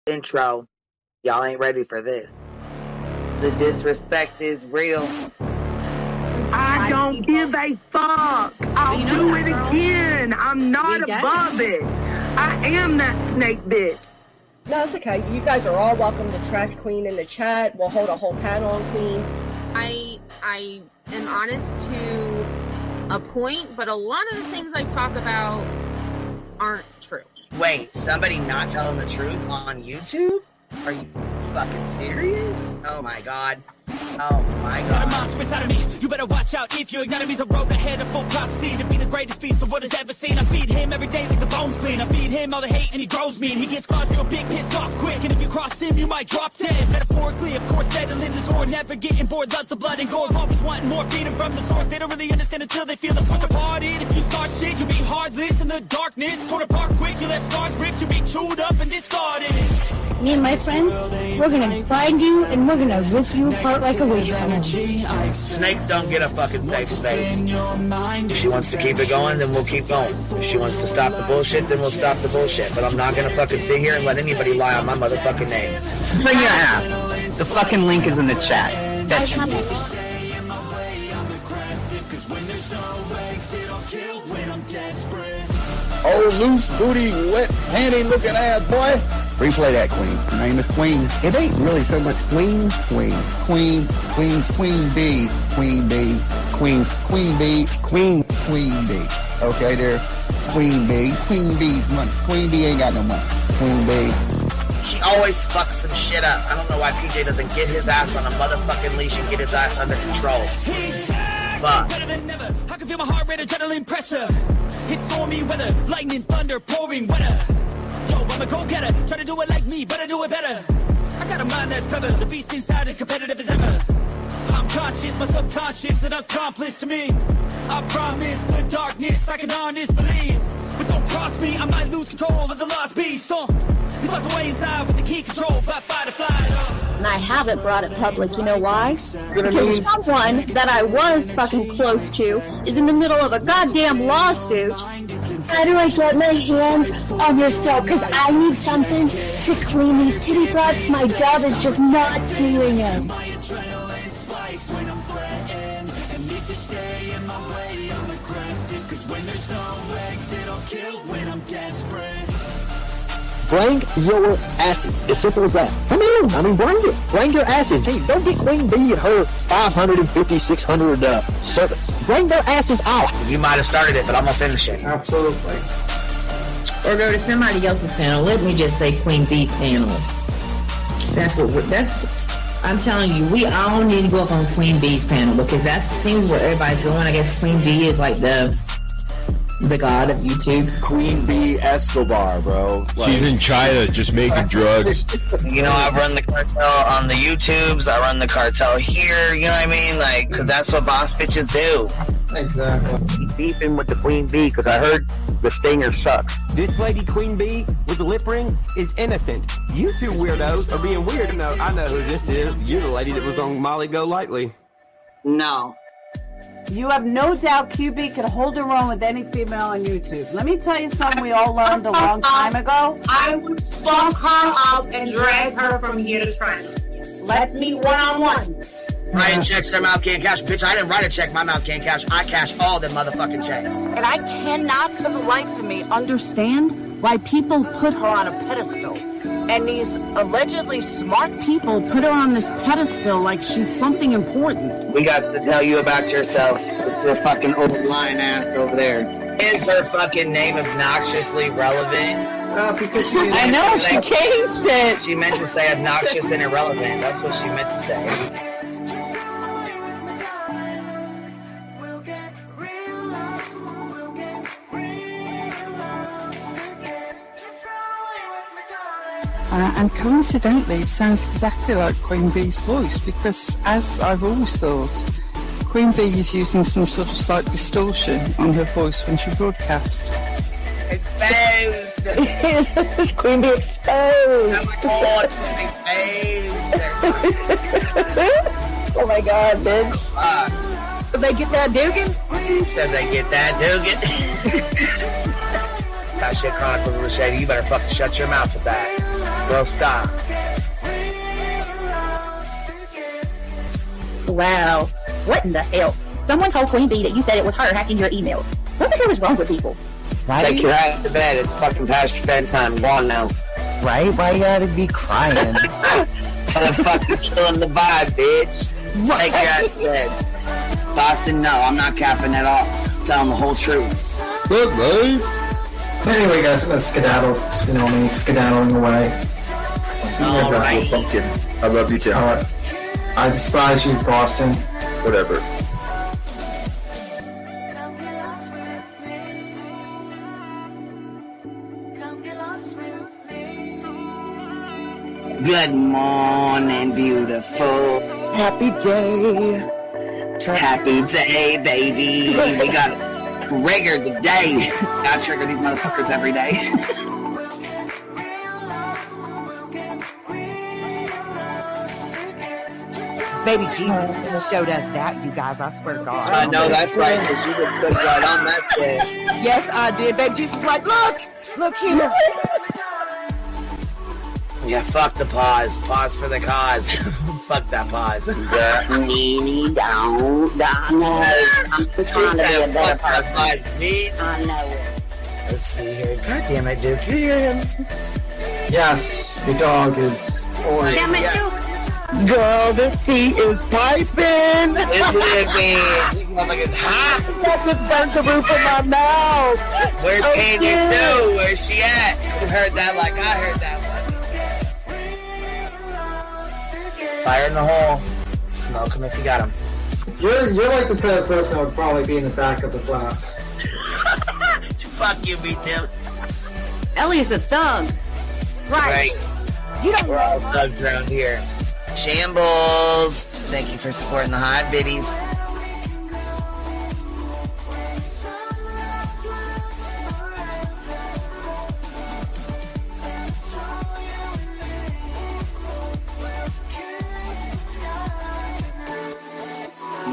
Intro. Y'all ain't ready for this. The disrespect is real. I don't give a fuck. I'll do it again. I'm not above it. I am that snake bitch. No, it's okay. You guys are all welcome to trash Queen in the chat. We'll hold a whole panel on Queen. I am honest to a point, but a lot of the things I talk about aren't true. Wait, somebody not telling the truth on YouTube? Are you fucking serious? Oh my god. Oh my god. Got a monster inside of me. You better watch out if you ignite me's a road ahead of full prophecy to be the greatest beast the world has ever seen. I feed him every day like the bones clean. I feed him all the hate and he grows me. And he gets claws real big, pissed off quick. And if you cross him, you might drop dead. Metaphorically, of course, settling the score. Never getting bored, loves the blood and gore. Always wanting more, freedom from the source. They don't really understand until they feel the force departed. If you start shit, you'll be heartless in the darkness. Torn apart quick, you left scars ripped. You'll be chewed up and discarded. Me and my friends, we're gonna find you and we're gonna rip you apart like a wasteland. Snakes don't get a fucking safe space. If she wants to keep it going, then we'll keep going. If she wants to stop the bullshit, then we'll stop the bullshit. But I'm not gonna fucking sit here and let anybody lie on my motherfucking name. Bring your ass. The fucking link is in the chat. That's Oh, loose booty, wet panty looking ass boy. Replay that, Queen. Her name is Queen. It ain't really so much Queen. Queen B. Queen B. Queen B. Okay, there. Queen B. Queen B's money. Queen B ain't got no money. Queen B. She always fucks some shit up. I don't know why PJ doesn't get his ass on a motherfucking leash and get his ass under control. Fuck. Better than never. I can feel my heart rate, adrenaline pressure. It's stormy weather, lightning, thunder, pouring weather. Yo, I'm a go-getter. Try to do it like me, but I do it better. I got a mind that's clever. The beast inside is competitive as ever. I'm conscious, my subconscious, an accomplice to me. I promise the darkness, I can honest believe. But don't cross me, I might lose control of the lost beast. He's locked away inside with the key control by fight or flight. And I haven't brought it public, you know why? Because someone that I was fucking close to is in the middle of a goddamn lawsuit. How do I get my hands on your stuff? Because I need something to clean these titty props. My dub is just not doing it. Bring your asses. As simple as that. Come in. I mean, bring it. Bring your asses. Hey, don't get Queen B and her 550, 600 servants. Bring their asses out. You might have started it, but I'm gonna finish it. Absolutely. Or go to somebody else's panel. Let me just say Queen B's panel. I'm telling you, we all need to go up on Queen B's panel because that seems where everybody's going. I guess Queen B is like the god of YouTube. Queen B Escobar, bro. She's in China just making drugs. You know, I run the cartel on the YouTubes. I run the cartel here. You know what I mean? Like, cause that's what boss bitches do. Exactly. Beefing with the Queen B because I heard the stinger sucks. This lady Queen B with the lip ring is innocent. You two weirdos are being weird. No, I know who this is. You're the lady that was on Molly Go Lightly. No. You have no doubt QB could hold her own with any female on YouTube. Let me tell you something we all learned a long time ago. I would fuck her up and drag her from here to China. Let's meet one-on-one. Writing checks, their mouth can't cash. Bitch, I didn't write a check, my mouth can't cash. I cash all them motherfucking checks. And I cannot for the life of me understand why people put her on a pedestal. And these allegedly smart people put her on this pedestal like she's something important. We got to tell you about yourself. It's your fucking old lying ass over there. Is her fucking name obnoxiously relevant? Because I know, she changed it. She meant to say obnoxious and irrelevant. That's what she meant to say. And coincidentally, it sounds exactly like Queen Bee's voice because, as I've always thought, Queen Bee is using some sort of slight distortion on her voice when she broadcasts. Exposed! Queen Bee exposed! Oh my god, bitch. Did they get that Dugan? Said they get that Dugan. That shit Chronicles of the Shady. You better fucking shut your mouth with that. Bro, stop. Wow. What in the hell? Someone told Queen Bee that you said it was her hacking your emails. What the hell is wrong with people? Take your ass to bed. It's fucking past your bedtime. Go on now. Right? Why you gotta be crying? I'm fucking killing the vibe, bitch. Take your ass to bed. Boston, no, I'm not capping at all. I'm telling the whole truth. Good, babe. Anyway, guys, I'm gonna skedaddle. You know me, skedaddling away. See you guys. Alright. Pumpkin. I love you too. Alright. I despise you, Boston. Whatever. Good morning, beautiful. Happy day. Happy day, baby. We got triggered today. Gotta trigger these motherfuckers every day. Baby Jesus showed us that, you guys. I swear to God. I know that's right, because you just put right on that shit. Yes, I did. Baby Jesus was like, look here. Yeah, fuck the pause. Pause for the cause. Fuck that pause. I'm just trying to be a better person. I know it. Let's see here. God damn it, Duke. You hear him? Yes, your dog is. Damn it, Duke. Girl, this tea is piping. It's living. Like it's hot. That just burnt the roof of my mouth. Where's Candy too? Where's she at? You heard that like I heard that one. Fire in the hole. Smoke him if you got him. You're like the type of person that would probably be in the back of the class. Fuck you, me too. Ellie's a thug. Right. You don't We're all thugs around here. Shambles. Thank you for supporting the hot biddies.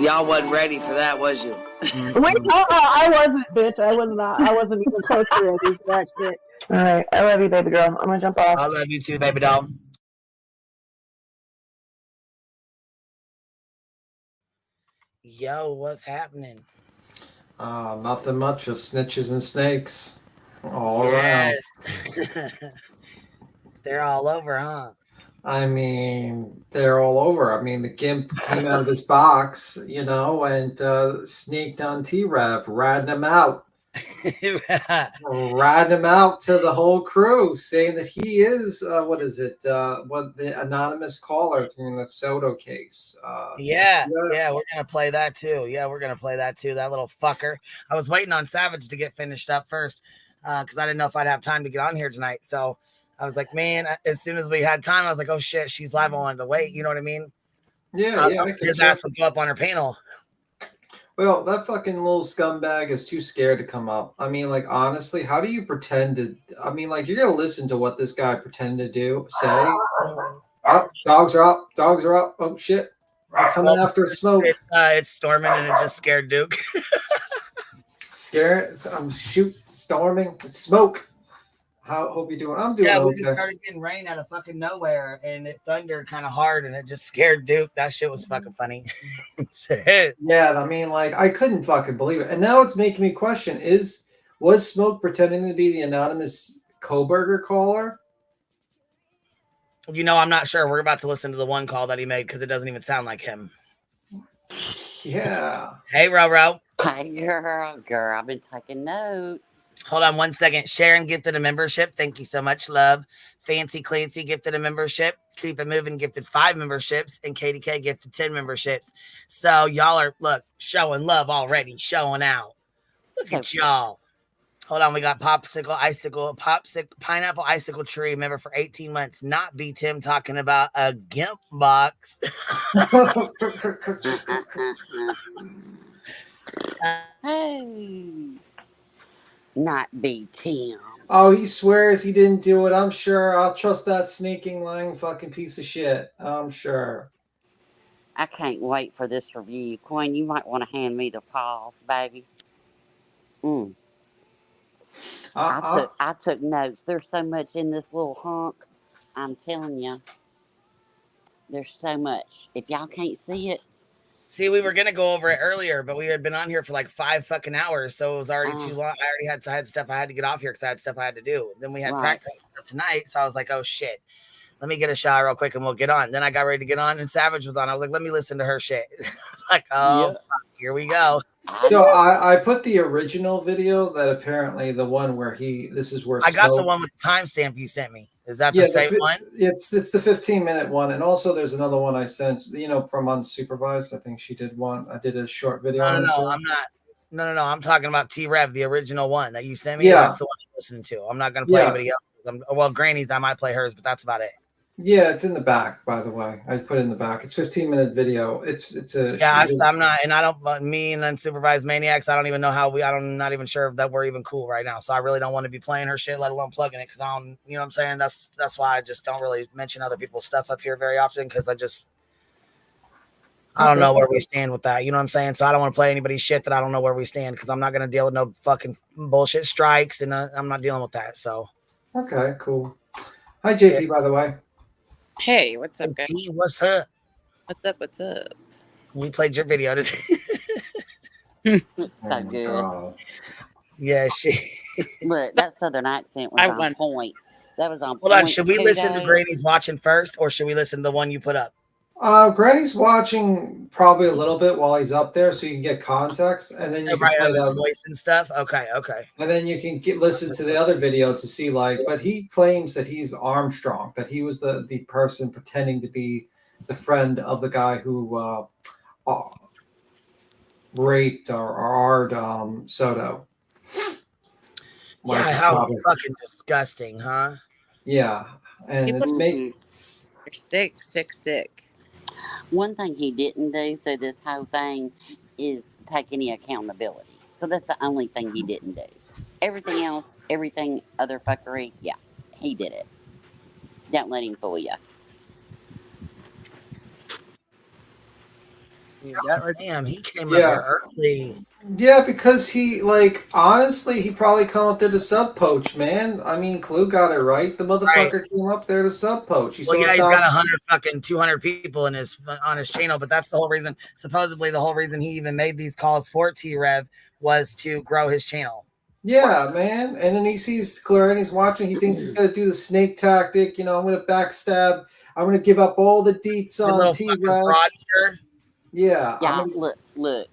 Y'all wasn't ready for that, was you? Wait, I wasn't, bitch. I was not. I wasn't even close to ready for that shit. Alright, I love you, baby girl. I'm gonna jump off. I love you too, baby doll. Yo, what's happening? Nothing much, just snitches and snakes. All around. They're all over, huh? I mean, they're all over. I mean, the Gimp came out of his box, you know, and sneaked on T-Rev, ratting him out. Ratting him out to the whole crew, saying that he is, what the anonymous caller from the Soto case. Yeah, we're going to play that too. That little fucker. I was waiting on Savage to get finished up first because I didn't know if I'd have time to get on here tonight. So I was like, man, as soon as we had time, I was like, oh shit, she's live. I wanted to wait. You know what I mean? Yeah. His ass would go up on her panel. Well, that fucking little scumbag is too scared to come up. I mean, like, honestly, how do you pretend to... I mean, like, you're going to listen to what this guy pretended to say. Oh, dogs are up. Oh, shit. They're coming after smoke. It's storming and it just scared Duke. Scared? Storming. It's smoke. Hope you're doing... I'm doing okay. Yeah, we just started getting rain out of fucking nowhere, and it thundered kind of hard, and it just scared Duke. That shit was fucking funny. Yeah, I mean, like, I couldn't fucking believe it. And now it's making me question, was Smoke pretending to be the anonymous Koberger caller? You know, I'm not sure. We're about to listen to the one call that he made because it doesn't even sound like him. Yeah. Hey, Ro. Hey, girl. I've been taking notes. Hold on 1 second. Sharon gifted a membership. Thank you so much, love. Fancy Clancy gifted a membership. Keep It Moving gifted 5 memberships. And KDK gifted 10 memberships. So y'all are, showing love already. Showing out. Look at y'all. Hold on. We got Pineapple Icicle Tree member for 18 months. Not B Tim talking about a GIMP box. Hey. Not be Tim. Oh, he swears he didn't do it. I'm sure. I'll trust that sneaking, lying fucking piece of shit. I'm sure. I can't wait for this review. Quinn, you might want to hand me the files, baby. I took notes. There's so much in this little hunk. I'm telling you, there's so much. If y'all can't see it. See, we were gonna go over it earlier, but we had been on here for like 5 fucking hours, so it was already too long. I already had stuff I had to get off here because I had stuff I had to do. Then we had practice tonight, so I was like, oh shit. Let me get a shower real quick and we'll get on. Then I got ready to get on and Savage was on. I was like, let me listen to her shit. Like, oh, fuck, here we go. So I put the original video that apparently the one where this is where I got the one with the timestamp you sent me. Is that the same one? It's the 15-minute one, and also there's another one I sent. From Unsupervised. I think she did one. I did a short video. No, I'm not. No. I'm talking about T-Rev, the original one that you sent me. Yeah, that's the one I'm listening to. I'm not gonna play anybody else. Well, Granny's, I might play hers, but that's about it. Yeah, it's in the back, by the way. I put it in the back. It's 15-minute video. It's a I'm not, and I don't. Me and Unsupervised Maniacs. I don't even know how I'm not even sure that we're even cool right now. So I really don't want to be playing her shit, let alone plugging it, because I don't. You know what I'm saying? That's why I just don't really mention other people's stuff up here very often, because I don't know where we stand with that. You know what I'm saying? So I don't want to play anybody's shit that I don't know where we stand, because I'm not gonna deal with no fucking bullshit strikes, and I'm not dealing with that. So. Okay, cool. Hi, JP. By the way. Hey, what's up, guys? Hey, what's up? What's up? We played your video today. It's so good. Yeah, she. But that southern accent was on point. That was on point. Hold on, should we listen to Granny's watching first, or should we listen to the one you put up? Granny's watching probably a little bit while he's up there, so you can get context, and then you can play that voice and stuff. Okay. And then you can listen to the other video to see, but he claims that he's Armstrong, that he was the person pretending to be the friend of the guy who raped or Soto. Yeah, how fucking disgusting, huh? Yeah, and it's made. Sick. One thing he didn't do through this whole thing is take any accountability. So that's the only thing he didn't do. Everything else, everything other fuckery, yeah, he did it. Don't let him fool you. Damn, he came up here early. Yeah, because he, honestly, he probably come up there to sub-poach, man. I mean, Clue got it right. The motherfucker came up there to sub-poach. Well, yeah, he's got 100 fucking 200 people on his channel, but that's the whole reason. Supposedly, the whole reason he even made these calls for T-Rev was to grow his channel. Yeah, man. And then he sees Claire and he's watching. He thinks he's going to do the snake tactic. I'm going to backstab. I'm going to give up all the deets on T-Rev. Yeah. Look.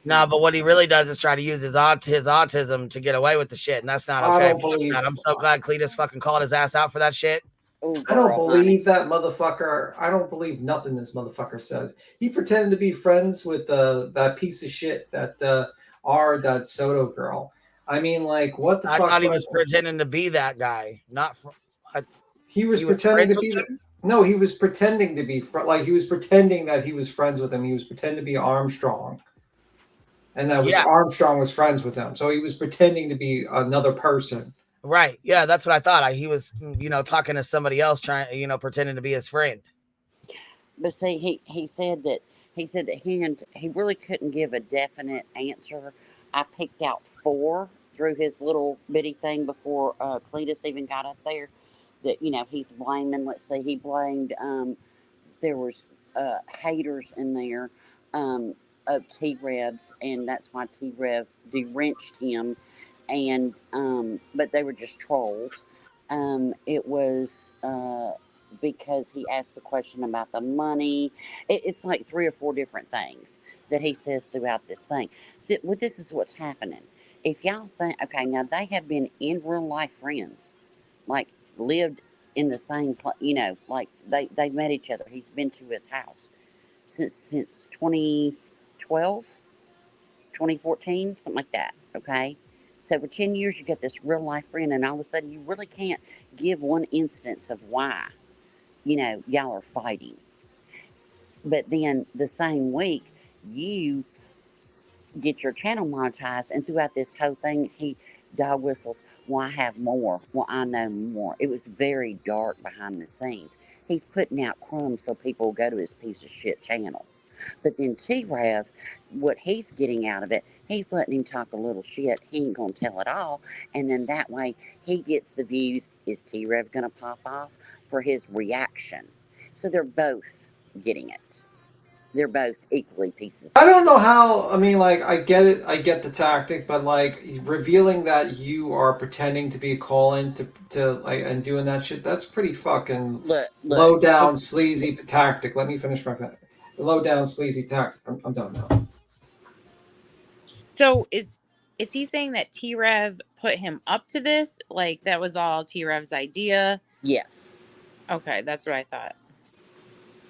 No, but what he really does is try to use his autism to get away with the shit, and that's not okay. I'm so glad Cletus fucking called his ass out for that shit. I don't believe that motherfucker. I don't believe nothing this motherfucker says. He pretended to be friends with that piece of shit that that Soto girl. I mean, what the fuck? I thought he was pretending to be that guy. He was pretending to be that. No, he was pretending to be he was pretending that he was friends with him. He was pretending to be Armstrong, and that Armstrong was friends with him. So he was pretending to be another person. Right? Yeah, that's what I thought. He was, talking to somebody else, trying, pretending to be his friend. But see, he said that he really couldn't give a definite answer. I picked out 4 through his little bitty thing before Cletus even got up there. That he's blaming. Let's say he blamed. There was haters in there of T-Rev's, and that's why T-Rev de-wrenched him. And but they were just trolls. It was because he asked the question about the money. It's like 3 or 4 different things that he says throughout this thing. This is what's happening. If y'all think, okay, now they have been in real life friends, lived in the same place, they met each other. He's been to his house since 2012, 2014, something like that, okay? So for 10 years, you got this real life friend, and all of a sudden, you really can't give one instance of why, y'all are fighting. But then the same week, you get your channel monetized, and throughout this whole thing, he dog whistles, well, I have more. Well, I know more. It was very dark behind the scenes. He's putting out crumbs so people will go to his piece of shit channel. But then T-Rev, what he's getting out of it, he's letting him talk a little shit. He ain't going to tell it all. And then that way, he gets the views, Is T-Rev going to pop off for his reaction? So they're both getting it. They're both equally pieces. I don't know how. I mean, like, I get it. I get the tactic, but like revealing that you are pretending to be a call-in to like and doing that shit. That's pretty fucking low down sleazy tactic. Let me finish my low down sleazy tactic. I'm done now. So is he saying that T-Rev put him up to this? Like that was all T-Rev's idea? Yes. Okay, that's what I thought.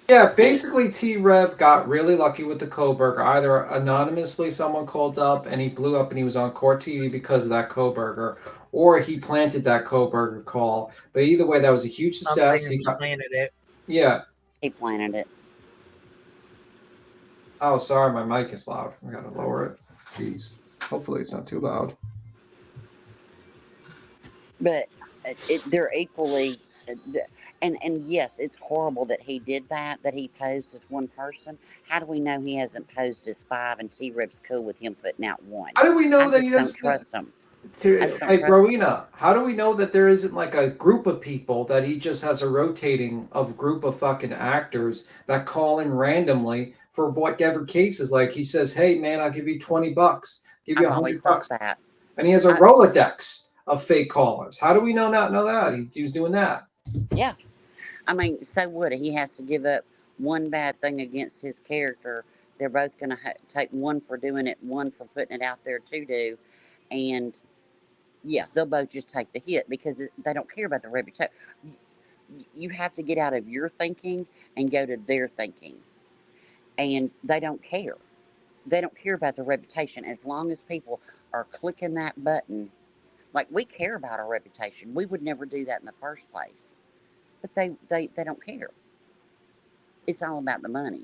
Yeah, basically T-Rev got really lucky with the Koberger. Either anonymously someone called up and he blew up and he was on court TV because of that Koberger, or he planted that Koberger call. But either way, that was a huge success. He planted it. Yeah. He planted it. Oh, sorry, my mic is loud. I gotta lower it. Jeez. Hopefully it's not too loud. But they're equally... And yes, it's horrible that he did that he posed as one person. How do we know he hasn't posed as 5 and T-Rev's cool with him putting out 1? How do we know that he doesn't trust him? Like Rowena, how do we know that there isn't like a group of people that he just has a rotating of group of fucking actors that call in randomly for whatever cases? Like he says, "Hey man, I'll give you $20, give you $100," and he has a Rolodex of fake callers. How do we not know that he was doing that? Yeah. I mean, so what? He has to give up one bad thing against his character. They're both going to take one for doing it, one for putting it out there to do. And, yeah, they'll both just take the hit because they don't care about the reputation. You have to get out of your thinking and go to their thinking. And they don't care. They don't care about the reputation. As long as people are clicking that button, like we care about our reputation. We would never do that in the first place. But they don't care. It's all about the money.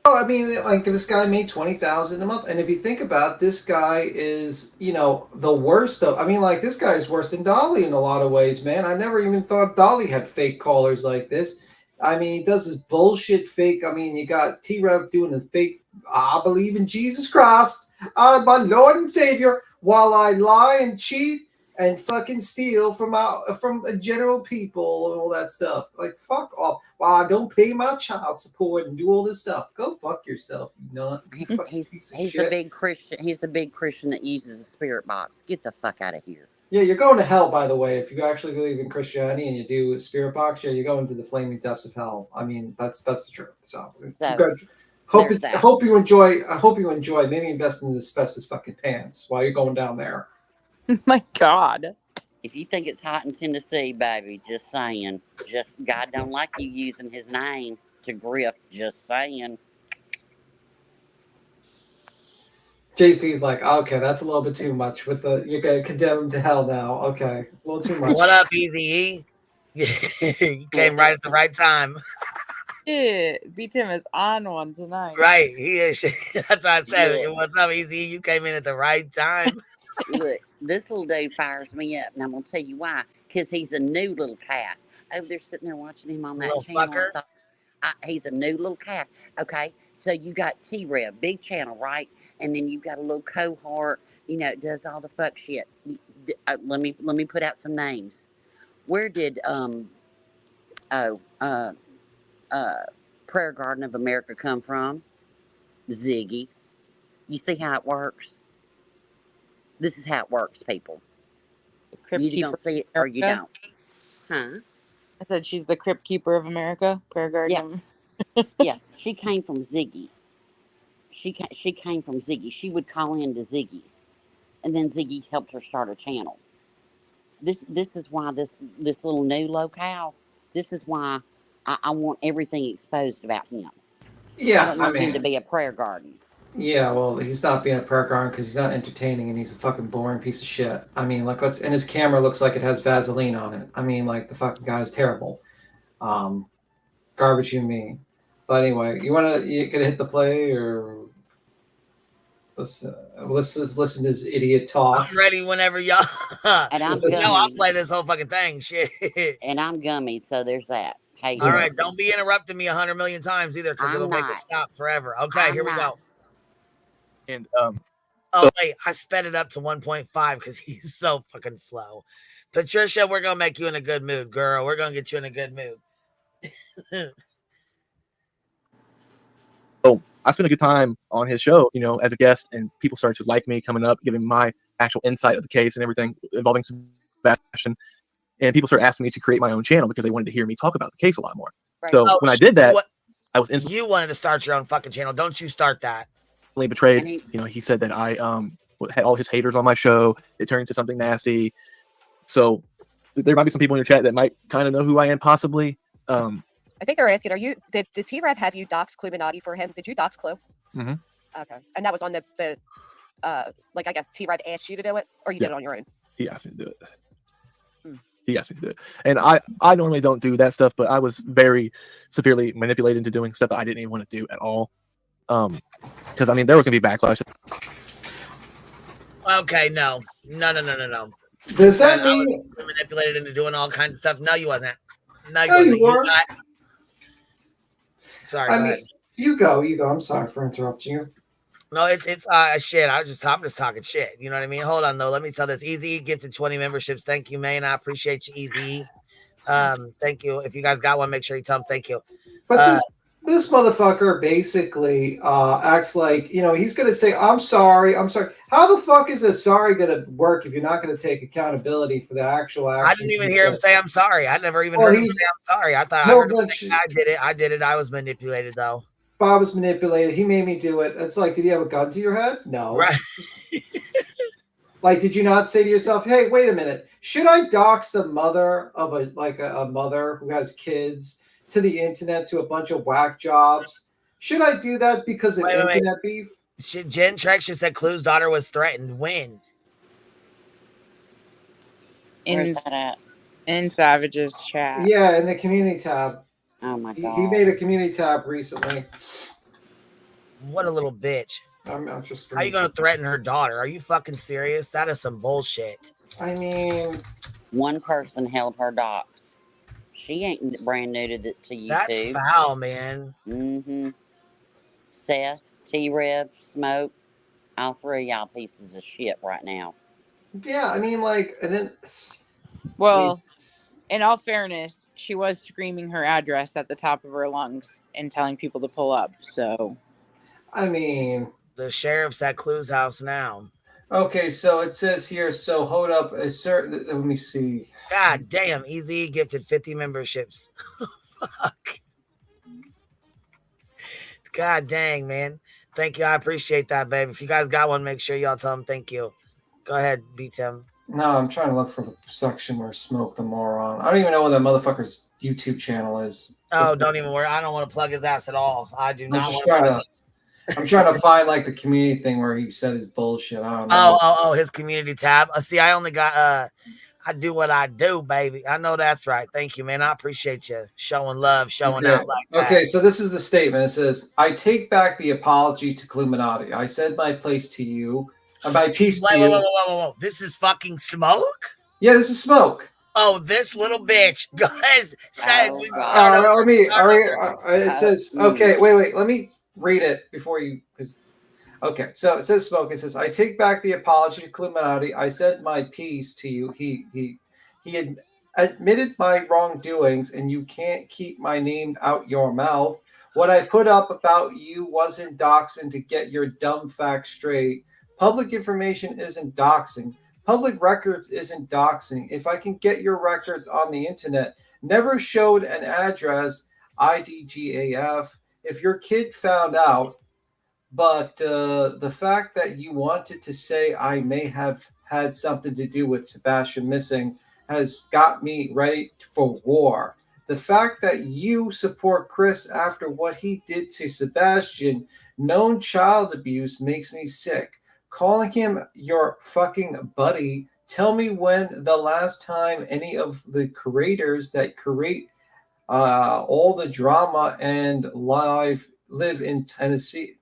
Oh, I mean, like this guy made $20,000 a month, and if you think about it, this guy is, the worst of. I mean, like this guy is worse than Dolly in a lot of ways, man. I never even thought Dolly had fake callers like this. I mean, he does this bullshit fake. I mean, you got T-Rev doing the fake. I believe in Jesus Christ, my Lord and Savior, while I lie and cheat and fucking steal from general people and all that stuff. Like, fuck off. Well, I don't pay my child support and do all this stuff. Go fuck yourself, you nut. He's the big Christian. He's the big Christian that uses a spirit box. Get the fuck out of here. Yeah, you're going to hell, by the way. If you actually believe in Christianity and you do a spirit box, yeah, you're going to the flaming depths of hell. I mean, that's the truth. So hope you enjoy. I hope you enjoy. Maybe invest in asbestos fucking pants while you're going down there. My God. If you think it's hot in Tennessee, baby, just saying. Just God don't like you using his name to grift. Just saying. JP's like, okay, that's a little bit too much. You're gonna condemn him to hell now. Okay, a little too much. What up, Easy E? You came right at the right time. B-Tim is on one tonight. Right, he is. That's why I said it. What's up, Easy? You came in at the right time. Look, this little dude fires me up, and I'm gonna tell you why. Because he's a new little calf. Over there sitting there watching him on that little channel. Fucker. He's a new little calf. Okay, so you got T-Rev, big channel, right? And then you've got a little cohort, does all the fuck shit. Let me put out some names. Where did Prayer Garden of America come from? Ziggy. You see how it works? This is how it works, people. You either gonna see it or you don't. Huh? I said she's the Crypt Keeper of America, Prayer Garden. Yeah. Yeah, she came from Ziggy. She came from Ziggy. She would call in to Ziggy's, and then Ziggy helped her start a channel. This is why this little new locale. This is why I want everything exposed about him. Yeah, I don't want him to be a prayer garden. Yeah, well, he's not being a prayer garden because he's not entertaining and he's a fucking boring piece of shit. I mean, like, and his camera looks like it has Vaseline on it. I mean, like, the fucking guy is terrible. Garbage you mean. But anyway, you gonna hit the play or let's listen to this idiot talk. I'm ready whenever y'all. And I'm I'll play this whole fucking thing. Shit. And I'm gummy, so there's that. Hey. All right, don't be interrupting me 100 million times either, because it'll make it stop forever. Okay, here we go. And Oh, wait, I sped it up to 1.5 because he's so fucking slow. Patricia, we're going to make you in a good mood, girl. We're going to get you in a good mood. So I spent a good time on his show, you know, as a guest, and people started to like me coming up, giving my actual insight of the case and everything involving Sebastian. And people started asking me to create my own channel because they wanted to hear me talk about the case a lot more. Right. So when I did that, I was instantly... You wanted to start your own fucking channel. Don't you start that. Betrayed. You know, he said that I had all his haters on my show. It turned into something nasty. So there might be some people in your chat that might kind of know who I am, possibly. I think they're asking, does T-Rev have you dox Cluminati for him? Did you dox Clue? Mm-hmm. Okay. And that was on the like, I guess T-Rev asked you to do it, or you did it on your own? He asked me to do it. He asked me to do it. And I normally don't do that stuff, but I was very severely manipulated into doing stuff that I didn't even want to do at all. Because, I mean, there was going to be backlash. Okay, no. Does that mean... I was manipulated into doing all kinds of stuff? No, you wasn't. No, you weren't. Sorry, I mean, you go. I'm sorry for interrupting you. No, it's shit. I'm just talking shit. You know what I mean? Hold on though. Let me tell this. Easy gifted 20 memberships. Thank you, man. I appreciate you, Easy. Thank you. If you guys got one, make sure you tell them thank you. But this motherfucker basically acts like, you know, he's gonna say, I'm sorry. How the fuck is a sorry gonna work if you're not gonna take accountability for the actual action? I didn't even hear him say I'm sorry. I never even heard him say I'm sorry. I thought I heard him say, I did it. I was manipulated though. Bob was manipulated. He made me do it. It's like, did he have a gun to your head? No. Right. Like, did you not say to yourself, hey, wait a minute, should I dox the mother of a mother who has kids to the internet to a bunch of whack jobs? Should I do that because of internet beef? Jen Trex just said Clue's daughter was threatened. When? In Savage's chat. Yeah, in the community tab. Oh my god. He made a community tab recently. What a little bitch. I'm just... How are you going to threaten her daughter? Are you fucking serious? That is some bullshit. I mean... One person held her docs. She ain't brand new to YouTube. That's foul, man. Mm-hmm. Seth, T-Rev, Smoke, all three of y'all pieces of shit right now. Yeah, I mean, like, and then... Well, in all fairness, she was screaming her address at the top of her lungs and telling people to pull up, so... I mean... The sheriff's at Clue's house now. Okay, so it says here, so hold up a certain... Let me see. God damn, Easy gifted 50 memberships. Fuck. God dang, man. Thank you. I appreciate that, babe. If you guys got one, make sure y'all tell them thank you. Go ahead, beat him. No, I'm trying to look for the section where Smoke the Moron. I don't even know what that motherfucker's YouTube channel is. So don't even worry. I don't want to plug his ass at all. I do not want to. I'm trying to find like the community thing where he said his bullshit. I don't know. Oh, his community tab. See, I only got I do what I do, baby. I know that's right. Thank you, man. I appreciate you showing love, showing out like that. Okay, so this is the statement. It says, I take back the apology to Cluminati. I said my place to you. My piece to you. Whoa. This is fucking Smoke? Yeah, this is Smoke. Oh, this little bitch. Guys, it says, okay, wait. Let me read it before you, okay, so it says Smoke. It says, I take back the apology to Cluminati. I said my piece to you. He had admitted my wrongdoings, and you can't keep my name out your mouth. What I put up about you wasn't doxing to get your dumb facts straight. Public information isn't doxing. Public records isn't doxing. If I can get your records on the internet, never showed an address, IDGAF. If your kid found out, but the fact that you wanted to say I may have had something to do with Sebastian missing has got me ready for war. The fact that you support Chris after what he did to Sebastian, known child abuse, makes me sick. Calling him your fucking buddy. Tell me when the last time any of the creators that create all the drama and live in Tennessee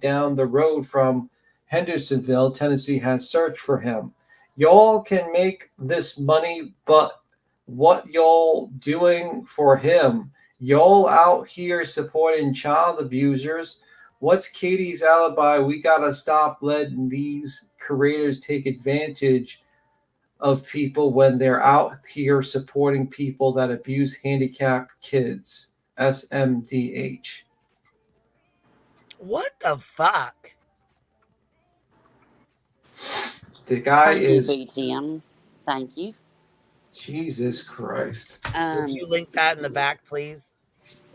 down the road from Hendersonville, Tennessee, has searched for him. Y'all can make this money, but what y'all doing for him? Y'all out here supporting child abusers What's Katie's alibi? We gotta stop letting these creators take advantage of people when they're out here supporting people that abuse handicapped kids. SMDH. What the fuck? The guy Thank is. you, BTM. Thank you. Jesus Christ. Would you link that in the back, please?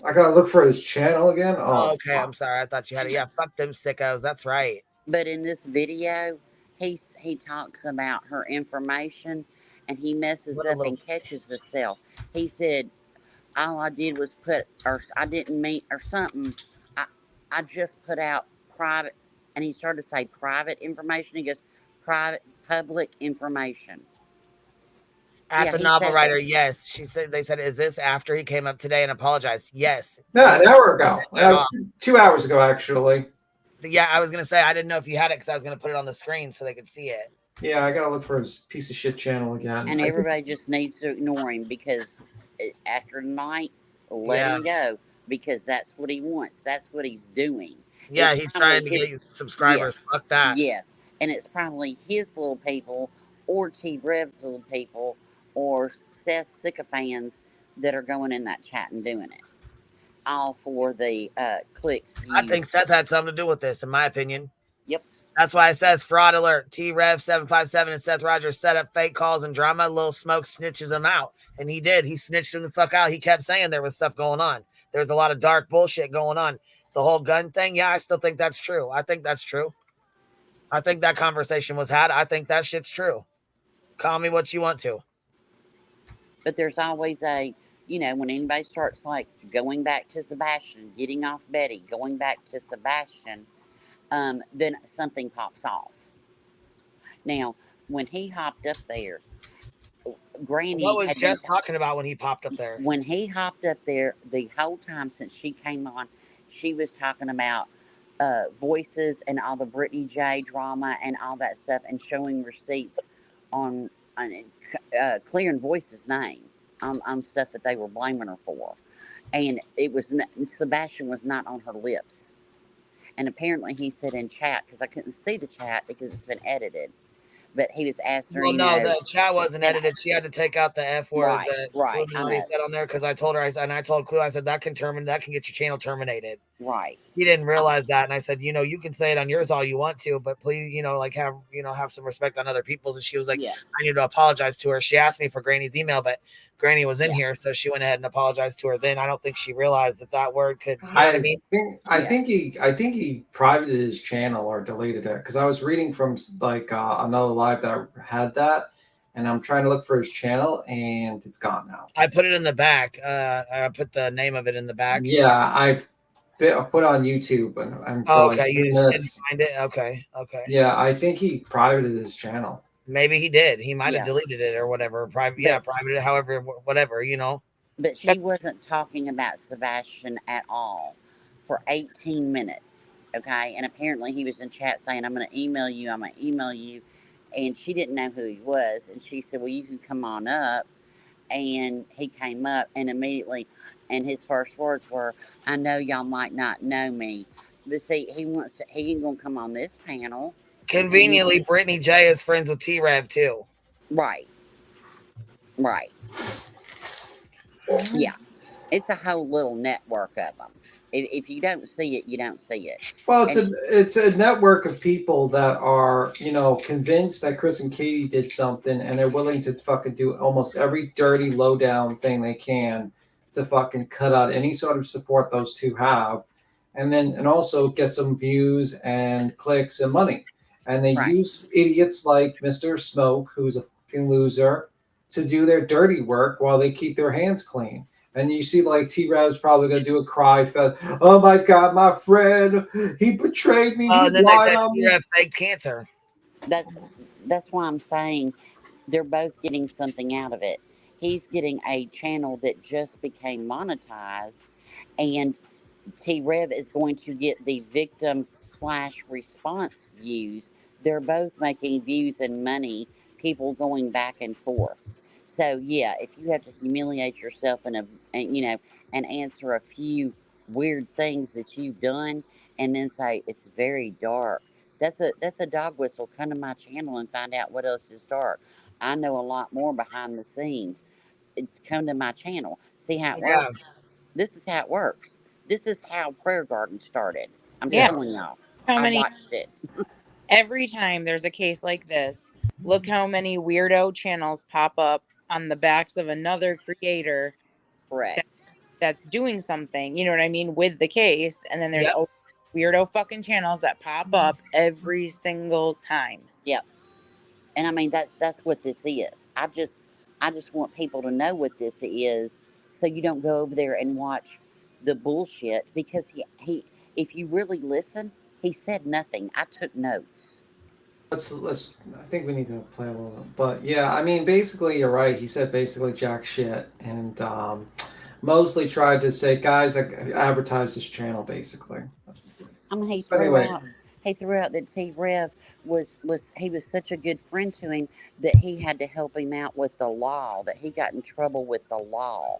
I gotta look for his channel again. Oh, Oh, okay. I'm sorry. I thought you had it. Yeah, fuck them sickos. That's right. But in this video, he talks about her information, and he messes up and catches himself. He said, "All I did was put, or I didn't mean, or something. I just put out private," and he started to say private information. He goes, "Private, public information." At Yeah, the he novel said writer, that. yes. She said, they said, is this after he came up today and apologized? Yes. Yeah, an hour ago. 2 hours ago, actually. Yeah, I was going to say, I didn't know if you had it because I was going to put it on the screen so they could see it. Yeah, I gotta look for his piece of shit channel again. And everybody just needs to ignore him because after tonight, let him go because that's what he wants. That's what he's doing. Yeah, It's he's probably trying to get you subscribers. Yes, Fuck that. Yes, and it's probably his little people or T-Rev's little people or Seth's sycophants that are going in that chat and doing it. All for the clicks. Views. I think Seth had something to do with this, in my opinion. Yep. That's why it says fraud alert. REV757 and Seth Rogers set up fake calls and drama. Lil Smoke snitches him out. And he did. He snitched him the fuck out. He kept saying there was stuff going on. There's a lot of dark bullshit going on. The whole gun thing, yeah, I still think that's true. I think that's true. I think that conversation was had. I think that shit's true. Call me what you want to. But there's always when anybody starts like going back to Sebastian, getting off Betty, going back to Sebastian, then something pops off. Now, when he hopped up there, Granny. What was Jess talking about when he popped up there? When he hopped up there, the whole time since she came on, she was talking about voices and all the Brittany J drama and all that stuff, and showing receipts on clearing Voice's name on stuff that they were blaming her for, and it was Sebastian was not on her lips, and apparently he said in chat because I couldn't see the chat because it's been edited. But he was asking her. Well, no, the chat wasn't edited. She had to take out the F word that Clue said on there because I told her, I told Clue, I said that can get your channel terminated. Right. She didn't realize that, and I said, you can say it on yours all you want to, but please, have some respect on other people's. And she was like, I need to apologize to her. She asked me for Granny's email, but Granny was in here, so she went ahead and apologized to her. Then I don't think she realized that word could. You know what I mean? I think he privated his channel or deleted it because I was reading from another live that had that, and I'm trying to look for his channel and it's gone now. I put it in the back. I put the name of it in the back. Yeah, I put on YouTube and for okay, you just didn't find it. Okay. Yeah, I think he privated his channel. Maybe he did. He might have deleted it or whatever. Privated it, however, whatever, But she wasn't talking about Sebastian at all for 18 minutes, okay? And apparently he was in chat saying, I'm going to email you. And she didn't know who he was. And she said, well, you can come on up. And he came up and immediately, and his first words were, I know y'all might not know me. But see, he ain't going to come on this panel. Conveniently, Brittany J is friends with T-Rev too. Right. Yeah. It's a whole little network of them. If you don't see it, you don't see it. Well, it's a network of people that are, convinced that Chris and Katie did something, and they're willing to fucking do almost every dirty, low-down thing they can to fucking cut out any sort of support those two have, and also get some views and clicks and money. And they use idiots like Mr. Smoke, who's a fucking loser, to do their dirty work while they keep their hands clean. And you see, T-Rev's probably going to do a cry fest. Oh, my God, my friend. He betrayed me. He's lying on me. T-Rev fake cancer. That's why I'm saying they're both getting something out of it. He's getting a channel that just became monetized. And T-Rev is going to get the victim/response views. They're both making views and money, people going back and forth. So yeah, if you have to humiliate yourself and answer a few weird things that you've done, and then say it's very dark. That's a dog whistle. Come to my channel and find out what else is dark. I know a lot more behind the scenes. Come to my channel. See how it works. This is how it works. This is how Prayer Garden started. I'm telling y'all. I watched it. Every time there's a case like this, look how many weirdo channels pop up on the backs of another creator that's doing something, you know what I mean, with the case. And then there's weirdo fucking channels that pop up every single time. Yep. And I mean, that's what this is. I just want people to know what this is, so you don't go over there and watch the bullshit, because he if you really listen, he said nothing. I took notes. Let's. I think we need to play a little bit. But yeah, I mean, basically, you're right. He said basically jack shit, and mostly tried to say, guys, I advertised this channel, basically. I mean, he threw out that T-Rev was such a good friend to him that he had to help him out with the law, that he got in trouble with the law.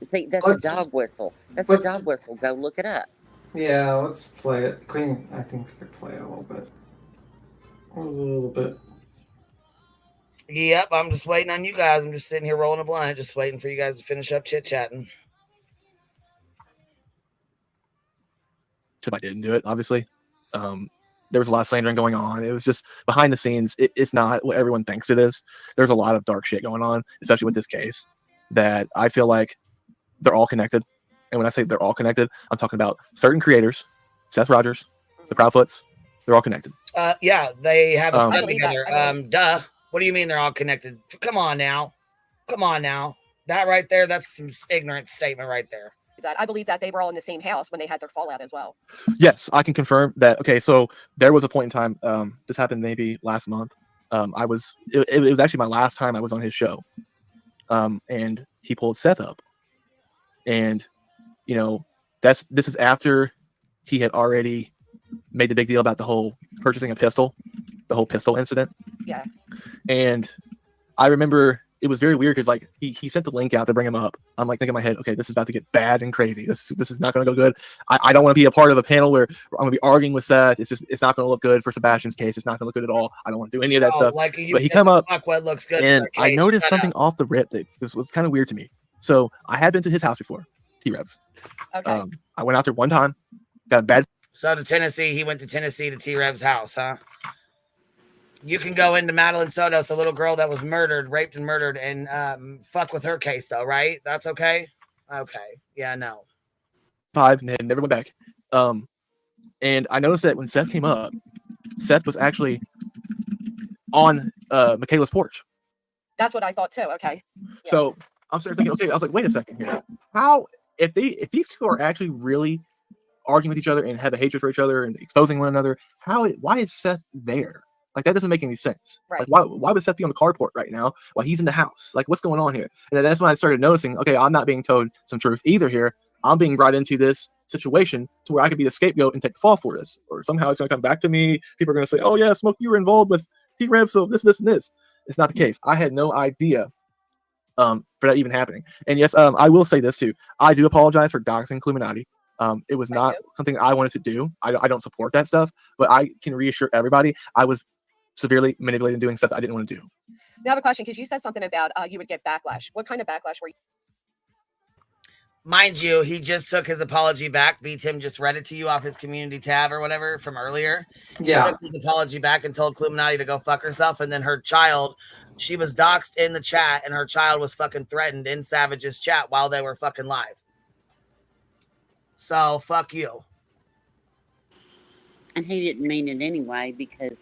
See, that's a dog whistle. That's a dog whistle. Go look it up. Yeah, let's play it. Queen, I think we could play it a little bit. It was a little bit. Yep, I'm just waiting on you guys. I'm just sitting here rolling a blunt, just waiting for you guys to finish up chit-chatting. If I didn't do it, obviously. There was a lot of slandering going on. It was just behind the scenes. It's not what everyone thinks it is. There's a lot of dark shit going on, especially with this case, that I feel like they're all connected. And when I say they're all connected, I'm talking about certain creators, Seth Rogers, the Proudfoots. They're all connected. Yeah, they have a son together. Duh. What do you mean they're all connected? Come on now. That right there, that's some ignorant statement right there. That I believe that they were all in the same house when they had their fallout as well. Yes, I can confirm that. Okay, so there was a point in time, this happened maybe last month. It was actually my last time I was on his show. And he pulled Seth up. And, you know, this is after he had already made the big deal about the whole purchasing a pistol, the whole pistol incident. Yeah. And I remember it was very weird because like he sent the link out to bring him up. I'm like thinking in my head, okay, this is about to get bad and crazy. This is not going to go good. I don't want to be a part of a panel where I'm going to be arguing with Seth. It's not going to look good for Sebastian's case. It's not going to look good at all. I don't want to do any of that stuff. But he come up what looks good and I noticed something off the rip that was kind of weird to me. So I had been to his house before, T-Revs. Okay. I went out there one time, got a bad. So to Tennessee, he went to Tennessee to T-Rev's house, huh? You can go into Madeline Sotos, a little girl that was raped and murdered, and fuck with her case, though, right? That's okay? Okay. Yeah, no. 5 and then never went back. And I noticed that when Seth came up, Seth was actually on Michaela's porch. That's what I thought, too. Okay. Yeah. So I'm sort of thinking, okay, I was like, wait a second here. How, if these two are actually really arguing with each other and have a hatred for each other and exposing one another, why is Seth there? Like, that doesn't make any sense. Right. Like, why would Seth be on the carport right now while he's in the house? Like, what's going on here? And then that's when I started noticing, okay, I'm not being told some truth either here. I'm being brought into this situation to where I could be the scapegoat and take the fall for this. Or somehow it's going to come back to me. People are going to say, oh, yeah, Smoke, you were involved with T-Rev, so this, and this. It's not the case. I had no idea for that even happening. And yes, I will say this too. I do apologize for doxing Illuminati. It was not something I wanted to do. I don't support that stuff, but I can reassure everybody I was severely manipulated doing stuff I didn't want to do. Now I have a question, because you said something about you would get backlash. What kind of backlash were you? Mind you, he just took his apology back. B-Tim just read it to you off his community tab or whatever from earlier. Yeah. He took his apology back and told Illuminati to go fuck herself. And then her child, she was doxxed in the chat, and her child was fucking threatened in Savage's chat while they were fucking live. So, fuck you. And he didn't mean it anyway because,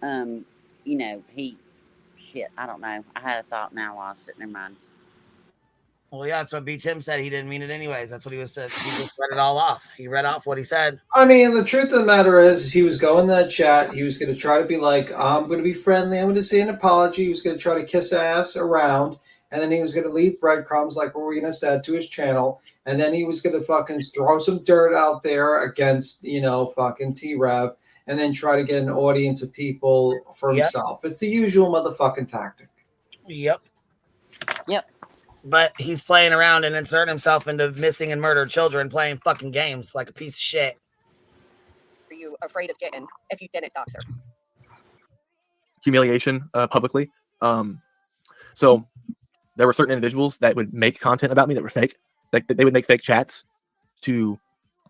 you know, I don't know. I had a thought and I lost it. Never mind. Well, yeah, that's what B-Tim said. He didn't mean it anyways. That's what he was saying. He just read it all off. He read off what he said. I mean, the truth of the matter is he was going to that chat. He was going to try to be like, I'm going to be friendly. I'm going to say an apology. He was going to try to kiss ass around. And then he was going to leave breadcrumbs like Rowena said to his channel. And then he was going to fucking throw some dirt out there against, you know, fucking T-Rev. And then try to get an audience of people for himself. It's the usual motherfucking tactic. Yep. Yep. But he's playing around and inserting himself into missing and murdered children playing fucking games like a piece of shit. afraid of getting if you didn't dox her? Humiliation publicly. So there were certain individuals that would make content about me that were fake. Like they would make fake chats to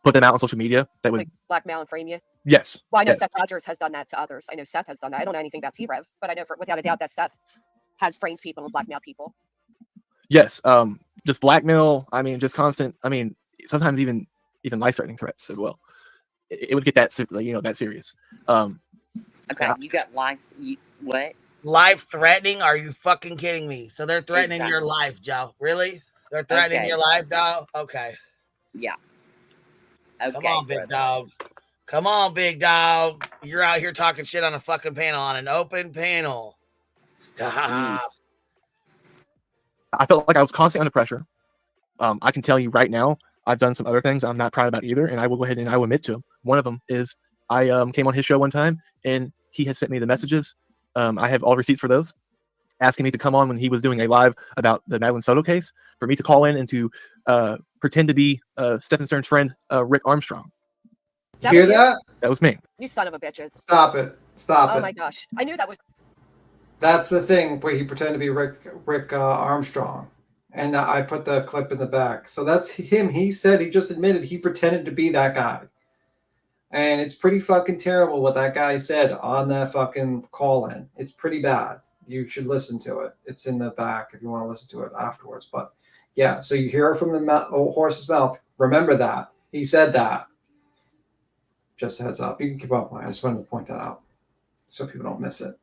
put them out on social media. That would like blackmail and frame you. Yes. Well, I know yes. Seth Rogers has done that to others. I know Seth has done that. I don't know anything about T-Rev, but I know without a doubt that Seth has framed people and blackmailed people. Yes. Just blackmail. I mean, just constant. I mean, sometimes even life-threatening threats as well. It would get that that serious. Okay, you got life. What? Life-threatening? Are you fucking kidding me? So they're threatening your life, Joe. Really? They're threatening your life, Joe? Okay. Yeah. Okay, come on, big dog. Come on, big dog. You're out here talking shit on a fucking panel, on an open panel. Stop. I felt like I was constantly under pressure. I can tell you right now, I've done some other things I'm not proud about either, and I will go ahead and I will admit to them. One of them is I came on his show one time, and he had sent me the messages. I have all receipts for those, asking me to come on when he was doing a live about the Madeline Soto case, for me to call in and to pretend to be Stephen Stern's friend, Rick Armstrong. You hear that? That was me. You son of a bitches. Stop it. Stop it. Oh my gosh. I knew that was. That's the thing where he pretended to be Rick Armstrong. And I put the clip in the back. So that's him. He said, he just admitted he pretended to be that guy. And it's pretty fucking terrible what that guy said on that fucking call-in. It's pretty bad. You should listen to it. It's in the back if you want to listen to it afterwards. But yeah, so you hear it from the horse's mouth. Remember that. He said that. Just a heads up. You can keep up. I just wanted to point that out so people don't miss it.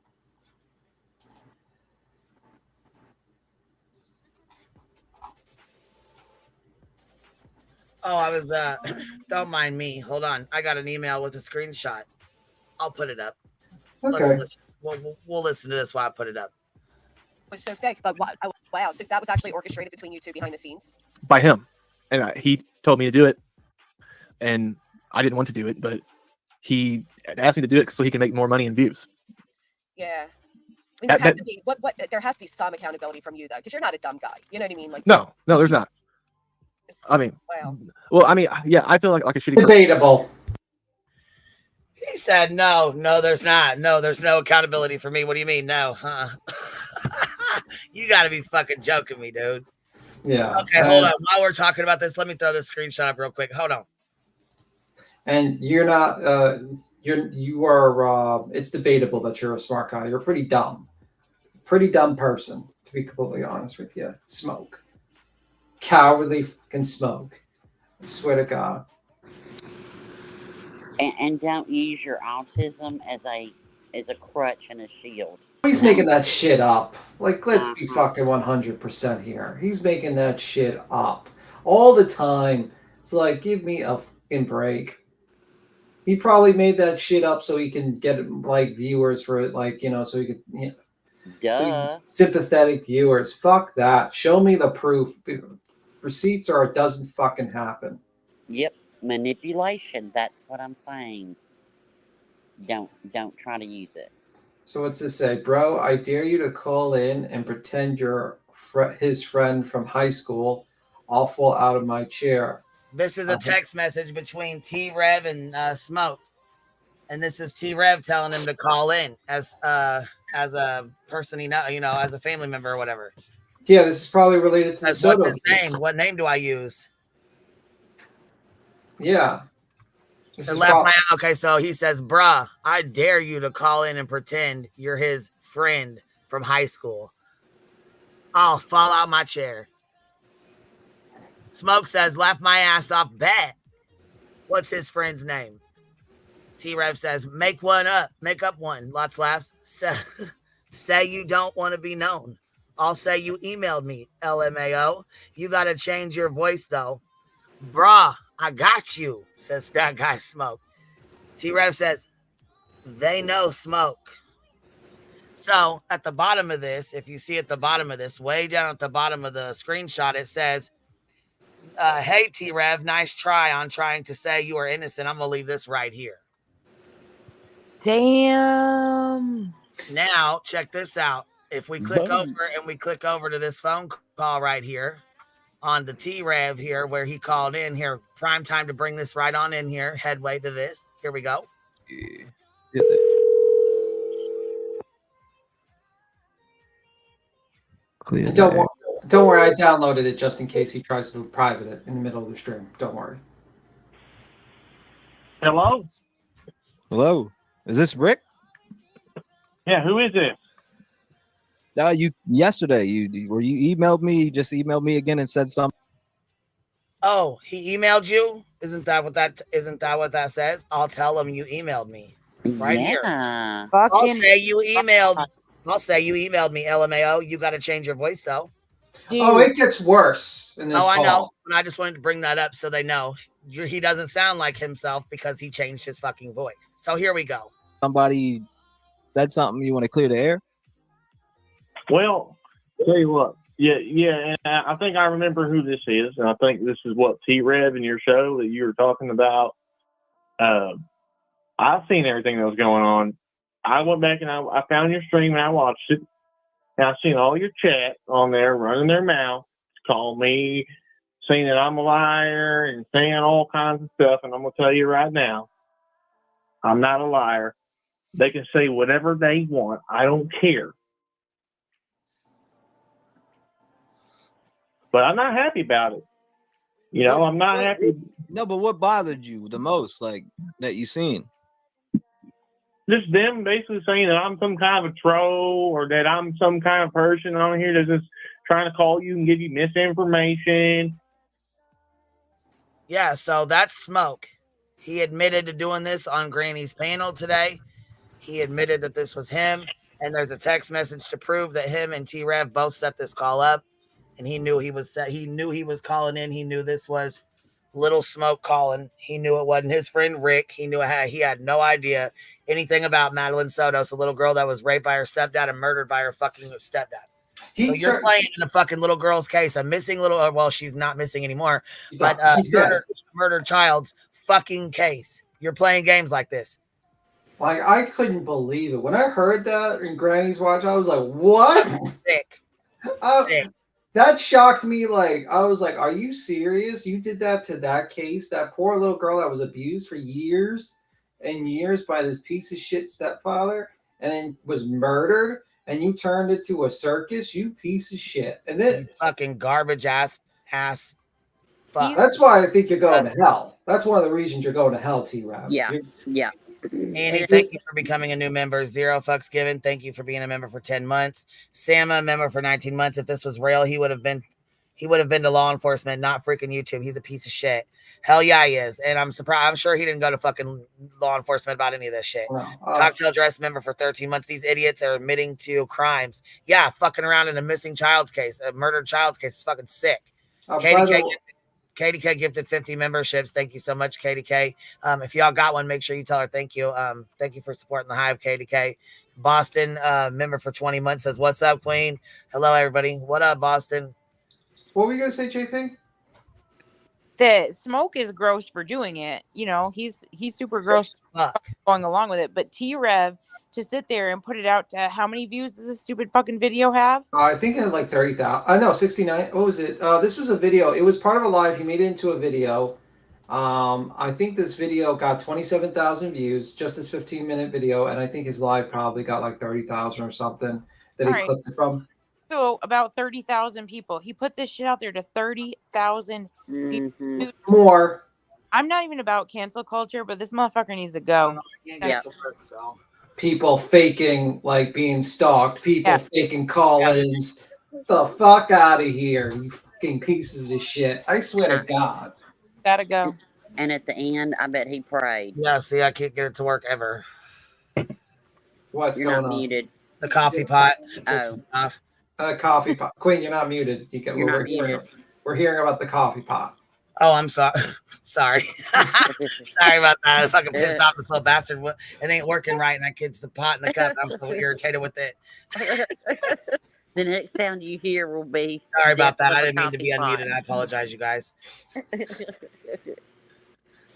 Oh, I was, don't mind me. Hold on. I got an email with a screenshot. I'll put it up. Okay. We'll listen to this while I put it up. It was so fake, but wow. So that was actually orchestrated between you two behind the scenes? By him. And he told me to do it. And I didn't want to do it, but he asked me to do it so he can make more money and views. Yeah. I mean, there has to be there has to be some accountability from you though, because you're not a dumb guy. You know what I mean? Like no, there's not. I mean, wow. Well, I mean, yeah, I feel like a shitty debatable. He said, no, there's not. No, there's no accountability for me. What do you mean? No, huh? You got to be fucking joking me, dude. Yeah. Okay, hold on. While we're talking about this, let me throw this screenshot up real quick. Hold on. And you're not, you are, it's debatable that you're a smart guy. You're pretty dumb person, to be completely honest with you. Smoke. Cowardly fucking smoke. I swear to God. And don't use your autism as a crutch and a shield. He's making that shit up. Like, let's be fucking 100% here. He's making that shit up all the time. It's like, give me a fucking break. He probably made that shit up so he can get like viewers for it, like, you know, so he could, so sympathetic viewers. Fuck that. Show me the proof. Receipts or it doesn't fucking happen. Yep, manipulation. That's what I'm saying. Don't try to use it. So what's this say? Bro, I dare you to call in and pretend you're his friend from high school. I'll fall out of my chair. This is a text message between T-Rev and Smoke. And this is T-Rev telling him to call in as a person he know, as a family member or whatever. Yeah, this is probably related to the Soto. What's his name? What name do I use? Yeah. Okay, so he says, bruh, I dare you to call in and pretend you're his friend from high school. I'll fall out my chair. Smoke says, laugh my ass off, bet. What's his friend's name? T-Rev says, make up one. Lots of laughs. Say you don't want to be known. I'll say you emailed me, LMAO. You got to change your voice, though. Bruh, I got you, says that guy Smoke. T-Rev says, they know Smoke. So at the bottom of this, if you see at the bottom of this, way down at the bottom of the screenshot, it says, hey, T-Rev, nice try on trying to say you are innocent. I'm going to leave this right here. Damn. Now, check this out. If we click over to this phone call right here on the T-Rev here where he called in here, prime time to bring this right on in here, headway to this. Here we go. Clear Don't that. worry, don't worry. I downloaded it just in case he tries to private it in the middle of the stream. Don't worry. Hello? Hello, is this Rick? Yeah, who is this? You yesterday you emailed me. You just emailed me again and said something. Oh, he emailed you? Isn't that what that says? I'll tell him you emailed me. Right here. I'll say you emailed me, LMAO. You got to change your voice though. Oh, it gets worse in this call. I know. But I just wanted to bring that up so they know he doesn't sound like himself because he changed his fucking voice. So here we go. Somebody said something. You want to clear the air? Well, tell you what. Yeah, and I think I remember who this is, and I think this is what T-Rev in your show that you were talking about. I've seen everything that was going on. I went back and I found your stream and I watched it, and I've seen all your chat on there running their mouth, calling me, saying that I'm a liar and saying all kinds of stuff, and I'm going to tell you right now, I'm not a liar. They can say whatever they want. I don't care. But I'm not happy about it. You know, I'm not happy. No, but what bothered you the most, like, that you seen? Just them basically saying that I'm some kind of a troll or that I'm some kind of person on here that's just trying to call you and give you misinformation. Yeah, so that's Smoke. He admitted to doing this on Granny's panel today. He admitted that this was him, and there's a text message to prove that him and T-Rev both set this call up. And he knew he was calling in. He knew this was Little Smoke calling. He knew it wasn't his friend Rick. He knew he had no idea anything about Madeline Sotos, a little girl that was raped by her stepdad and murdered by her fucking stepdad. So you're playing in a fucking little girl's case, a missing little, well, she's not missing anymore, but murdered child's fucking case. You're playing games like this. Like, I couldn't believe it. When I heard that in Granny's Watch, I was like, what? Sick. Sick. That shocked me. Like, I was like, are you serious? You did that to that case? That poor little girl that was abused for years and years by this piece of shit stepfather and then was murdered, and you turned it to a circus? You piece of shit. And then fucking garbage ass. Fuck. That's why I think you're going to hell. That's one of the reasons you're going to hell, T-Rev. Yeah. Andy, thank you for becoming a new member. Zero fucks given. Thank you for being a member for 10 months. Sama, member for 19 months. If this was real, he would have been to law enforcement, not freaking YouTube. He's a piece of shit. Hell yeah, he is. And I'm surprised. I'm sure he didn't go to fucking law enforcement about any of this shit. Cocktail Dress member for 13 months. These idiots are admitting to crimes. Yeah, fucking around in a missing child's case, a murdered child's case is fucking sick. KDK gifted 50 memberships. Thank you so much, KDK. If y'all got one, make sure you tell her thank you. Thank you for supporting the Hive, KDK. Boston, member for 20 months, says, what's up, Queen? Hello, everybody. What up, Boston? What were you going to say, JP? The Smoke is gross for doing it. You know, he's super gross going along with it. But T-Rev, to sit there and put it out to how many views does this stupid fucking video have? I think it had like 30,000. I know 69. What was it? This was a video. It was part of a live. He made it into a video. I think this video got 27,000 views, just this 15-minute video, and I think his live probably got like 30,000 or something that he clipped it from. So about 30,000 people. He put this shit out there to 30,000 people. More. I'm not even about cancel culture, but this motherfucker needs to go. Yeah. People faking like being stalked, people faking call-ins. Get the fuck out of here, you fucking pieces of shit. I swear to God. Gotta go. And at the end, I bet he prayed. Yeah, see, I can't get it to work ever. What's You're going not on? muted. The coffee pot. Coffee pot. Queen, you're not muted. We're hearing about the coffee pot. Oh, I'm sorry. Sorry. Sorry about that. I was fucking pissed off this little bastard. It ain't working right, and that kid's the pot in the cup. I'm so irritated with it. The next sound you hear will be. Sorry about that. I didn't mean to be unmuted. I apologize, you guys.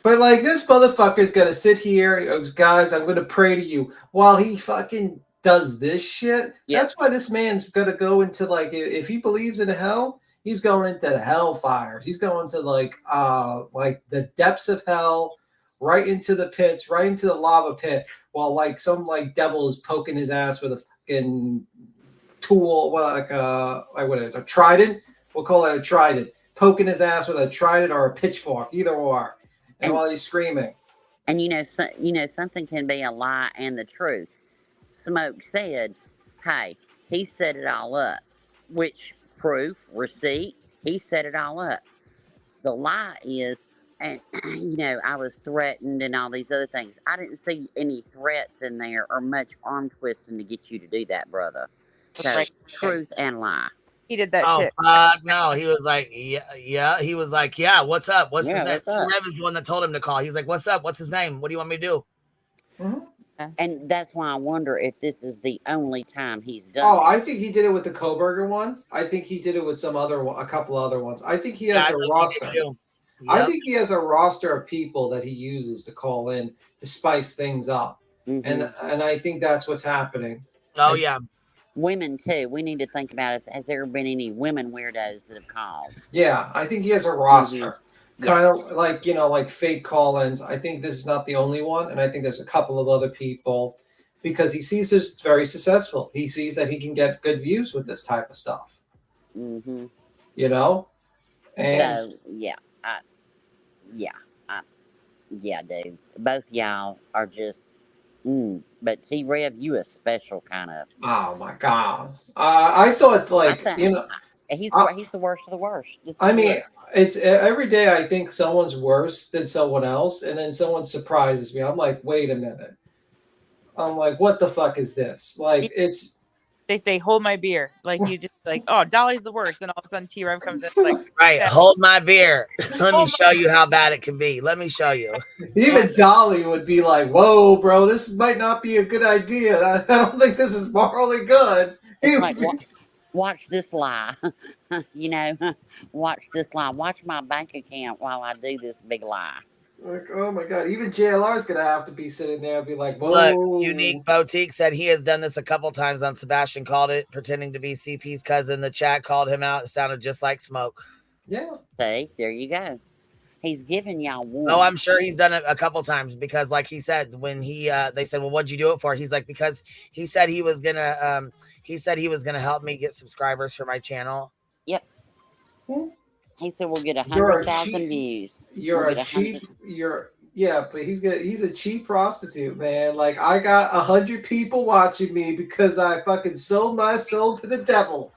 But like, this motherfucker's gonna sit here, he goes, guys, I'm gonna pray to you while he fucking does this shit. Yeah. That's why this man's gonna go into, like, if he believes in hell, he's going into the hellfires. He's going to like the depths of hell, right into the pits, right into the lava pit, while like some like devil is poking his ass with a fucking tool, like what is it, a trident? We'll call it a trident. Poking his ass with a trident or a pitchfork, either or, and while he's screaming. And something can be a lie and the truth. Smoke said, "Hey, he set it all up." Which proof, receipt? He set it all up. The lie is, and I was threatened and all these other things. I didn't see any threats in there or much arm twisting to get you to do that, brother. So truth and lie. He did that Oh, shit. fuck no. He was like, yeah. He was like, yeah, what's up? What's his name? what's up? Rev is the one that told him to call. He's like, what's up? What's his name? What do you want me to do? And that's why I wonder if this is the only time he's done Oh, it. I think he did it with the Koberger one. I think he did it with a couple other ones. I think he has a roster. I think he has a roster of people that he uses to call in to spice things up, and I think that's what's happening. Oh yeah, women too. We need to think about it. Has there been any women weirdos that have called? Yeah, I think he has a roster. Kind of like, like fake call-ins. I think this is not the only one, and I think there's a couple of other people because he sees this very successful. He sees that he can get good views with this type of stuff. Mm-hmm. And dude. Both y'all are just. But T-Rev, you a special kind of. Oh my god! I thought he's the worst of the worst. I mean, it's every day I think someone's worse than someone else, and then someone surprises me. I'm like, wait a minute. I'm like, what the fuck is this? Like, it's. They say, "Hold my beer." Like you just like, oh, Dolly's the worst. Then all of a sudden, T-Rev comes in like, right, hold my beer. Let me show you how bad it can be. Let me show you. Even Dolly would be like, "Whoa, bro, this might not be a good idea. I don't think this is morally good." It's like, watch this lie. Watch this lie. Watch my bank account while I do this big lie. Like, oh my god, even JLR is gonna have to be sitting there and be like, "Whoa." Look, Unique Boutique said he has done this a couple times on Sebastian Called It, pretending to be CP's cousin. The chat called him out. It sounded just like smoke. Yeah. See, there you go. He's giving y'all one. Oh, I'm sure he's done it a couple times because, like he said, when they said, "Well, what'd you do it for?" He's like, because he said he was gonna help me get subscribers for my channel. Yep. He said we'll get 100,000 views. But he's a cheap prostitute, man. Like, I got 100 people watching me because I fucking sold my soul to the devil.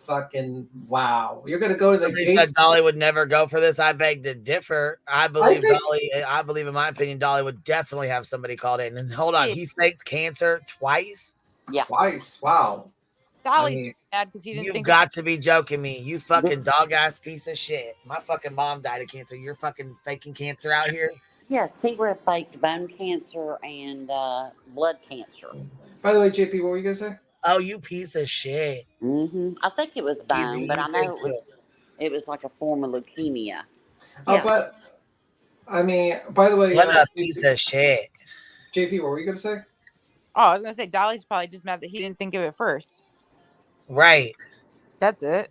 Fucking wow. You're gonna go to the Somebody said Dolly would never go for this. I beg to differ. I believe in my opinion, Dolly would definitely have somebody called in. And hold on, he faked cancer twice? Yeah. Twice. Wow. Dolly's mad because he didn't You've think got to be joking me. You fucking dog ass piece of shit. My fucking mom died of cancer. You're fucking faking cancer out here? Yeah, T-Rev faked bone cancer and blood cancer. By the way, JP, what were you gonna say? Oh, you piece of shit. I think it was bone, but I know it was like a form of leukemia. Oh, but I mean, by the way, what a piece of shit. JP, what were you gonna say? Oh, I was gonna say Dolly's probably just mad that he didn't think of it first. Right. That's it.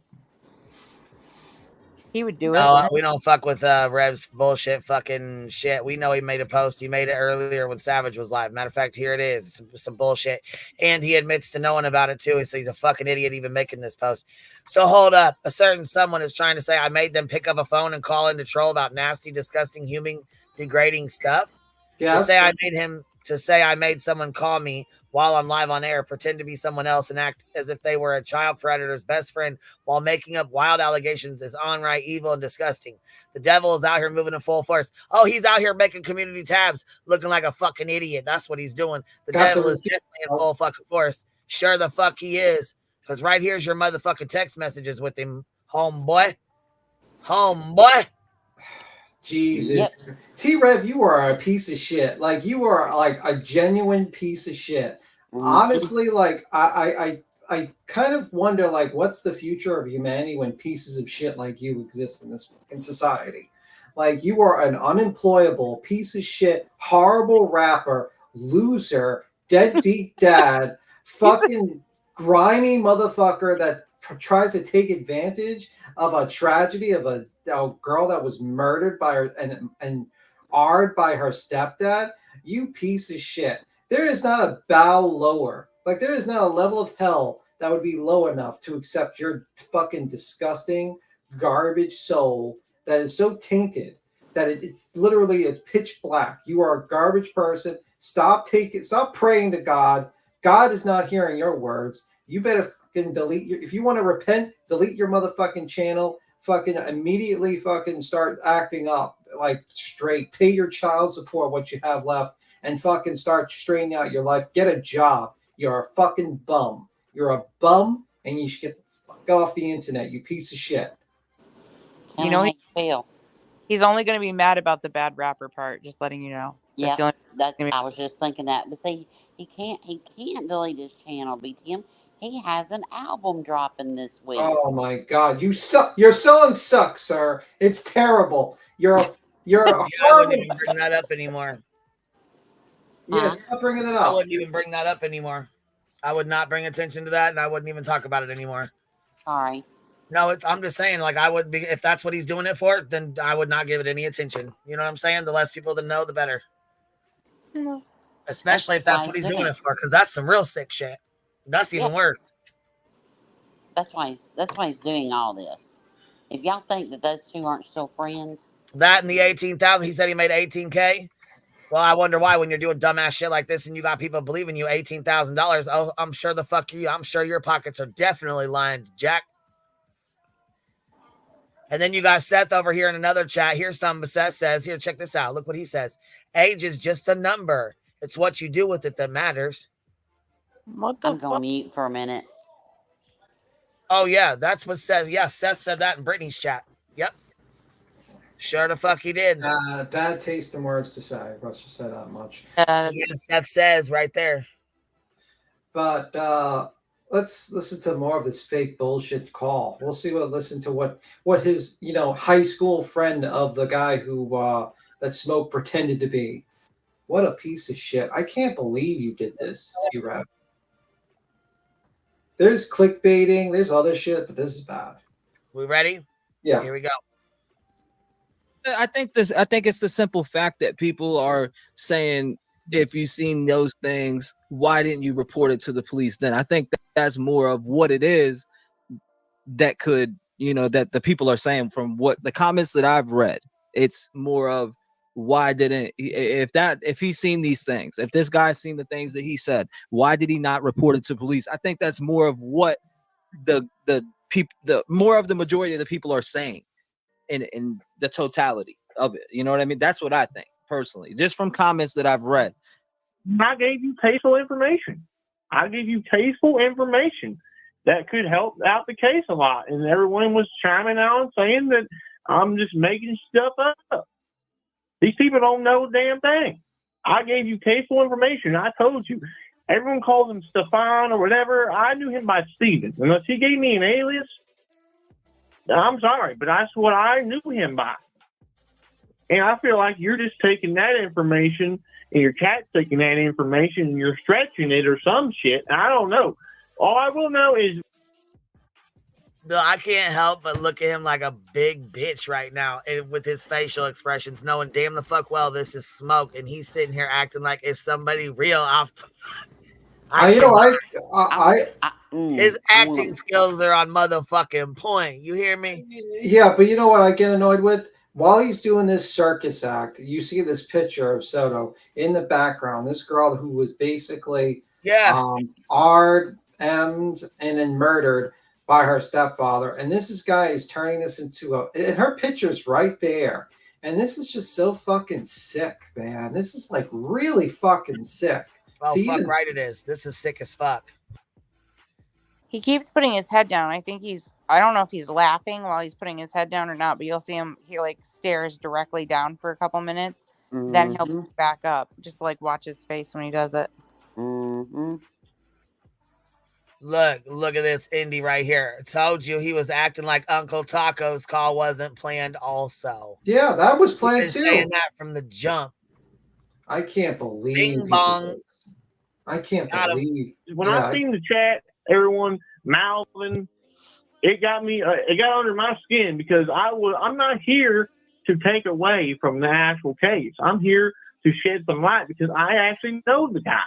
He would do it. No, we don't fuck with Rev's bullshit fucking shit. We know he made a post. He made it earlier when Savage was live. Matter of fact, here it is. Some bullshit. And he admits to knowing about it too. So he's a fucking idiot even making this post. So hold up. A certain someone is trying to say I made them pick up a phone and call in to troll about nasty, disgusting, human degrading stuff. Yeah. To say I made someone call me while I'm live on air, pretend to be someone else and act as if they were a child predator's best friend while making up wild allegations is downright evil and disgusting. The devil is out here moving in full force. Oh, he's out here making community tabs looking like a fucking idiot. That's what he's doing. The devil is definitely in full fucking force. Sure the fuck he is. Because right here's your motherfucking text messages with him, homeboy. Homeboy. Jesus. Yep. T-Rev, you are a piece of shit. Like, you are like a genuine piece of shit. Honestly, like, I kind of wonder, like, what's the future of humanity when pieces of shit like you exist in society? Like, you are an unemployable piece of shit, horrible rapper, loser, deadbeat dad, fucking grimy motherfucker that tries to take advantage of a tragedy of a girl that was murdered by her and R'd by her stepdad, you piece of shit. There is not a bow lower. Like, there is not a level of hell that would be low enough to accept your fucking disgusting garbage soul that is so tainted that it's literally pitch black. You are a garbage person. Stop praying to God. God is not hearing your words. You better fucking if you want to repent, delete your motherfucking channel. Fucking immediately fucking start acting up like straight. Pay your child support, what you have left, and fucking start straightening out your life. Get a job. You're a fucking bum. You're a bum, and you should get the fuck off the internet, you piece of shit. You know, he's only going to be mad about the bad rapper part. Just letting you know. Yeah, I was just thinking that. But see, he can't delete his channel, BTM. He has an album dropping this week. Oh my god, you suck! Your song sucks, sir. It's terrible. You're a I wouldn't even bring that up anymore. Yeah, stop bringing it up. I wouldn't even bring that up anymore. I would not bring attention to that, and I wouldn't even talk about it anymore. Sorry. No, I'm just saying, like, I would be, if that's what he's doing it for, then I would not give it any attention. You know what I'm saying? The less people that know, the better. No. Especially if that's what he's doing it for, because that's some real sick shit. That's even worse. That's why he's doing all this. If y'all think that those two aren't still friends. That and the 18,000, he said he made 18K. Well, I wonder why when you're doing dumbass shit like this and you got people believing you $18,000. Oh, I'm sure the fuck you. I'm sure your pockets are definitely lined, Jack. And then you got Seth over here in another chat. Here's something Seth says. Here, check this out. Look what he says. Age is just a number. It's what you do with it that matters. What the I'm going mute for a minute. Oh, yeah. That's what Seth. Yeah, Seth said that in Brittany's chat. Yep. Sure the fuck he did. Bad taste in words to say. Let's just say that much. Seth says right there. But let's listen to more of this fake bullshit call. We'll see what his high school friend of the guy who that Smoke pretended to be. What a piece of shit! I can't believe you did this, T-Rev. There's clickbaiting. There's other shit, but this is bad. We ready? Yeah. Here we go. I think it's the simple fact that people are saying, if you've seen those things, why didn't you report it to the police then? I think that's more of what it is that could, that the people are saying from what the comments that I've read. It's more of why didn't if he's seen these things, if this guy's seen the things that he said, why did he not report it to police? I think that's more of what the more of the majority of the people are saying in the totality of it. You know what I mean? That's what I think personally, just from comments that I've read. I gave you tasteful information. I gave you tasteful information that could help out the case a lot. And everyone was chiming out saying that I'm just making stuff up. These people don't know a damn thing. I gave you tasteful information. I told you. Everyone calls him Stefan or whatever. I knew him by Steven. Unless he gave me an alias, I'm sorry, but that's what I knew him by. And I feel like you're just taking that information and your cat's taking that information and you're stretching it or some shit. I don't know. All I will know is I can't help but look at him like a big bitch right now, and with his facial expressions, knowing damn the fuck well this is Smoke, and he's sitting here acting like it's somebody real off the his acting skills are on motherfucking point. You hear me? Yeah, but you know what I get annoyed with? While he's doing this circus act, you see this picture of Soto in the background. This girl who was basically R'd, M'd, and then murdered by her stepfather. And this guy is turning this into and her picture's right there. And this is just so fucking sick, man. This is like really fucking sick. Oh, fuck right it is. This is sick as fuck. He keeps putting his head down. I think I don't know if he's laughing while he's putting his head down or not, but you'll see him, he like stares directly down for a couple minutes. Mm-hmm. Then he'll pick back up. Just like watch his face when he does it. Mm-hmm. Look at this Indy right here. Told you he was acting like Uncle Taco's call wasn't planned also. Yeah, that was planned too. Saying that from the jump. I can't believe. Bing bong. I can't believe. When I seen the chat, everyone mouthing, it got me. It got under my skin because I'm not here to take away from the actual case. I'm here to shed some light because I actually know the guy.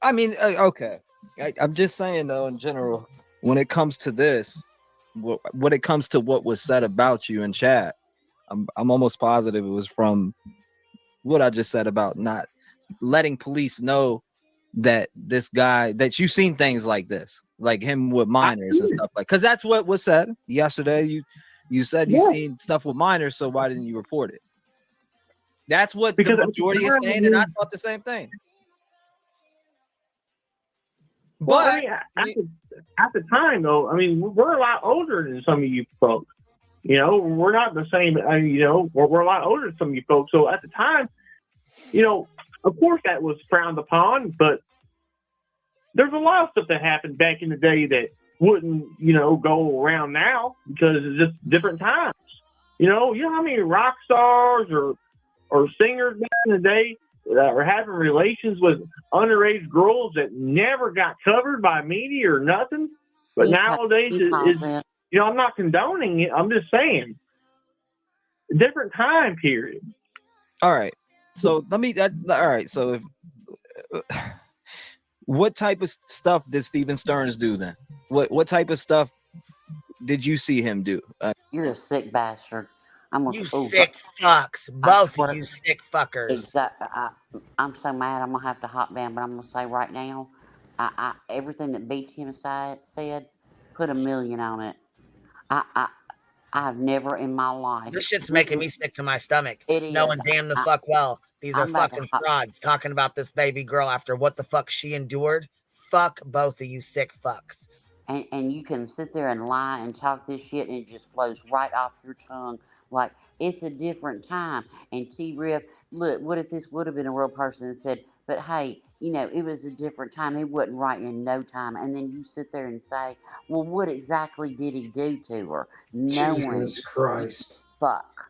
I mean, okay. I'm just saying though, in general, when it comes to this, when it comes to what was said about you in chat, I'm almost positive it was from what I just said about not letting police know that this guy, that you've seen things like this, like him with minors and stuff, like, because that's what was said yesterday. You said you seen stuff with minors, so why didn't you report it? That's what the majority is saying, and I thought the same thing. Well, I mean, at the time, though, I mean, we're a lot older than some of you folks. You know, we're not the same. You know, we're a lot older than some of you folks. So at the time, you know, of course that was frowned upon, but there's a lot of stuff that happened back in the day that wouldn't, you know, go around now because it's just different times. You know how many rock stars or singers back in the day that were having relations with underage girls that never got covered by media or nothing? But nowadays, you know, I'm not condoning it. I'm just saying, different time period. All right. So let me. All right. So if what type of stuff did Steven Stearns do then? What type of stuff did you see him do? You're a sick bastard. You sick fucks. Both of you sick fuckers. I'm so mad I'm going to have to hop down, but I'm going to say right now, I everything that BTM said, put 1 million on it. I've never in my life. This shit's making me sick to my stomach. It is. Knowing damn the fuck well. These are fucking frauds talking about this baby girl after what the fuck she endured. Fuck both of you sick fucks. And you can sit there and lie and talk this shit and it just flows right off your tongue like it's a different time. And T-Rev, look, what if this would have been a real person and said, but hey, you know, it was a different time. He wasn't right in no time. And then you sit there and say, well, what exactly did he do to her? Jesus Christ. Fuck.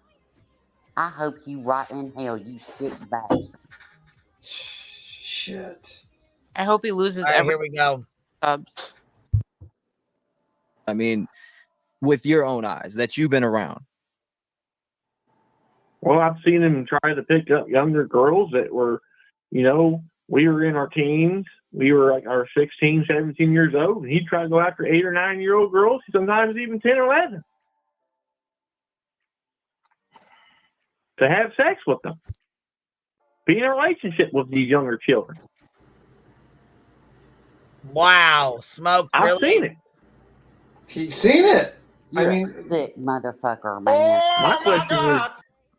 I hope you rot in hell, you sick bastard. Shit. I hope he loses All right, here we go. Subs. I mean, with your own eyes that you've been around. Well, I've seen him try to pick up younger girls that were, you know, we were in our teens. We were like our 16, 17 years old. And he'd try to go after 8 or 9-year-old girls, sometimes even 10 or 11. To have sex with them. Be in a relationship with these younger children. Wow. Smoke, really? I've seen it. You've seen it? You're a sick motherfucker, man. My question is...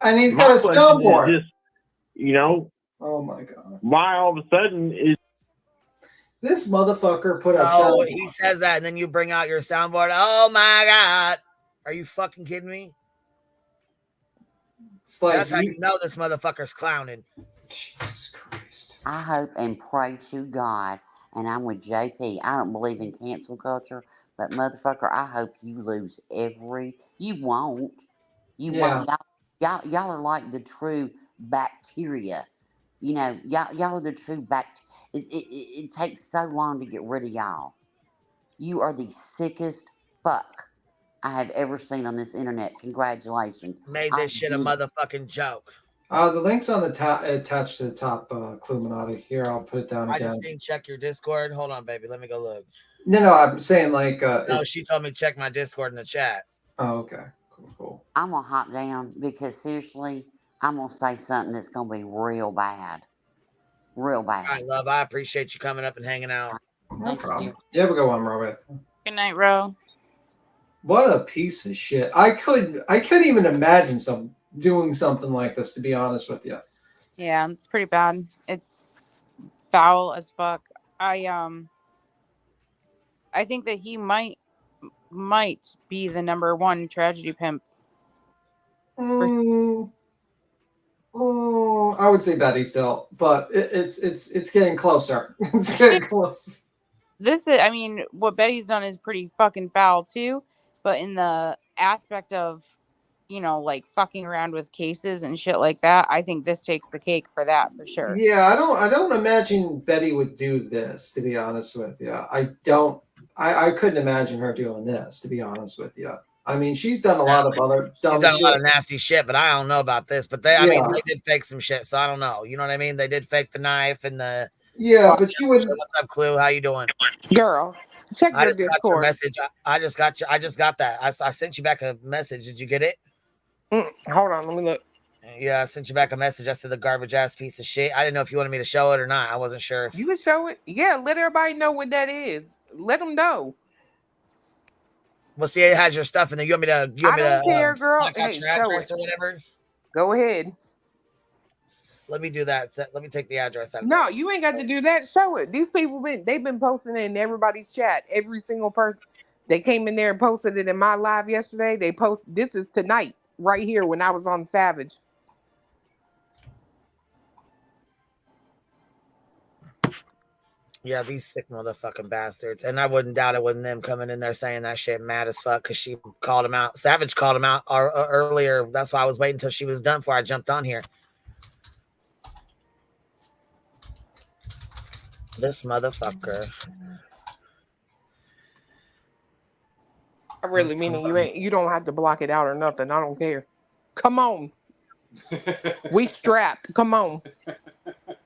And he's got a soundboard. Just, you know... Oh, my God. Why all of a sudden is... This motherfucker put a soundboard. soundboard. He says that, and then you bring out your soundboard. Oh, my God. Are you fucking kidding me? It's like that's how you know this motherfucker's clowning. Jesus Christ. I hope and pray to God, and I'm with JP. I don't believe in cancel culture, but motherfucker, I hope you lose every... You won't. You won't. Y'all are like the true bacteria. You know, y'all are the true it takes so long to get rid of y'all. You are the sickest fuck I have ever seen on this internet. Congratulations. Made this shit a motherfucking joke. The link's on the top, attached to the top, Cluminati. Here, I'll put it down again. I just didn't check your Discord. Hold on, baby. Let me go look. No, I'm saying like... no, she told me to check my Discord in the chat. Oh, okay. Cool. I'm going to hop down because seriously, I'm going to say something that's going to be real bad. Real bad. All right, love. I appreciate you coming up and hanging out. No problem. You have a good one, Robert. Good night, Ro. What a piece of shit. I couldn't even imagine doing something like this, to be honest with you. Yeah, it's pretty bad. It's foul as fuck. I think that he might be the #1 tragedy pimp. I would say Betty still, but it's getting closer. It's getting close. I mean, what Betty's done is pretty fucking foul too, but in the aspect of, you know, like fucking around with cases and shit like that, I think this takes the cake for that for sure. Yeah, I don't imagine Betty would do this, to be honest with you. I couldn't imagine her doing this, to be honest with you. I mean, she's done a lot of other dumb She's done shit. a lot of nasty shit, but I don't know about this. But I mean, Yeah. they did fake some shit, so I don't know. You know what I mean? They did fake the knife and the. Yeah, but she wouldn't. What's up, Clue? How you doing? Girl, check I your just got your Discord. message. I just got you. I just got that. I sent you back a message. Did you get it? Hold on, let me look. Yeah, I sent you back a message. I said the garbage ass piece of shit. I didn't know if you wanted me to show it or not. I wasn't sure. If... You can show it. Yeah, let everybody know what that is. Let them know. Well, see, it has your stuff in there. You want me to? I don't care, girl. Hey, Hey, your show address it. or whatever. Go ahead. Let me do that. Let me take the address out. No, you ain't got to do that. Show it. These people they've been posting it in everybody's chat. Every single person. They came in there and posted it in my live yesterday. They post. This is tonight, right here when I was on Savage. Yeah, these sick motherfucking bastards. And I wouldn't doubt it wasn't them coming in there saying that shit mad as fuck because she called him out. Savage called him out earlier. That's why I was waiting until she was done before I jumped on here. This motherfucker. I really mean it. You don't have to block it out or nothing. I don't care. Come on. We strapped. Come on.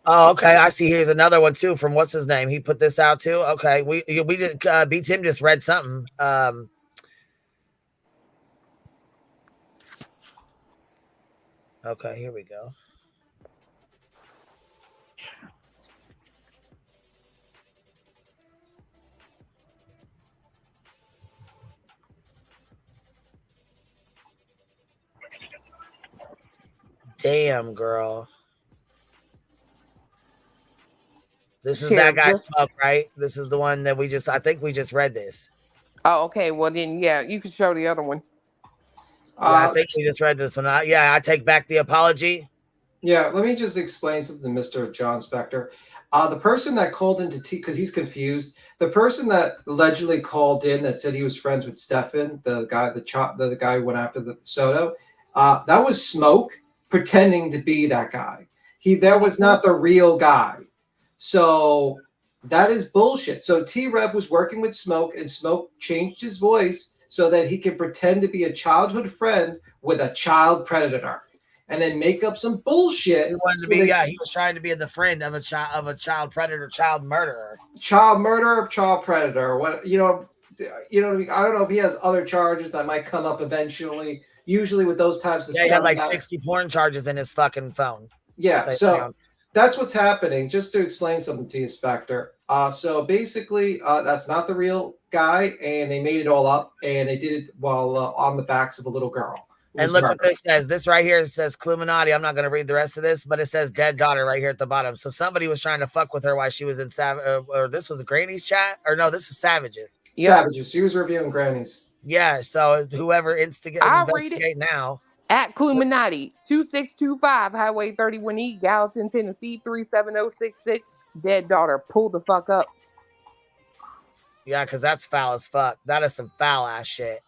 Oh, okay. I see. Here's another one too from what's his name. He put this out too. Okay, we did. B Tim just read something. Okay, here we go. Damn, girl. This is that guy Smoke, right? This is the one that I think we just read this. Oh, okay. Well, then, yeah, you can show the other one. I think we just read this one. I take back the apology. Yeah, let me just explain something to Mr. John Spector. The person that called into because he's confused. The person that allegedly called in that said he was friends with Stefan, the guy who went after the Soto, that was Smoke pretending to be that guy. That was not the real guy. So that is bullshit. So T-Rev was working with Smoke, and Smoke changed his voice so that he could pretend to be a childhood friend with a child predator, and then make up some bullshit. He wanted to be, he was trying to be the friend of a child predator, child murderer, child predator. What you know what I mean? I don't know if he has other charges that might come up eventually. Usually with those types of stuff, he had like 60 porn charges in his fucking phone. Yeah, so that's what's happening. Just to explain something to you, Spectre. So basically, that's not the real guy, and they made it all up, and they did it while on the backs of a little girl. And look what this says. This right here says Cluminati. I'm not going to read the rest of this, but it says dead daughter right here at the bottom. So somebody was trying to fuck with her while she was in or this was Granny's chat, or no, this is Savage's. Savage's. She was reviewing Granny's. Yeah. So whoever investigate now. At Cluminati, 2625 Highway 31E, Gallatin, Tennessee, 37066. Dead daughter. Pull the fuck up. Yeah, because that's foul as fuck. That is some foul ass shit.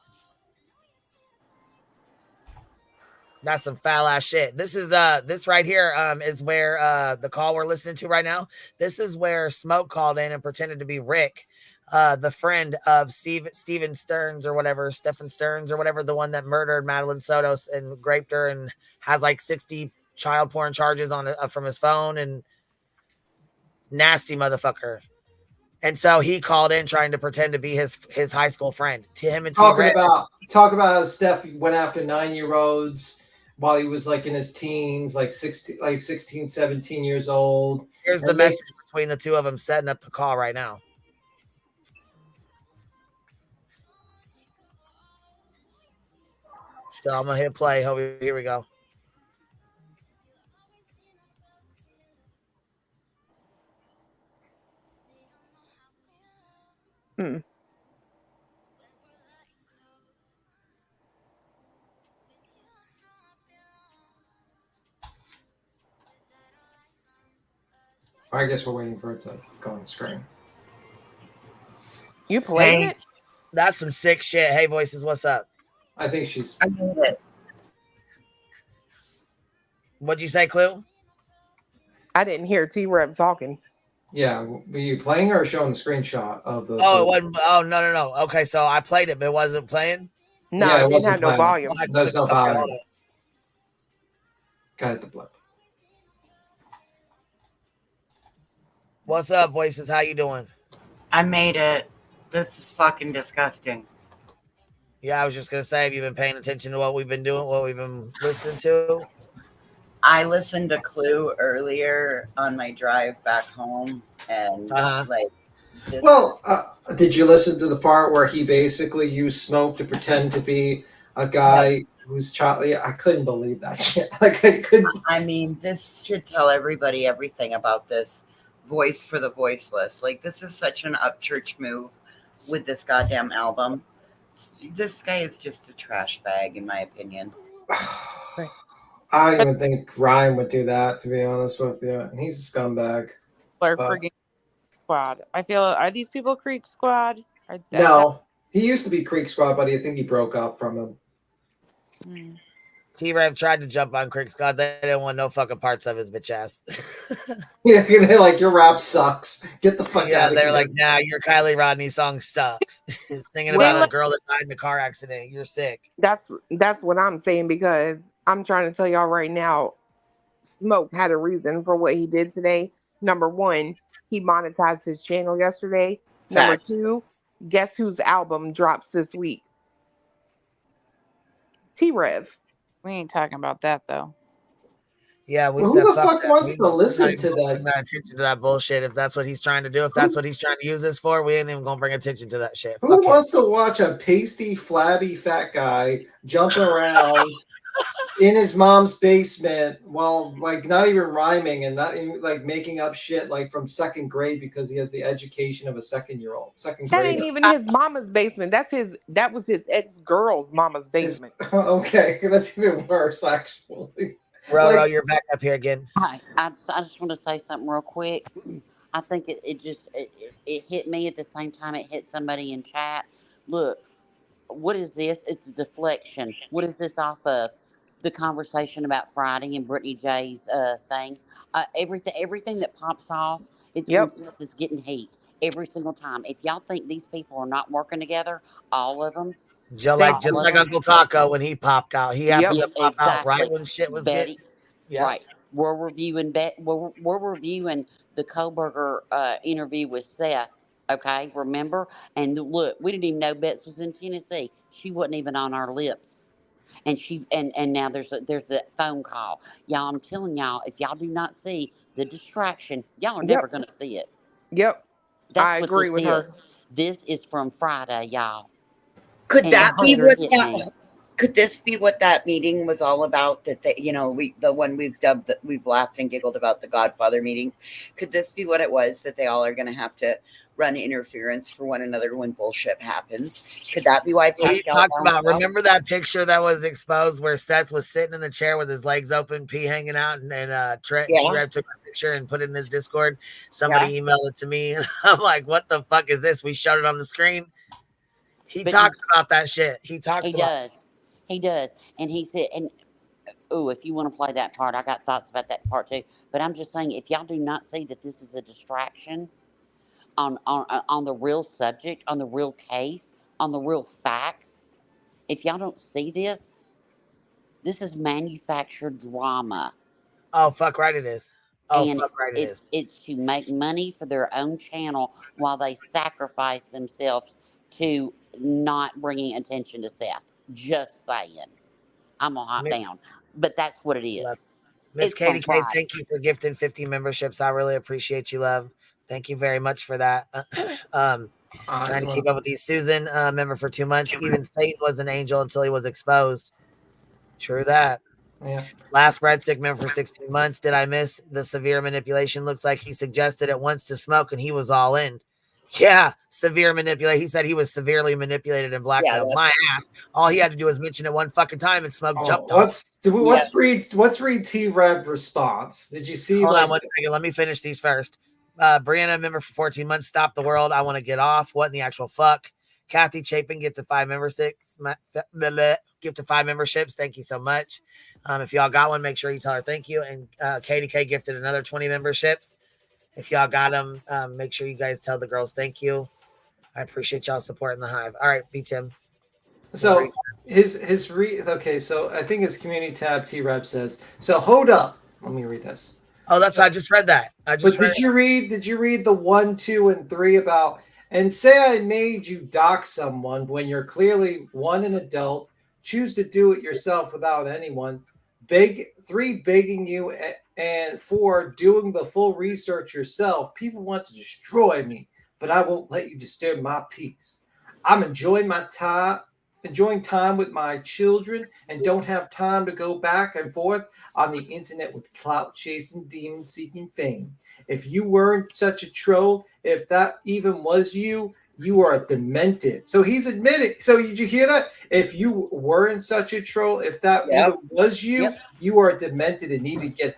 That's some foul ass shit. This is this right here is where the call we're listening to right now. This is where Smoke called in and pretended to be Rick, the friend of Steven Stearns or whatever, Stephen Stearns or whatever, the one that murdered Madeline Sotos and raped her and has like 60 child porn charges on it from his phone, and nasty motherfucker. And so he called in trying to pretend to be his high school friend. To him and talk about how Steph went after 9-year-olds while he was like in his teens, like 16, 17 years old. Here's the message between the two of them setting up the call right now. So I'm gonna hit play. Here we go. I guess we're waiting for it to go on the screen. You playing it? That's some sick shit. Hey, Voices, what's up? I think she's. I need it. What'd you say, Clue? I didn't hear T-Rev talking. Yeah, were you playing or showing the screenshot of the? Oh, it wasn't. Oh, no. Okay, so I played it, but it wasn't playing. No, Yeah, it it didn't wasn't have no playing. volume. There's no volume. Got the blip. What's up, voices? How you doing? I made it. This is fucking disgusting. Yeah, I was just gonna say, have you been paying attention to what we've been doing, what we've been listening to? I listened to Clue earlier on my drive back home, and like, this. Well, did you listen to the part where he basically used smoke to pretend to be a guy who's Charlie? I couldn't believe that shit. Like, I couldn't. I mean, this should tell everybody everything about this voice for the voiceless. Like, this is such an upchurch move with this goddamn album. This guy is just a trash bag, in my opinion. I don't even think Ryan would do that, to be honest with you. And he's a scumbag. Or freaking Squad. I feel, are these people Creek Squad? No, he used to be Creek Squad, but I think he broke up from him. T-Rev tried to jump on Creek Squad. They didn't want no fucking parts of his bitch ass. Yeah, they're like, your rap sucks. Get the fuck out of here. They're like, nah, your Kylie Rodney song sucks. It's thinking about a girl that died in a car accident. You're sick. That's what I'm saying, because I'm trying to tell y'all right now, Smoke had a reason for what he did today. Number one, he monetized his channel yesterday. Number two, guess whose album drops this week? T-Rev. We ain't talking about that though. Yeah, we Well, said, who the fuck fuck that. wants to listen to We're that? not even attention to that bullshit. If that's what he's trying to do, if that's what he's trying to use this for, we ain't even gonna bring attention to that shit. Who Fuck wants to watch a pasty, flabby, fat guy jumping around in his mom's basement while, like, not even rhyming and not even, like, making up shit like from second grade because he has the education of a second-year-old? That ain't even his mama's basement. That was his ex-girl's mama's basement. Okay, that's even worse, actually. Ro, you're back up here again. Hi, I just want to say something real quick. I think it hit me at the same time it hit somebody in chat. Look, what is this? It's a deflection. What is this off of? The conversation about Friday and Brittany J's thing. Everything that pops off, it's when stuff that's getting heat every single time. If y'all think these people are not working together, all of them. Just like Uncle Taco when he popped out. He happened to pop out right when shit was Betty, getting. Right. We're reviewing we're reviewing the Koberger interview with Seth. Okay, remember? And look, we didn't even know Betts was in Tennessee. She wasn't even on our lips. And and now there's the phone call. Y'all, I'm telling y'all, if y'all do not see the distraction, y'all are never gonna see it. Yep. That's I what agree this with is. her. This is from Friday, y'all. Could And that it be hit what me. that? Could this be what that meeting was all about? That the one we've dubbed that we've laughed and giggled about, the Godfather meeting. Could this be what it was, that they all are going to have to run interference for one another when bullshit happens? Could that be why Pascal He talks found about, out? remember that picture that was exposed where Seth was sitting in the chair with his legs open, pee hanging out, and T-Rev took a picture and put it in his Discord. Somebody emailed it to me, and I'm like, what the fuck is this? We showed it on the screen. He talks about that shit. He does. He does. And he said, and if you want to play that part, I got thoughts about that part too. But I'm just saying, if y'all do not see that this is a distraction on the real subject, on the real case, on the real facts, if y'all don't see this, this is manufactured drama. Oh, fuck right it is. Oh, And fuck right it is. It's to make money for their own channel while they sacrifice themselves to not bringing attention to Seth. Just saying. I'm gonna hop down, but that's what it is. Miss It's Katie from K, Friday. thank you for gifting 50 memberships. I really appreciate you, love. Thank you very much for that. Trying to keep up with these. Susan, member for 2 months. Even Satan was an angel until he was exposed. True that. Yeah. Last breadstick member for 16 months. Did I miss the severe manipulation? Looks like he suggested it once to Smoke and he was all in. Yeah, severe manipulation. He said he was severely manipulated and blackmailed. My ass. All he had to do was mention it one fucking time and Smoke jumped on. Let's read T-Rev response. Did you see? Hold on one second. Let me finish these first. Brianna, member for 14 months. Stop the world. I want to get off. What in the actual fuck? Kathy Chapin, get to 5 memberships. Give to 5 memberships. Thank you so much. If y'all got one, make sure you tell her thank you. And Katie K gifted another 20 memberships. If y'all got them, make sure you guys tell the girls thank you. I appreciate y'all supporting the Hive. All right, B Tim. So okay, so I think his community tab T-Rep says, so hold up. Let me read this. Oh, that's I just read that. Did you read the 1, 2, and 3 about and say I made you dox someone when you're clearly 1 an adult, choose to do it yourself without anyone, 3 begging you, and 4 doing the full research yourself. People want to destroy me, but I won't let you disturb my peace. I'm enjoying time with my children and don't have time to go back and forth on the internet with clout chasing demons seeking fame. If you weren't such a troll, if that even was you, you are demented. So he's admitting. So did you hear that? If you weren't such a troll, if that even was you, you are demented and need to get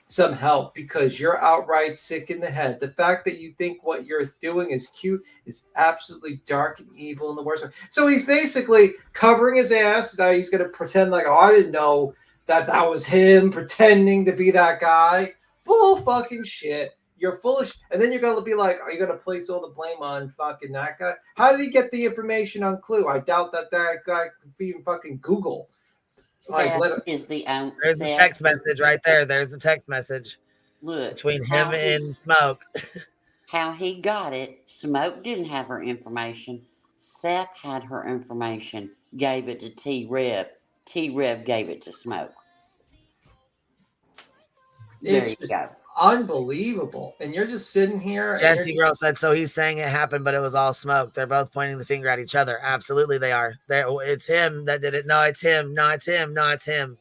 some help, because you're outright sick in the head. The fact that you think what you're doing is cute is absolutely dark and evil in the worst way. So he's basically covering his ass. Now he's going to pretend like, oh, I didn't know that was him pretending to be that guy. Bull fucking shit. You're foolish. And then you're going to be like, are you going to place all the blame on fucking that guy? How did he get the information on Clue? I doubt that guy could even fucking Google. Is the There's the text message right there. There's the text message. Look, between him and Smoke. How he got it. Smoke didn't have her information. Seth had her information, gave it to T-Rev. T-Rev gave it to Smoke. There It's just unbelievable. And you're just sitting here. Jesse Girl said, so he's saying it happened, but it was all Smoke. They're both pointing the finger at each other. Absolutely, they are. It's him that did it. No, it's him. No, it's him. No, it's him.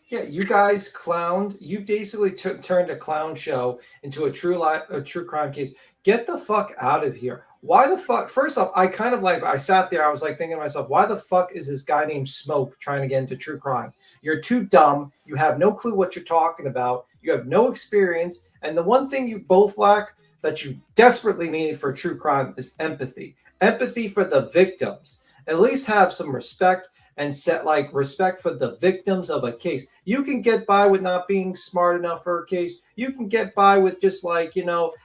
Yeah, you guys clowned. You basically turned a clown show into a true crime case. Get the fuck out of here. Why the fuck? First off, I sat there. I was like thinking to myself, why the fuck is this guy named Smoke trying to get into true crime? You're too dumb. You have no clue what you're talking about. You have no experience. And the one thing you both lack that you desperately needed for true crime is empathy. Empathy for the victims. At least have some respect and set respect for the victims of a case. You can get by with not being smart enough for a case. You can get by with just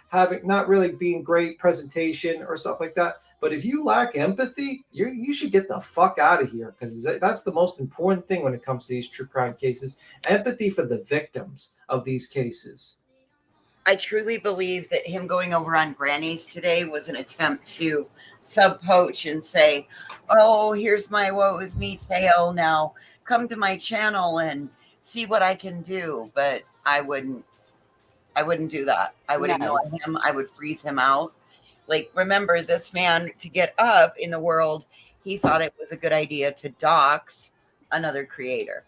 having not really being great presentation or stuff like that. But if you lack empathy, you should get the fuck out of here, because that's the most important thing when it comes to these true crime cases. Empathy for the victims of these cases. I truly believe that him going over on Granny's today was an attempt to sub-poach and say, oh, here's my woe is me tale. Now come to my channel and see what I can do. But I wouldn't do that. I would ignore him. I would freeze him out. Remember, this man, to get up in the world, he thought it was a good idea to dox another creator.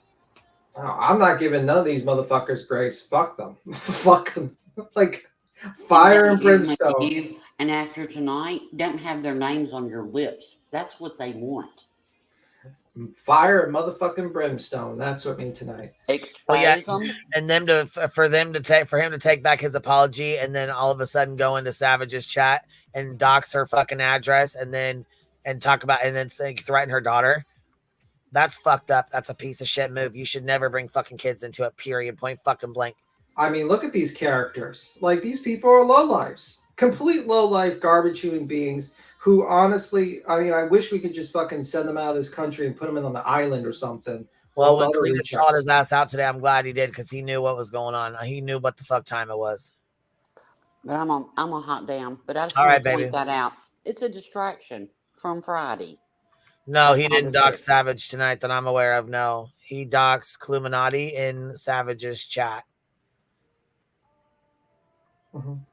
Oh, I'm not giving none of these motherfuckers grace. Fuck them. Fuck them. Fire and brimstone. And after tonight, don't have their names on your lips. That's what they want. Fire and motherfucking brimstone. That's what I mean tonight. Well, yeah, and for him to take back his apology, and then all of a sudden go into Savage's chat and dox her fucking address, and then threaten her daughter. That's fucked up. That's a piece of shit move. You should never bring fucking kids into it. Period. Point fucking blank. I mean, look at these characters. These people are lowlifes. Complete lowlife garbage human beings who honestly, I wish we could just fucking send them out of this country and put them in on an island or something. Well, when Cletus called his ass out today, I'm glad he did, because he knew what was going on. He knew what the fuck time it was. But I'm on hot damn. But I just want to point that out. It's a distraction from Friday. No, he didn't dox Savage tonight that I'm aware of. No, he doxed Cluminati in Savage's chat.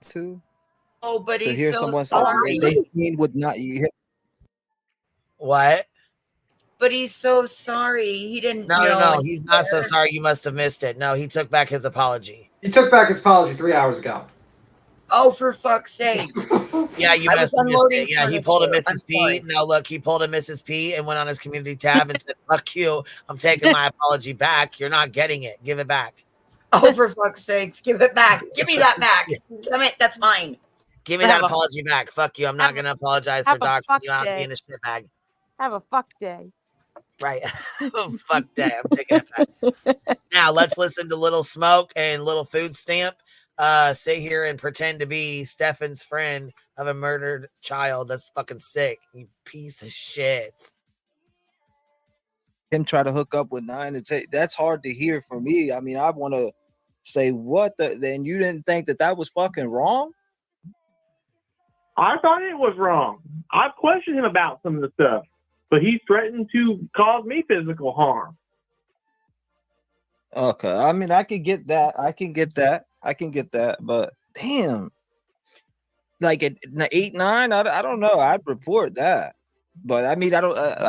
Too. Oh, but to he's hear so someone sorry. say they would not. What? But he's so sorry. He didn't. No, he's not so sorry. You must have missed it. No, he took back his apology. He took back his apology 3 hours ago. Oh, for fuck's sake. Yeah, you must have missed it. Yeah, he pulled a Mrs. P. No, look, he pulled a Mrs. P and went on his community tab and said, fuck you. I'm taking my apology back. You're not getting it. Give it back. Oh, for fuck's sakes. Give it back. Give me that back. Damn it. That's mine. Give me that apology back. Fuck you. I'm not going to apologize for doxing you out being a shitbag. Have a fuck day. Right. Fuck day. I'm taking it back. Now, let's listen to Little Smoke and Little Food Stamp sit here and pretend to be Stefan's friend of a murdered child. That's fucking sick. You piece of shit. him try to hook up with 9 and 10. That's hard to hear for me. I mean, I want to say what the then you didn't think that was fucking wrong? I thought it was wrong. I've questioned him about some of the stuff, but he threatened to cause me physical harm. Okay, I mean, I can get that. But damn, like at 8, 9, I don't know. I'd report that. But I mean, I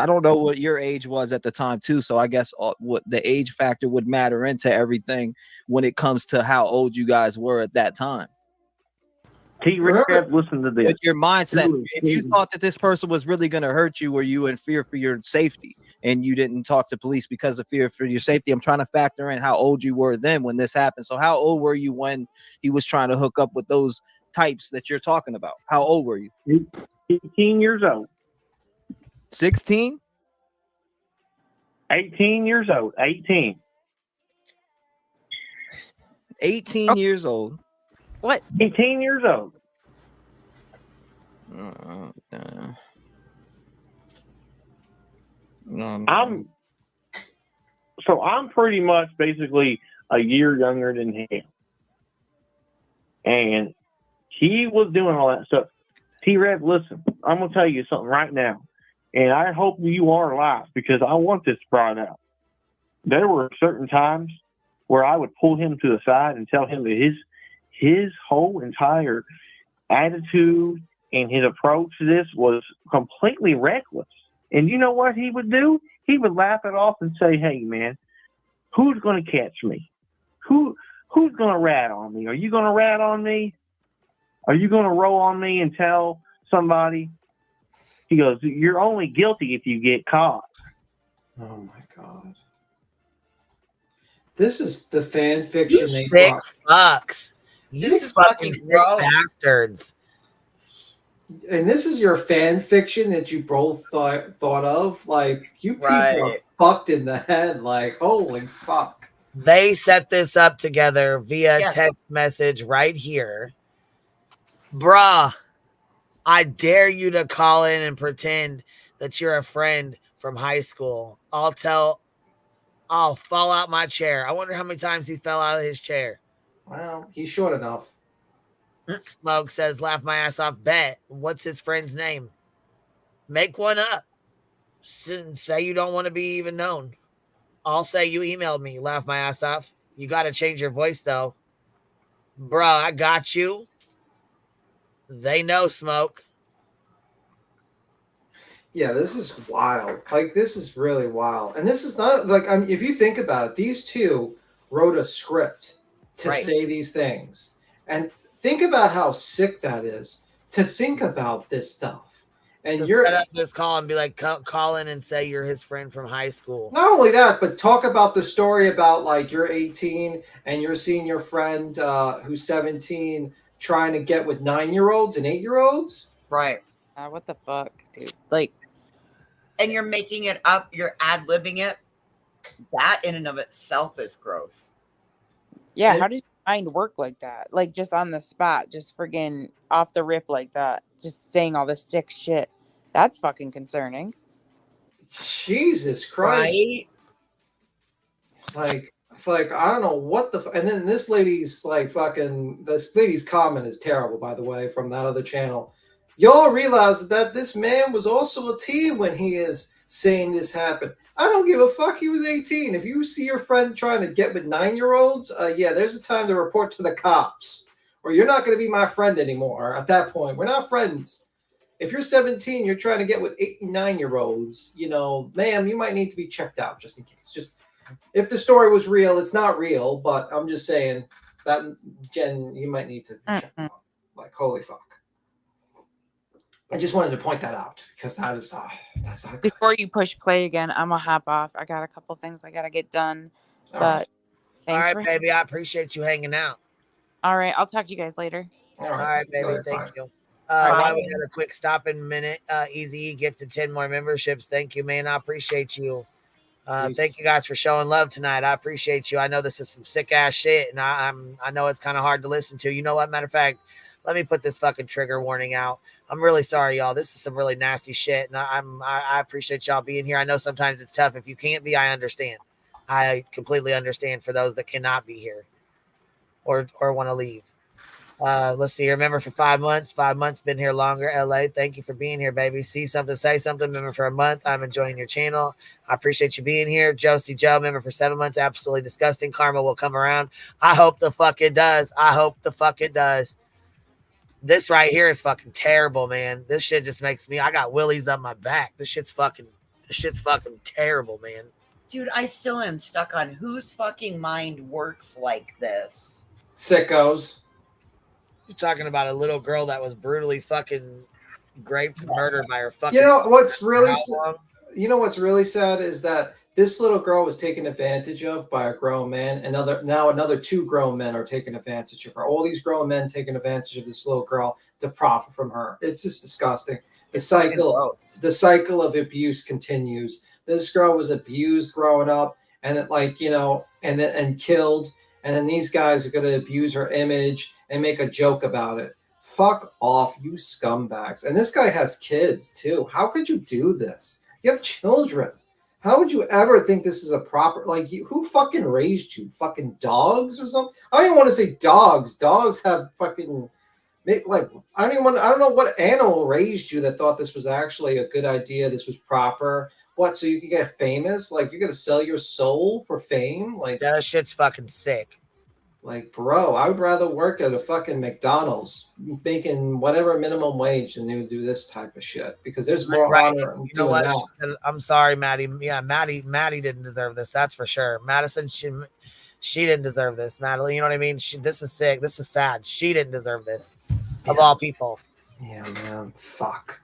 don't know what your age was at the time too. So I guess what the age factor would matter into everything when it comes to how old you guys were at that time. T-Rev, listen to this. But your mindset, if you thought that this person was really going to hurt you, were you in fear for your safety and you didn't talk to police because of fear for your safety? I'm trying to factor in how old you were then when this happened. So how old were you when he was trying to hook up with those types that you're talking about? How old were you? 18 years old. 16? 18 years old. 18. 18 years old. What? 18 years old. I'm pretty much basically a year younger than him. And he was doing all that stuff. T-Rev, listen, I'm going to tell you something right now. And I hope you are alive because I want this brought out. There were certain times where I would pull him to the side and tell him that his whole entire attitude and his approach to this was completely reckless. And you know what he would do? He would laugh it off and say, hey, man, who's going to catch me? Who's going to rat on me? Are you going to rat on me? Are you going to roll on me and tell somebody? He goes, you're only guilty if you get caught. Oh, my God. This is the fan fiction You they sick brought. fucks. You fucking sick bastards. And this is your fan fiction that you both thought of? Like, you people are fucked in the head. Like, holy fuck. They set this up together via text message right here. Bruh, I dare you to call in and pretend that you're a friend from high school. I'll fall out my chair. I wonder how many times he fell out of his chair. Well, he's short enough. Smoke says, laugh my ass off. Bet. What's his friend's name? Make one up. Say you don't want to be even known. I'll say you emailed me. Laugh my ass off. You got to change your voice, though. Bro, I got you. They know, Smoke. Yeah, this is wild. Like, this is really wild. And this is not, like, if you think about it, these two wrote a script to say these things. And think about how sick that is to think about this stuff. And Just you're set up this call and be like, call in and say you're his friend from high school. not only that, but talk about the story about, like, you're 18 and you're seeing your friend who's 17 trying to get with 9-year-olds and 8-year-olds. Right. What the fuck, dude? Like, and you're making it up, you're ad-libbing it. That in and of itself is gross. yeah, how does your mind work like that? Like, just on the spot, just friggin' off the rip like that, just saying all this sick shit. That's fucking concerning. Jesus Christ. Right? Like, I don't know what the... And then this lady's, like, fucking... This lady's comment is terrible, by the way, from that other channel. Y'all realize that this man was also a teen when he is saying this happened. I don't give a fuck. He was 18. If you see your friend trying to get with 9-year-olds, yeah, there's a time to report to the cops. Or you're not going to be my friend anymore at that point. We're not friends. If you're 17, you're trying to get with 8 and 9-year-olds, you know, ma'am, you might need to be checked out just in case. Just if the story was real, it's not real, but I'm just saying that, Jen, you might need to be checked out. Like, holy fuck. I just wanted to point that out because that is that's not good. Before you push play again, I'm gonna hop off. I got a couple things I gotta get done. But thanks All for right, baby. I appreciate you hanging out. All right, I'll talk to you guys later. All right, baby. Thank you. Bye. While we had a quick stopping minute, Easy gifted 10 more memberships. Thank you, man. I appreciate you. Thank you guys for showing love tonight. I appreciate you. I know this is some sick ass shit, and I know it's kind of hard to listen to. You know what? Matter of fact, Let me put this fucking trigger warning out. I'm really sorry, y'all. This is some really nasty shit, and I appreciate y'all being here. I know sometimes it's tough. If you can't be, I understand. I completely understand for those that cannot be here or want to leave. Let's see here. Member for 5 months. 5 months, been here longer. LA, thank you for being here, baby. See something, say something. Member for a month. I'm enjoying your channel. I appreciate you being here. Josie Joe, member for 7 months. Absolutely disgusting. Karma will come around. I hope the fuck it does. I hope the fuck it does. This right here is fucking terrible, man. This shit just makes me, I got willies up my back. This shit's fucking terrible, man. Dude, I still am stuck on whose fucking mind works like this. Sickos. You're talking about a little girl that was brutally fucking raped and murdered by her fucking. You know what's really sad is that this little girl was taken advantage of by a grown man, and another 2 grown men are taking advantage of her. All these grown men taking advantage of this little girl to profit from her. It's just disgusting. The cycle of abuse continues. This girl was abused growing up, and and killed, and then these guys are going to abuse her image and make a joke about it. Fuck off, you scumbags. And this guy has kids too. How could you do this? You have children. How would you ever think this is a proper, who fucking raised you? Fucking dogs or something? I don't even want to say dogs. Dogs have fucking, I don't know what animal raised you that thought this was actually a good idea. This was proper. What, so you can get famous? You're going to sell your soul for fame? That shit's fucking sick. Bro, I would rather work at a fucking McDonald's making whatever minimum wage than to do this type of shit, because there's more honor. You know what? I'm sorry, Maddie. Yeah, Maddie didn't deserve this. That's for sure. Madison, she didn't deserve this. Madeline, you know what I mean? This is sick. This is sad. She didn't deserve this. Of all people. Yeah, man. Fuck.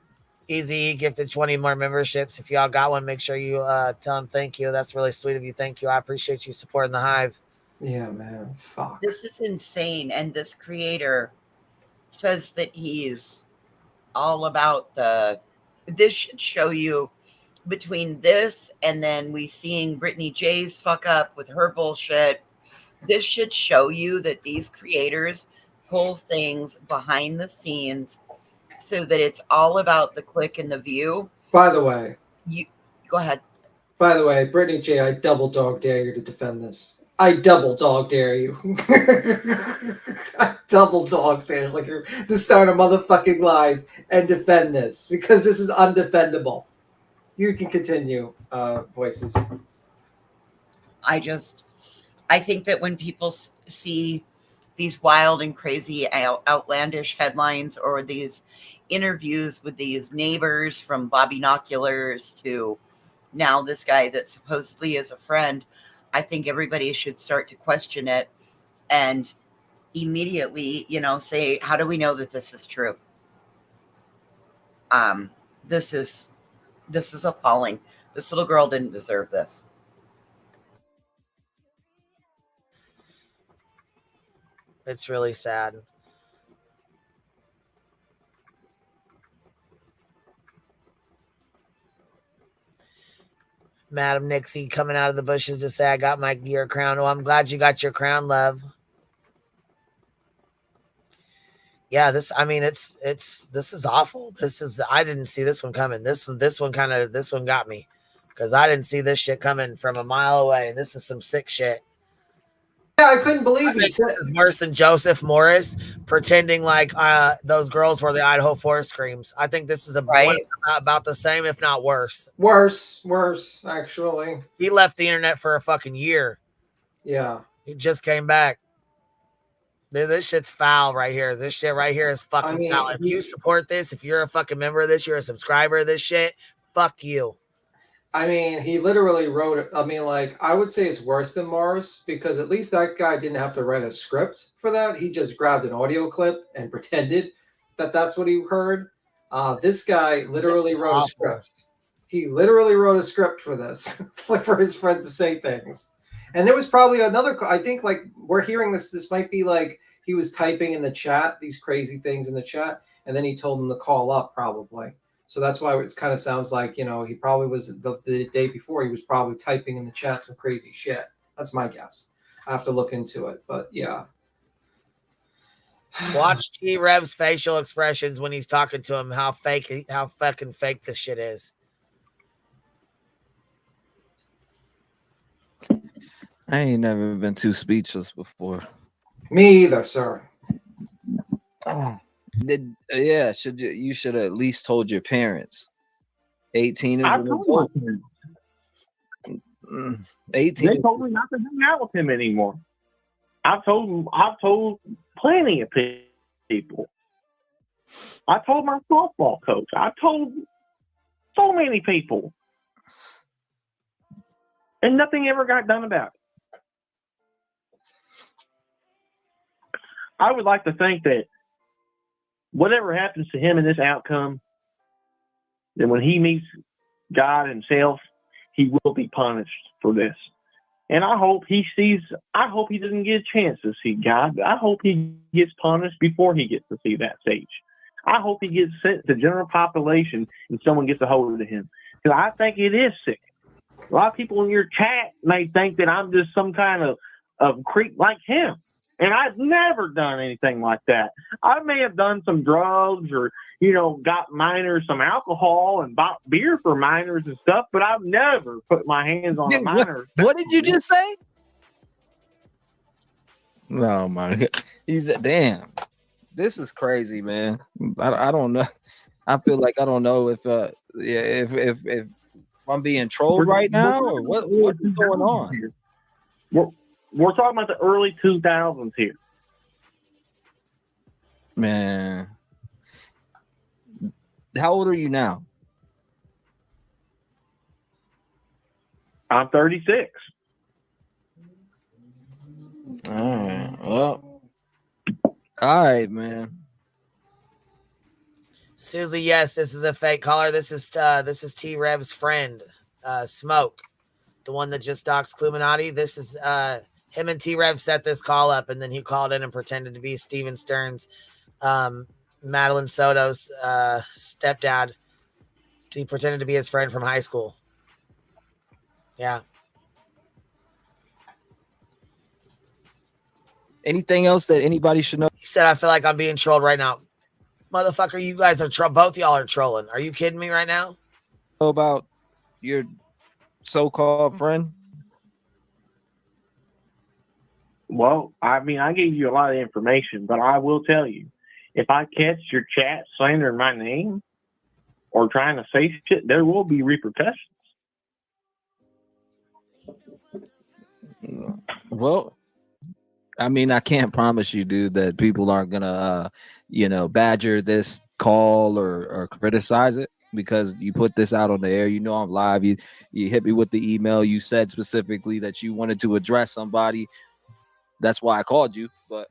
Easy gifted 20 more memberships. If y'all got one, make sure you tell him thank you. That's really sweet of you. Thank you. I appreciate you supporting the Hive. Yeah, man. Fuck. This is insane. And this creator says that he's all about this should show you between this and then we seeing Brittany J's fuck up with her bullshit. This should show you that these creators pull things behind the scenes so that it's all about the click and the view. By the way. You go ahead. By the way, Brittany J, I double dog dare you to defend this. I double dog dare you. I double dog dare you to start a motherfucking live and defend this, because this is undefendable. You can continue, Voices. I think that when people see these wild and crazy outlandish headlines or these interviews with these neighbors, from Bobby Noculars to now this guy that supposedly is a friend, I think everybody should start to question it and immediately, say, how do we know that this is true? This is appalling. This little girl didn't deserve this. It's really sad. Madam Nixie coming out of the bushes to say, I got your crown. Oh, I'm glad you got your crown, love. Yeah, this is awful. I didn't see this one coming. This one got me, because I didn't see this shit coming from a mile away. And this is some sick shit. Yeah, I couldn't believe he said this is worse than Joseph Morris pretending like those girls were the Idaho Forest Screams. I think this is about the same, if not worse. Worse, actually. He left the internet for a fucking year. Yeah. He just came back. This shit's foul right here. This shit right here is fucking foul. If you support this, if you're a fucking member of this, you're a subscriber of this shit, fuck you. He literally wrote it. I would say it's worse than Morris, because at least that guy didn't have to write a script for that. He just grabbed an audio clip and pretended that that's what he heard. This guy literally wrote a script. He literally wrote a script for this, for his friend to say things. And there was probably another, I think, we're hearing this might be he was typing in the chat, these crazy things in the chat, and then he told him to call up probably. So that's why it kind of sounds like, he probably was the day before, he was probably typing in the chat some crazy shit. That's my guess. I have to look into it, but yeah. Watch T-Rev's facial expressions when he's talking to him. How fucking fake this shit is. I ain't never been too speechless before. Me either, sir. Yeah, you should have at least told your parents. 18 is I an told adult. my parents. 18. They told me not to hang out with him anymore. I've told plenty of people. I told my softball coach. I told so many people. And nothing ever got done about it. I would like to think that whatever happens to him in this outcome, then when he meets God himself, he will be punished for this. And I hope he doesn't get a chance to see God. I hope he gets punished before he gets to see that stage. I hope he gets sent to the general population and someone gets a hold of him. Because I think it is sick. A lot of people in your chat may think that I'm just some kind of creep like him. And I've never done anything like that. I may have done some drugs or, got minors some alcohol and bought beer for minors and stuff, but I've never put my hands on a minor. What did you just say? No, my God. Damn. This is crazy, man. I don't know. I feel like I don't know if I'm being trolled right now or what is going on here. We're talking about the early 2000s here. Man. How old are you now? I'm 36. All right. Well. All right, man. Susie, yes, this is a fake caller. This is T-Rev's friend, Smoke, the one that just doxed Cluminati. This is him and T-Rev set this call up, and then he called in and pretended to be Steven Stern's, Madeline Soto's stepdad. He pretended to be his friend from high school. Yeah. Anything else that anybody should know? He said, I feel like I'm being trolled right now. Motherfucker, you guys are both y'all are trolling. Are you kidding me right now? About your so-called friend? Well, I mean, I gave you a lot of information, but I will tell you, if I catch your chat slandering my name or trying to say shit, there will be repercussions. Well, I mean, I can't promise you, dude, that people aren't gonna, badger this call or criticize it because you put this out on the air. You know I'm live. You hit me with the email. You said specifically that you wanted to address somebody. That's why I called you. But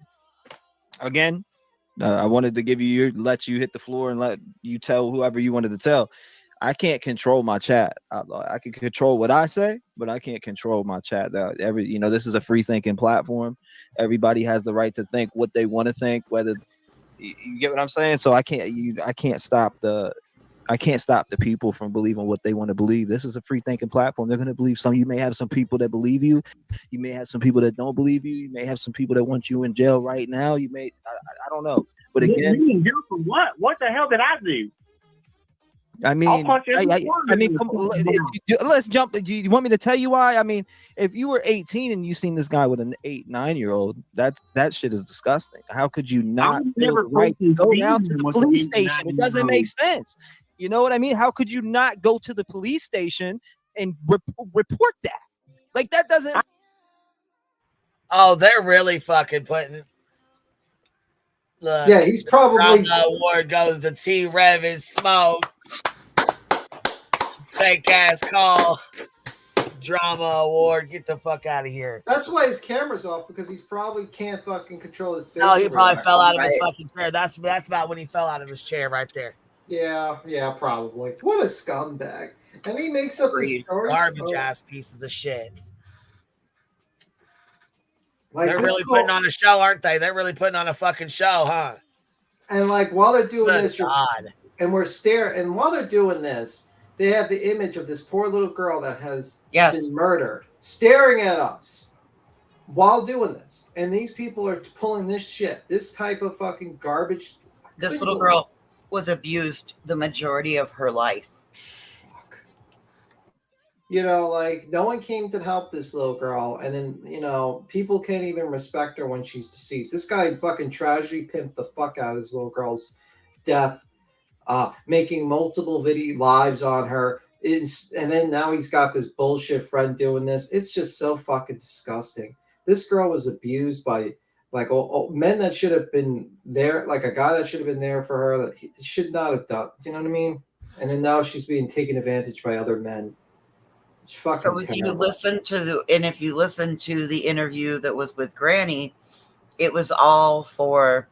again, I wanted to let you hit the floor and let you tell whoever you wanted to tell. I can't control my chat. I can control what I say, but I can't control my chat. This is a free thinking platform. Everybody has the right to think what they want to think, whether you get what I'm saying. So I can't stop the people from believing what they want to believe. This is a free thinking platform. They're going to believe you may have some people that believe you. You may have some people that don't believe you. You may have some people that want you in jail right now. You may, I don't know. But again, in jail for what? What the hell did I do? I mean, come on, let's jump. Do you want me to tell you why? I mean, if you were 18 and you seen this guy with an 8-9-year-old, that shit is disgusting. How could you not feel the right to go down to the police station? It doesn't make sense. You know what I mean? How could you not go to the police station and report that? Like, that doesn't. Oh, they're really fucking putting. Look, yeah, he's probably. The award goes to T-Rev and Smoke. Fake ass call. Drama award. Get the fuck out of here. That's why his camera's off, because he probably can't fucking control his face. No, he probably fell out of his fucking chair. That's about when he fell out of his chair right there. Yeah, probably. What a scumbag. And he makes up these stories. Garbage ass pieces of shit. Like, they're really putting on a show, aren't they? They're really putting on a fucking show, huh? And like, while they're doing Good this, God. and we're staring, and while they're doing this, they have the image of this poor little girl that has been murdered, staring at us. while doing this, and these people are pulling this shit, this type of fucking garbage. This little girl was abused the majority of her life. You know, like, no one came to help this little girl, and then, you know, people can't even respect her when she's deceased. This guy fucking tragedy pimped the fuck out of this little girl's death, making multiple video lives on her. And then now he's got this bullshit friend doing this. It's just so fucking disgusting. This girl was abused by, like, men that should have been there, like a guy that should have been there for her that he should not have done. You know what I mean? And then now she's being taken advantage by other men. So if you listen to if you listen to the interview that was with Granny, it was all for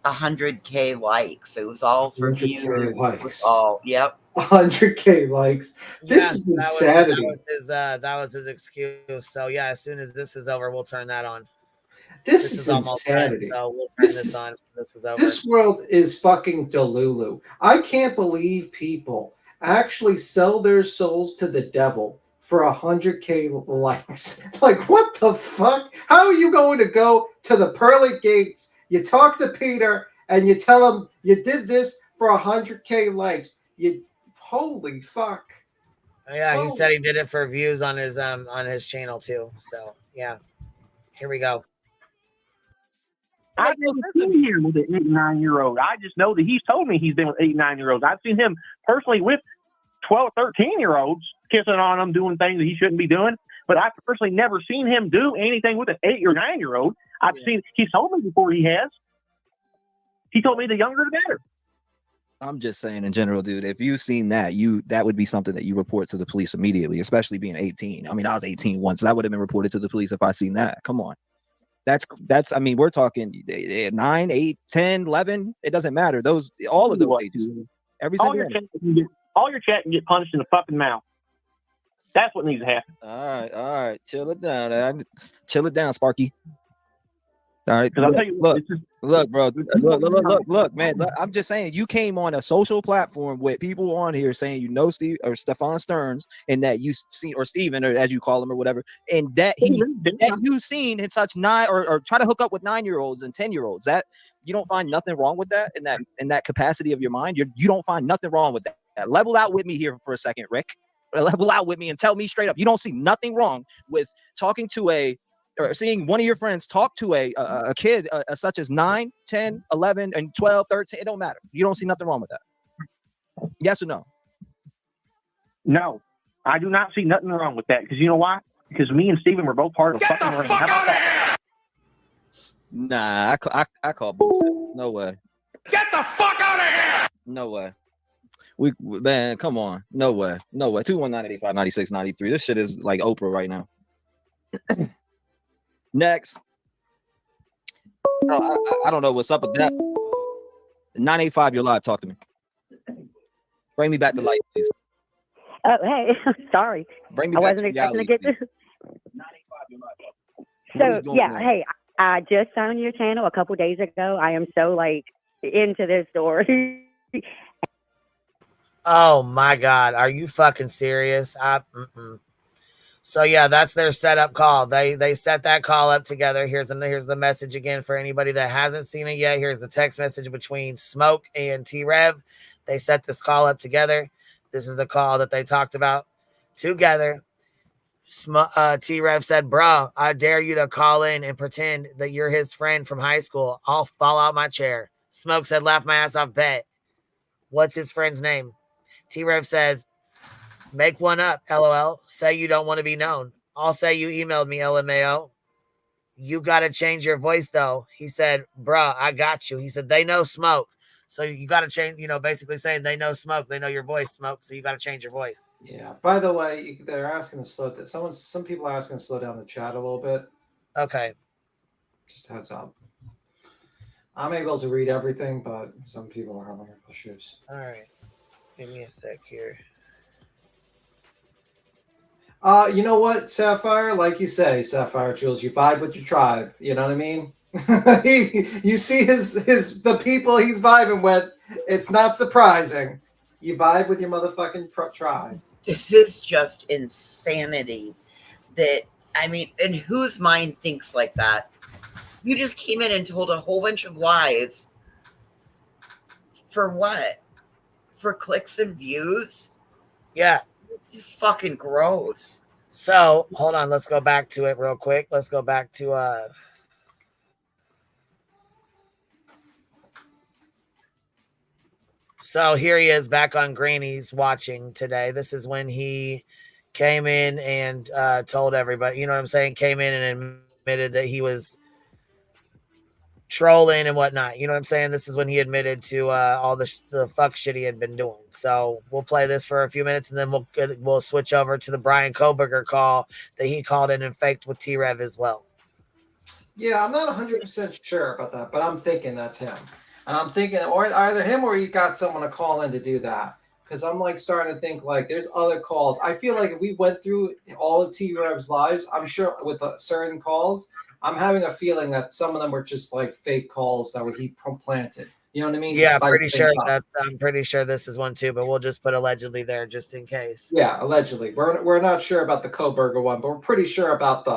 100K likes. It was all for views. Likes. It was all, yep. 100K likes. This is insanity. That was his excuse. So yeah, as soon as this is over, we'll turn that on. This is insanity. Done, so we'll turn this on. This is over. This world is fucking Delulu. I can't believe people actually sell their souls to the devil for 100K likes. Like, what the fuck? How are you going to go to the pearly gates? You talk to Peter and you tell him you did this for 100K likes. You holy fuck. Yeah, he said he did it for views on his channel too. So yeah, here we go. I've never seen him with an 8 and 9-year-old. I just know that he's told me he's been with 8 and 9-year-olds. I've seen him personally with 12, 13-year-olds kissing on them, doing things that he shouldn't be doing. But I've personally never seen him do anything with an 8 or 9-year-old. He's told me before he has. He told me the younger the better. I'm just saying in general, dude, if you've seen that, that would be something that you report to the police immediately, especially being 18. I mean, I was 18 once. That would have been reported to the police if I seen that. Come on. That's I mean, we're talking 9, 8, 10, 11. It doesn't matter. All of those ages. Every single one. All your chat can get punched in the fucking mouth. That's what needs to happen. All right. Chill it down. Chill it down, Sparky. All right. I'll tell you, look, bro. Look, man. Look, I'm just saying, you came on a social platform with people on here saying you know Steve or Stephon Stearns, and that you see, or Steven, or as you call him, or whatever, and that you've seen in such 9 or try to hook up with 9-year-olds and 10-year-olds. That you don't find nothing wrong with that in that capacity of your mind. You don't find nothing wrong with that. Level out with me here for a second, Rick. Level out with me and tell me straight up. You don't see nothing wrong with talking to or seeing one of your friends talk to a kid such as 9, 10, 11, and 12, 13. It don't matter. You don't see nothing wrong with that. Yes or no? No, I do not see nothing wrong with that. Because you know why? Because me and Steven were both part of a fucking ring. How about that? Nah, I call bullshit. No way. Get the fuck out of here! No way. Man, come on. No way. 219-85-96-93. This shit is like Oprah right now. Next. I don't know what's up with that. 985, you're live. Talk to me. Bring me back to life, please. Oh, hey. Sorry. Bring me I back wasn't to expecting to reality, get this. So, yeah, hey, I just found your channel a couple days ago. I am so, into this story. Oh my God, are you fucking serious? So yeah, that's their setup call. They set that call up together. Here's the message again for anybody that hasn't seen it yet. Here's the text message between Smoke and T-Rev. They set this call up together. This is a call that they talked about together. T-Rev said, "Bro, I dare you to call in and pretend that you're his friend from high school. I'll fall out my chair." Smoke said, "Laugh my ass off, bet." What's his friend's name? T-Rev says, "Make one up, LOL. Say you don't want to be known. I'll say you emailed me, LMAO. You got to change your voice, though." He said, "Bruh, I got you." He said, "They know Smoke. So you got to change, basically saying they know Smoke. They know your voice, Smoke. So you got to change your voice." Yeah. By the way, they're asking to slow down. Some people are asking to slow down the chat a little bit. Okay. Just heads up. I'm able to read everything, but some people are having issues. All right. Give me a sec here. You know what, Sapphire? Like you say, Sapphire Jules, you vibe with your tribe. You know what I mean? You see the people he's vibing with. It's not surprising. You vibe with your motherfucking tribe. This is just insanity that I mean, and whose mind thinks like that? You just came in and told a whole bunch of lies. For what? For clicks and views? Yeah. It's fucking gross. So hold on, let's go back to it real quick. Let's go back to So here he is back on Granny's watching today. This is when he came in and told everybody, you know what I'm saying? Came in and admitted that he was trolling and whatnot. You know what I'm saying? This is when he admitted to all the fuck shit he had been doing. So we'll play this for a few minutes and then we'll switch over to the Brian Koberger call that he called in and faked with T-Rev as well. Yeah, I'm not 100% sure about that, but I'm thinking that's him. And I'm thinking, or either him or you got someone to call in to do that. Because I'm like starting to think like there's other calls. I feel like if we went through all of T-Rev's lives, I'm sure with certain calls, I'm having a feeling that some of them were just like fake calls that he planted. You know what I mean? Yeah, I'm pretty sure this is one too, but we'll just put allegedly there just in case. Yeah, allegedly. We're not sure about the Koberger one, but we're pretty sure about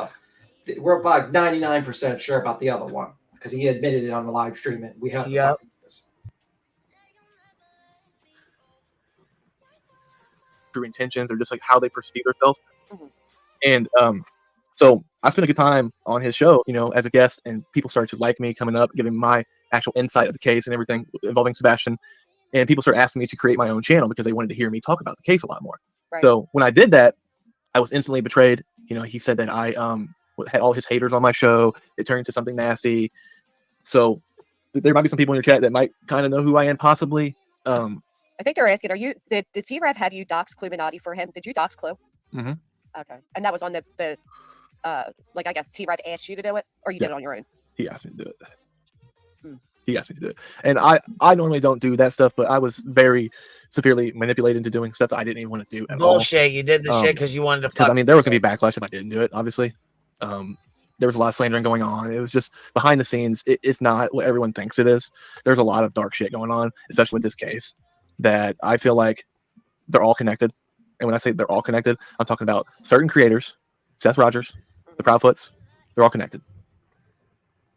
we're like 99% sure about the other one because he admitted it on the live stream and we have Yep. true intentions or just like how they perceive themselves. And so I spent a good time on his show, you know, as a guest, and people started to like me coming up, giving my actual insight of the case and everything involving Sebastian. And people started asking me to create my own channel because they wanted to hear me talk about the case a lot more. Right. So when I did that, I was instantly betrayed. You know, he said that I had all his haters on my show. It turned into something nasty. So there might be some people in your chat that might kind of know who I am, possibly. I think they're asking, did T-Rev have you dox Cluminati for him? Did you dox Clue? Mm-hmm. Okay. And that was on the like, I guess T-Rev asked you to do it, or you did it on your own? He asked me to do it. He asked me to do it. And I normally don't do that stuff, but I was very severely manipulated into doing stuff that I didn't even want to do at all. Bullshit. You did the shit because you wanted to fuck. I mean, there was going to be backlash if I didn't do it, obviously. There was a lot of slandering going on. It was just behind the scenes. It's not what everyone thinks it is. There's a lot of dark shit going on, especially with this case, that I feel like they're all connected. And when I say they're all connected, I'm talking about certain creators, Seth Rogers, the Proudfoots, they're all connected.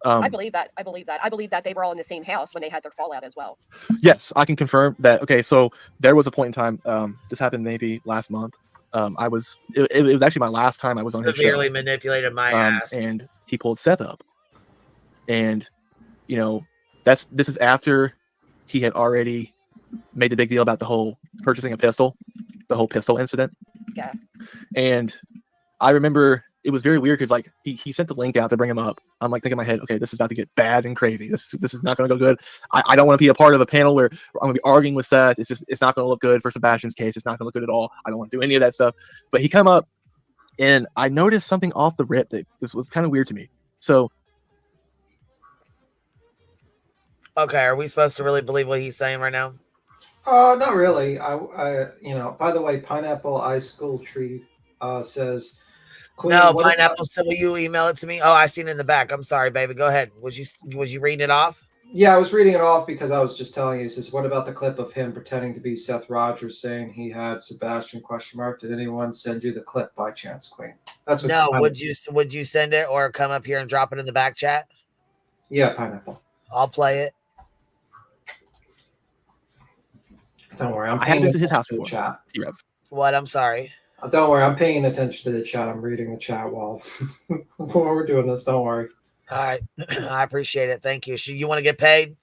I believe that. I believe that they were all in the same house when they had their fallout as well. Yes, I can confirm that. Okay, so there was a point in time, this happened maybe last month. It was actually my last time I was on his show. Severely manipulated my ass. And he pulled Seth up. And, you know, this is after he had already made the big deal about the whole purchasing a pistol, the whole pistol incident. Yeah. And I remember it was very weird because like he sent the link out to bring him up. I'm like thinking in my head, okay, this is about to get bad and crazy. This is not going to go good. I don't want to be a part of a panel where I'm going to be arguing with Seth. It's not going to look good for Sebastian's case. It's not going to look good at all. I don't want to do any of that stuff. But he come up and I noticed something off the rip that this was kind of weird to me. So. Okay, are we supposed to really believe what he's saying right now? Not really. I by the way, Pineapple Ice School Tree says Queen, no, Pineapple, so will you email it to me? Oh, I seen it in the back. I'm sorry, baby. Go ahead. Was you reading it off? Yeah, I was reading it off because I was just telling you. He says, what about the clip of him pretending to be Seth Rogers saying he had Sebastian ? Did anyone send you the clip by chance, Queen? That's what. No, would you send it or come up here and drop it in the back chat? Yeah, Pineapple. I'll play it. Don't worry, I haven't been to his house before. Chat. What? I'm sorry. Don't worry, I'm paying attention to the chat. I'm reading the chat while we're doing this. Don't worry. All right, I appreciate it. Thank you. So you want to get paid?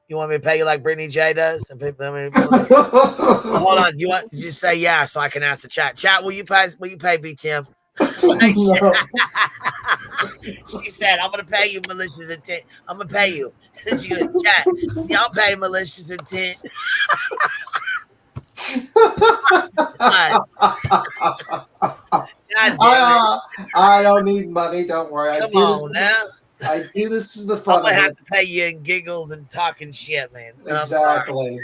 You want me to pay you like Brittany J does? Hold on. You want? You say yeah, so I can ask the chat. Chat, will you pay B Tim? She said, "I'm gonna pay you malicious intent. I'm gonna pay you." She goes, "Chat, y'all pay malicious intent." I don't need money. Don't worry. Come on now. I do this for the fun. I'm gonna have to pay you in giggles and talking shit, man. Exactly.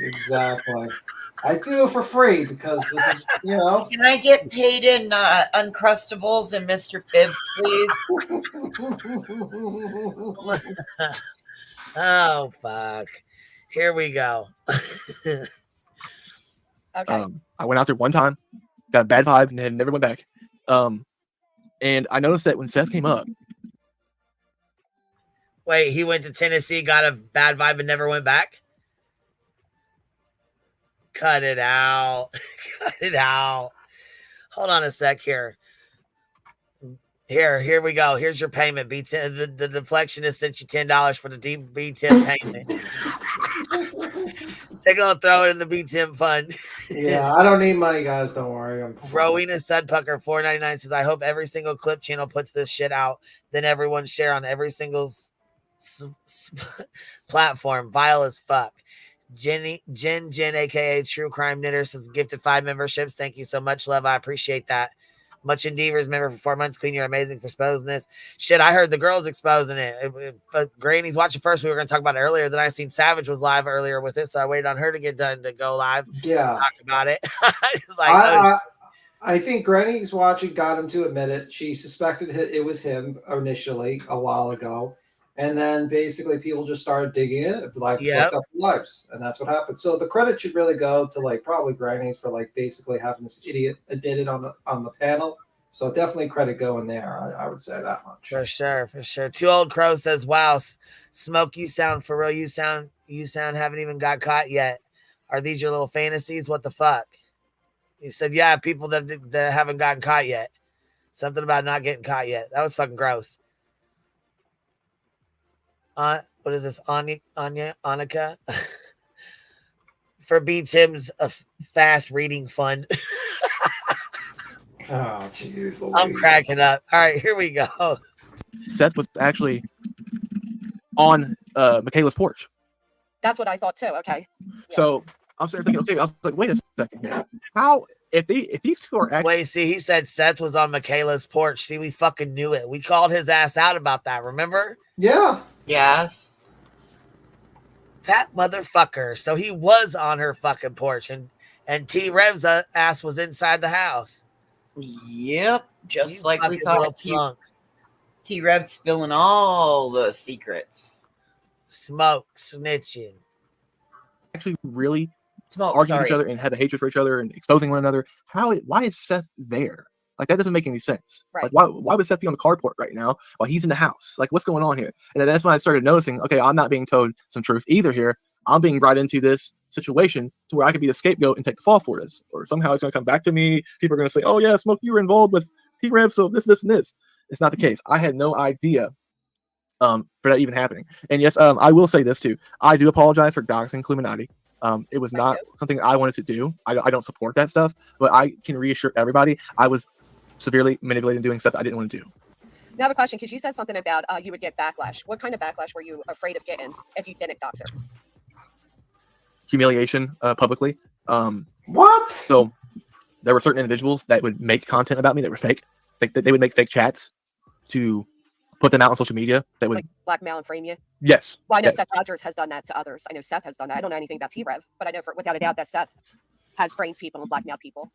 I do it for free because this is, you know. Can I get paid in Uncrustables and Mr. Pibb, please? Oh fuck! Here we go. Okay. I went out there one time, got a bad vibe, and then never went back. And I noticed that when Seth came up, Wait, he went to Tennessee, got a bad vibe, and never went back? Cut it out. Cut it out. Hold on a sec here. Here we go. Here's your payment. B10. The deflectionist sent you $10 for the B10 payment. They're gonna throw it in the B10 fund. Yeah, I don't need money, guys. Don't worry. I'm Rowena Sudpucker $4.99 says, I hope every single clip channel puts this shit out. Then everyone share on every single platform. Vile as fuck. Jen, aka True Crime Knitter, says gifted 5 memberships. Thank you so much, love. I appreciate that. Much Endeavors member for 4 months. Queen, you're amazing for exposing this. Shit, I heard the girls exposing it. Granny's watching first. We were going to talk about it earlier. Then I seen Savage was live earlier with it, so I waited on her to get done to go live. Yeah. To talk about it. It's like, I think Granny's watching got him to admit it. She suspected it was him initially a while ago. And then basically people just started digging it, like looked up the lives, and that's what happened. So the credit should really go to like probably Granny's for like basically having this idiot admitted on the panel. So definitely credit going there. I would say that much. For sure. Two Old Crow says, "Wow, Smoke, you sound for real. You sound haven't even got caught yet. Are these your little fantasies? What the fuck?" He said, "Yeah, people that haven't gotten caught yet. Something about not getting caught yet. That was fucking gross." What is this? Annika? For B Tim's fast reading fund. Oh, jeez. I'm cracking up. All right, here we go. Seth was actually on Michaela's porch. That's what I thought too. Okay. So I'm sitting thinking, okay, I was like, wait a second here. How if these two are actually wait, see, he said Seth was on Michaela's porch. See, we fucking knew it. We called his ass out about that, remember? Yeah. Yes. That motherfucker. So he was on her fucking porch, and T Rev's ass was inside the house. Yep. Just You like we fucking thought. T Rev spilling all the secrets. Smoke, snitching. actually really Smoke, arguing with sorry. each other and had a hatred for each other and exposing one another. Why is Seth there? Like, that doesn't make any sense. Right. Like, why would Seth be on the carport right now while he's in the house? Like, what's going on here? And then that's when I started noticing, okay, I'm not being told some truth either here. I'm being brought into this situation to where I could be the scapegoat and take the fall for this. Or somehow it's going to come back to me. People are going to say, oh, yeah, Smoke, you were involved with T-Rev, so this, and this. It's not the case. I had no idea for that even happening. And yes, I will say this too. I do apologize for doxing Illuminati. It was not something I wanted to do. I don't support that stuff, but I can reassure everybody I was severely manipulated and doing stuff I didn't want to do. Now I have a question, because you said something about you would get backlash. What kind of backlash were you afraid of getting if you didn't dox her? Humiliation publicly. What? So there were certain individuals that would make content about me that were fake. They would make fake chats to put them out on social media. That would Like blackmail and frame you? Yes. Well, I know yes. Seth Rogers has done that to others. I know Seth has done that. I don't know anything about T-Rev, but I know without a doubt that Seth has framed people and blackmailed people.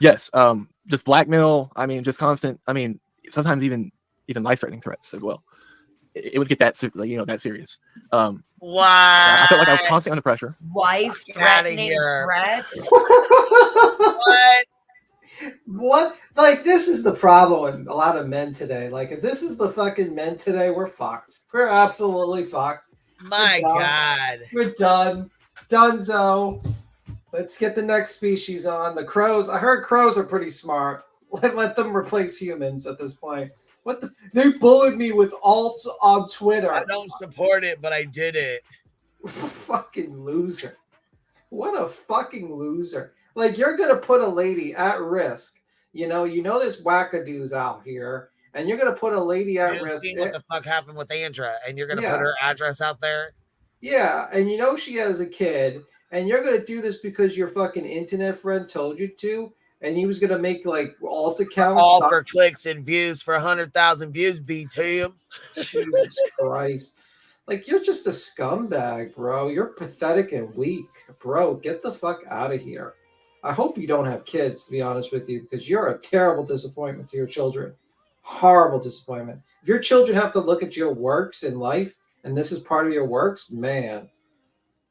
Yes. Just blackmail. I mean, just constant. I mean, sometimes even life-threatening threats as well. It would get that that serious. Wow. I felt like I was constantly under pressure. Life-threatening threats. What? What? Like, this is the problem with a lot of men today. Like, if this is the fucking men today, we're fucked. We're absolutely fucked. My God. We're done. Dunzo. Let's get the next species on. The crows. I heard crows are pretty smart. Let them replace humans at this point. What the? They bullied me with alts on Twitter. I don't support it, but I did it. Fucking loser. What a fucking loser. Like, you're going to put a lady at risk. You know there's wackadoos out here, and you're going to put a lady at risk. See what the fuck happened with Andra, and you're going to put her address out there? Yeah, and you know she has a kid, and you're going to do this because your fucking internet friend told you to, and he was going to make, like, alt accounts. All for clicks and views for 100,000 views, BT. Jesus Christ. Like, you're just a scumbag, bro. You're pathetic and weak. Bro, get the fuck out of here. I hope you don't have kids, to be honest with you, because you're a terrible disappointment to your children. Horrible disappointment. If your children have to look at your works in life, and this is part of your works, man,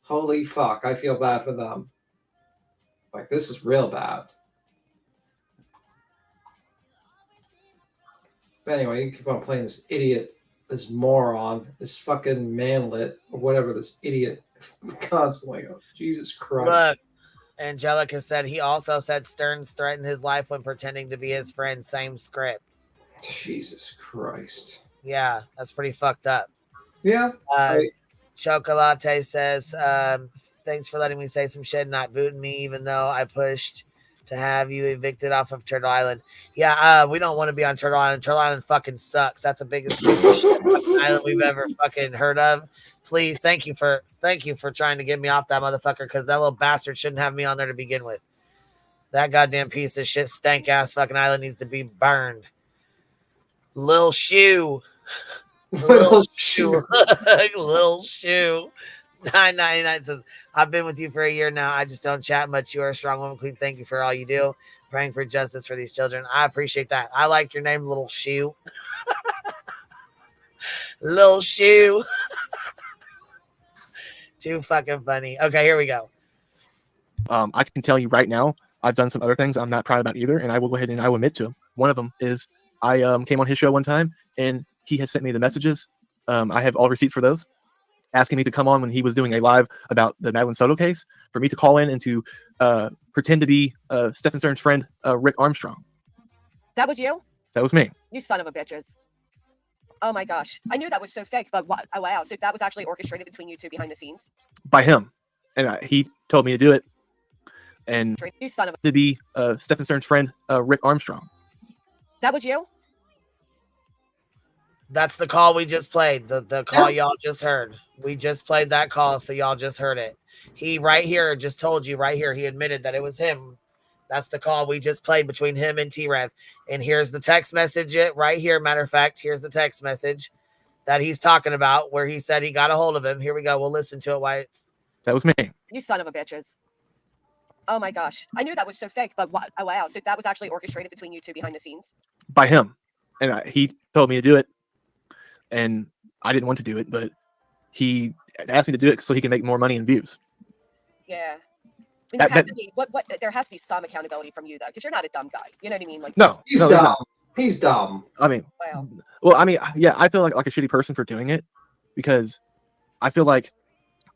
holy fuck, I feel bad for them. Like, this is real bad. But anyway, you keep on playing this idiot, this moron, this fucking manlet, or whatever this idiot constantly. Oh, Jesus Christ. Look, Angelica said he also said Stearns threatened his life when pretending to be his friend. Same script. Jesus Christ. Yeah, that's pretty fucked up. Yeah. Chocolate says, thanks for letting me say some shit, not booting me, even though I pushed to have you evicted off of Turtle Island. Yeah, we don't want to be on Turtle Island. Turtle Island fucking sucks. That's the biggest island we've ever fucking heard of. Please, thank you for trying to get me off that motherfucker, because that little bastard shouldn't have me on there to begin with. That goddamn piece of shit stank ass fucking island needs to be burned. Lil Shoe. Lil Shoe. Lil Shoe. 999 says, I've been with you for a year now. I just don't chat much. You are a strong woman, queen. Thank you for all you do. Praying for justice for these children. I appreciate that. I like your name, Little Shoe. Lil Shoe. Too fucking funny. Okay, here we go. I can tell you right now, I've done some other things I'm not proud about either, and I will go ahead and I will admit to them. One of them is I came on his show one time, and he has sent me the messages. I have all receipts for those, asking me to come on when he was doing a live about the Madeline Soto case, for me to call in and to pretend to be Stephen Stern's friend, Rick Armstrong. That was you? That was me. You son of a bitches. Oh my gosh. I knew that was so fake, but what? Oh wow. So that was actually orchestrated between you two behind the scenes? By him. And he told me to do it. And you son of a... to be Stephen Stern's friend, Rick Armstrong. That was you? That's the call we just played. The call y'all just heard. We just played that call, so y'all just heard it. He right here just told you right here. He admitted that it was him. That's the call we just played between him and T-Rev. And here's the text message right here. Matter of fact, here's the text message that he's talking about where he said he got a hold of him. Here we go. We'll listen to it. Why it's... That was me. You son of a bitches. Oh my gosh. I knew that was so fake, but what? Oh wow. So that was actually orchestrated between you two behind the scenes? By him. And he told me to do it. And I didn't want to do it, but he asked me to do it so he can make more money and views. Yeah. I mean, there has to be, there has to be some accountability from you though, because you're not a dumb guy. You know what I mean? Like no, he's dumb. He's dumb. I mean, wow. Well, I mean, yeah, I feel like a shitty person for doing it, because I feel like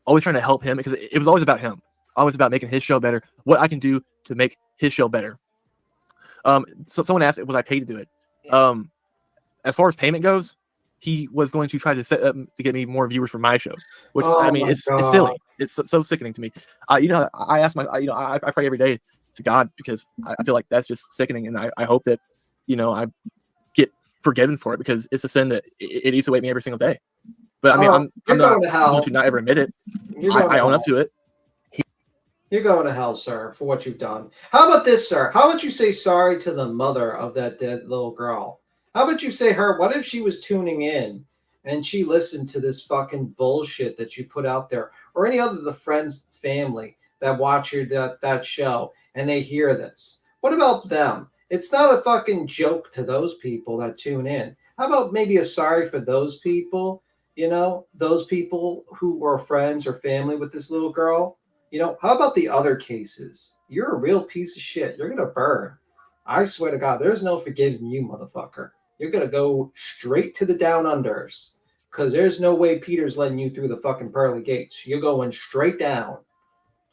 always trying to help him, because it was always about him, always about making his show better, what I can do to make his show better. So someone asked, was I paid to do it? Yeah. As far as payment goes, he was going to try to set up to get me more viewers for my show, which I mean, it's silly. It's so sickening to me. I ask I pray every day to God, because I feel like that's just sickening, and I hope that I get forgiven for it, because it's a sin that it eats away at me every single day. But I mean, I'm not going to not ever admit it. I own up to it. You're going to hell, sir, for what you've done. How about this, sir? How about you say sorry to the mother of that dead little girl? How about you say her? What if she was tuning in and she listened to this fucking bullshit that you put out there, or any other of the friends, family that watch that show, and they hear this? What about them? It's not a fucking joke to those people that tune in. How about maybe a sorry for those people? Those people who were friends or family with this little girl. How about the other cases? You're a real piece of shit. You're gonna burn. I swear to God, there's no forgiving you, motherfucker. You're going to go straight to the down unders, because there's no way Peter's letting you through the fucking pearly gates. You're going straight down.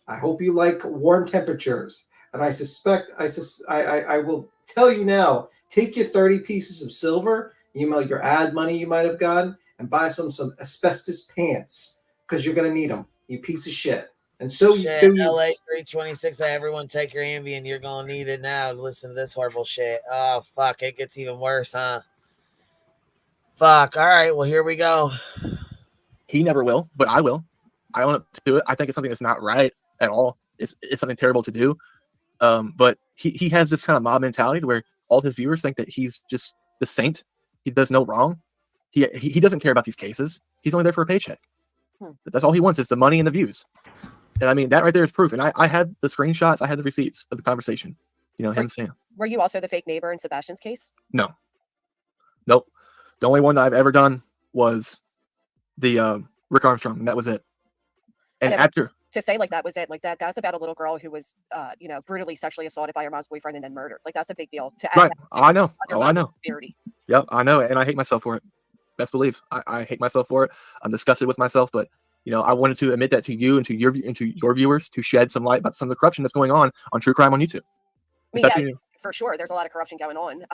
I hope you like warm temperatures. And I will tell you now, take your 30 pieces of silver, your ad money you might have gotten, and buy some asbestos pants, because you're going to need them, you piece of shit. And so shit, LA 326, everyone take your Ambien. You're going to need it now to listen to this horrible shit. Oh, fuck. It gets even worse, huh? Fuck. All right. Well, here we go. He never will, but I will. I own up to it. I think it's something that's not right at all. It's something terrible to do. But he has this kind of mob mentality to where all his viewers think that he's just the saint. He does no wrong. He doesn't care about these cases. He's only there for a paycheck. That's all he wants, is the money and the views. And I mean, that right there is proof. And I had the screenshots, I had the receipts of the conversation. Him saying. Were you also the fake neighbor in Sebastian's case? No. Nope. The only one that I've ever done was the Rick Armstrong, and that was it. And after to say like that was it, like that's about a little girl who was brutally sexually assaulted by her mom's boyfriend and then murdered. Like that's a big deal. To add right. I know. Oh, I know. Yep, I know, and I hate myself for it. Best believe. I hate myself for it. I'm disgusted with myself, but I wanted to admit that to you and to your viewers to shed some light about some of the corruption that's going on true crime on YouTube. Yeah, for sure. There's a lot of corruption going on.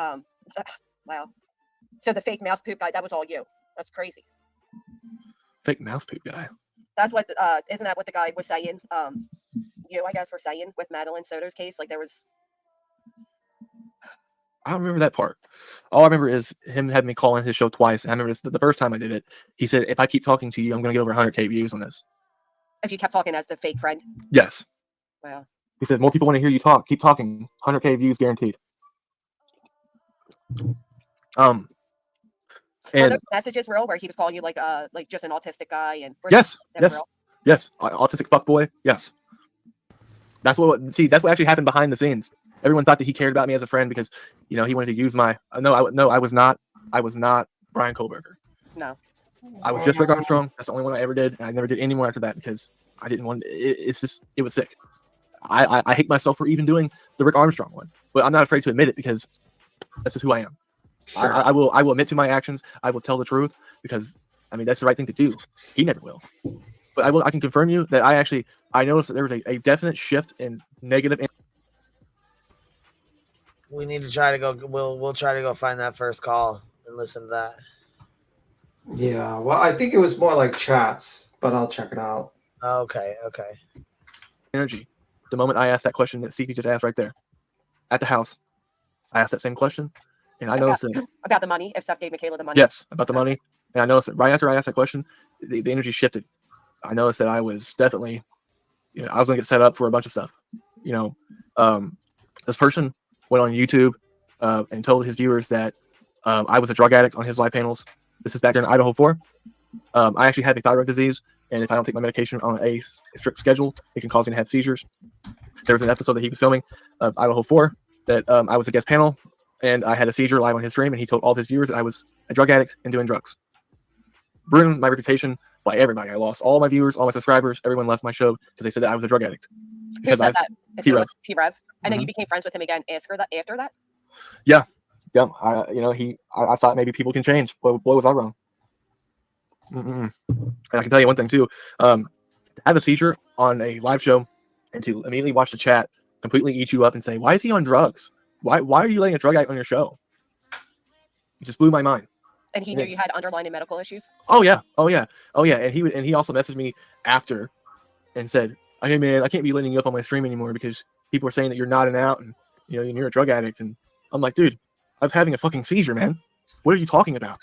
Wow. So the fake mouse poop guy, that was all you. That's crazy. Fake mouse poop guy. That's what isn't that what the guy was saying? You, I guess, were saying with Madeline Soto's case, like there was. I don't remember that part. All I remember is him having me call in his show twice. And I remember the first time I did it, he said, if I keep talking to you, I'm going to get over 100K views on this. If you kept talking as the fake friend? Yes. Wow. He said, more people want to hear you talk. Keep talking. 100K views guaranteed. And were those messages real where he was calling you like just an autistic guy? And yes. Autistic fuckboy. Yes. That's what actually happened behind the scenes. Everyone thought that he cared about me as a friend because, he wanted to use my. No, I was not. I was not Brian Kohlberger. No. I was just Rick Armstrong. That's the only one I ever did, and I never did any more after that because I didn't want. It was sick. I hate myself for even doing the Rick Armstrong one, but I'm not afraid to admit it because that's just who I am. Sure. I will admit to my actions. I will tell the truth because that's the right thing to do. He never will, but I can confirm you that I noticed that there was a definite shift in negative. We need to try to go. We'll try to go find that first call and listen to that. Yeah, well, I think it was more like chats, but I'll check it out. Okay. Energy. The moment I asked that question that Siki just asked right there, at the house, I asked that same question, and I noticed that about the money. If Seth gave Michaela the money. Yes, about the money, and I noticed that right after I asked that question, the energy shifted. I noticed that I was definitely, I was going to get set up for a bunch of stuff. This person went on YouTube and told his viewers that I was a drug addict on his live panels. This is back there in Idaho 4. I actually have a thyroid disease, and if I don't take my medication on a strict schedule, it can cause me to have seizures. There was an episode that he was filming of Idaho 4 that I was a guest panel, and I had a seizure live on his stream, and he told all of his viewers that I was a drug addict and doing drugs. Ruined my reputation by everybody. I lost all my viewers, all my subscribers. Everyone left my show because they said that I was a drug addict. Who said that? T-Rev. And then you became friends with him again after that? Yeah. I thought maybe people can change. Boy, was I wrong. And I can tell you one thing too. To have a seizure on a live show and to immediately watch the chat completely eat you up and say, why is he on drugs? Why are you letting a drug addict on your show? It just blew my mind. And he knew you had underlying medical issues? Oh yeah. And he also messaged me after and said, hey man, I can't be letting you up on my stream anymore because people are saying that you're nodding out and you're a drug addict. And I'm like, dude, I was having a fucking seizure, man. What are you talking about?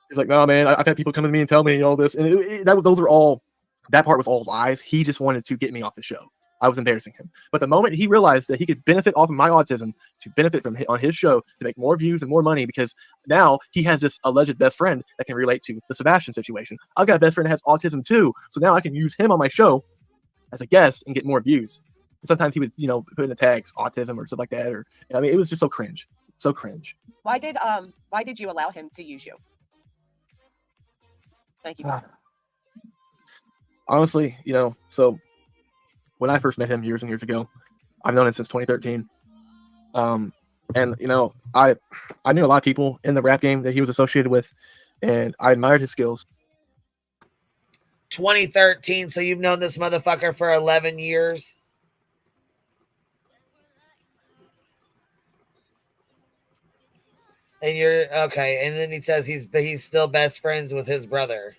He's like, no, man, I've had people come to me and tell me all this. And that part was all lies. He just wanted to get me off the show. I was embarrassing him. But the moment he realized that he could benefit off of my autism to benefit from on his show to make more views and more money, because now he has this alleged best friend that can relate to the Sebastian situation. I've got a best friend that has autism too. So now I can use him on my show as a guest and get more views. And sometimes he would, put in the tags autism or stuff like that. Or it was just so cringe. So cringe. Why did you allow him to use you? Thank you. Honestly, so when I first met him years and years ago, I've known him since 2013. And I knew a lot of people in the rap game that he was associated with, and I admired his skills. 2013, so you've known this motherfucker for 11 years. And you're okay, and then he says he's still best friends with his brother.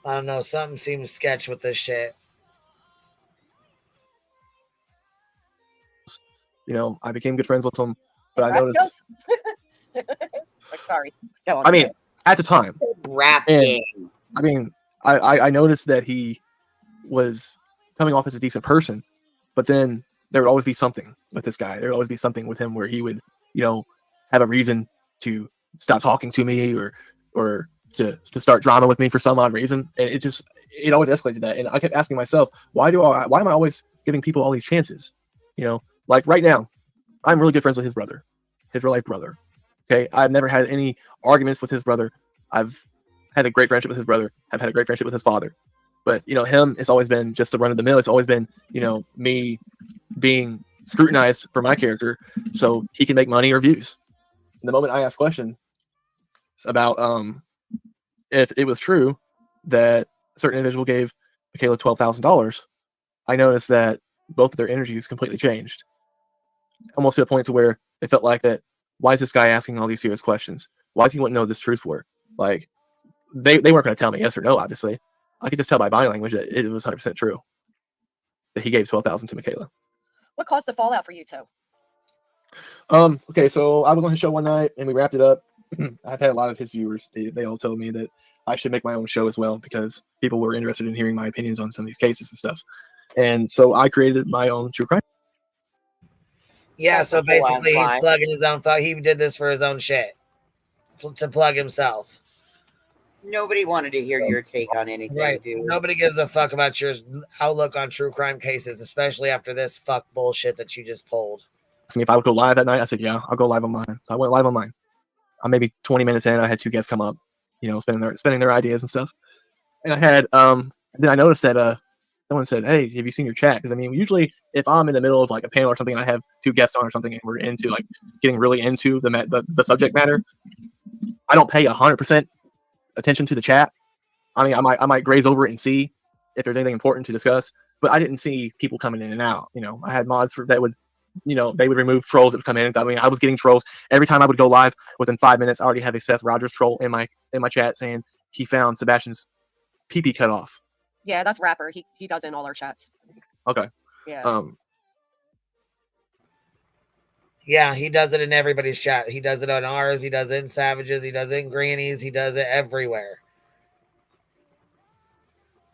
I don't know, something seems sketch with this shit. I became good friends with him, but I noticed. Sorry. Go on. I mean, at the time, rap game. I mean, I noticed that he was coming off as a decent person, but then there would always be something with this guy. There would always be something with him where he would, have a reason to stop talking to me or to start drama with me for some odd reason. And it always escalated that. And I kept asking myself, why am I always giving people all these chances? Like right now, I'm really good friends with his brother, his real life brother. Okay. I've never had any arguments with his brother. I've had a great friendship with his brother. I've had a great friendship with his father. But, him, it's always been just a run of the mill. It's always been, me being scrutinized for my character so he can make money or views. The moment I asked questions about if it was true that a certain individual gave Michaela $12,000, I noticed that both of their energies completely changed, almost to the point to where it felt like that. Why is this guy asking all these serious questions? Why does he want to know this truth for? Like, they weren't going to tell me yes or no. Obviously, I could just tell by body language that it was 100% true that he gave $12,000 to Michaela. What caused the fallout for you two? Okay, so I was on his show one night and we wrapped it up. I've had a lot of his viewers. They all told me that I should make my own show as well because people were interested in hearing my opinions on some of these cases and stuff. And so I created my own true crime. Yeah, That's so a whole ass basically he's lie. plugging his own fuck. He did this for his own shit. To plug himself. Nobody wanted to hear your take on anything, Right. dude. Nobody gives a fuck about your outlook on true crime cases, especially after this fuck bullshit that you just pulled. Asked me if I would go live that night. I said, yeah, I'll go live on mine. So I went live on mine. I'm maybe 20 minutes in. I had two guests come up, you know, spending their ideas and stuff. And I had then I noticed that someone said, hey, have you seen your chat? Because I mean, usually if I'm in the middle of like a panel or something and I have two guests on or something and we're into like getting really into the subject matter, I don't pay 100% attention to the chat. I mean, I might graze over it and see if there's anything important to discuss, but I didn't see people coming in and out. You know, I had mods that would, you know, they would remove trolls that would come in. I mean, I was getting trolls every time I would go live. Within 5 minutes, I already have a Seth Rogers troll in my chat saying he found Sebastian's pee cut off. Yeah, that's Rapper. He does in all our chats. Okay. Yeah. Yeah, he does it in everybody's chat. He does it on ours. He does it in Savages. He does it in Grannies. He does it everywhere.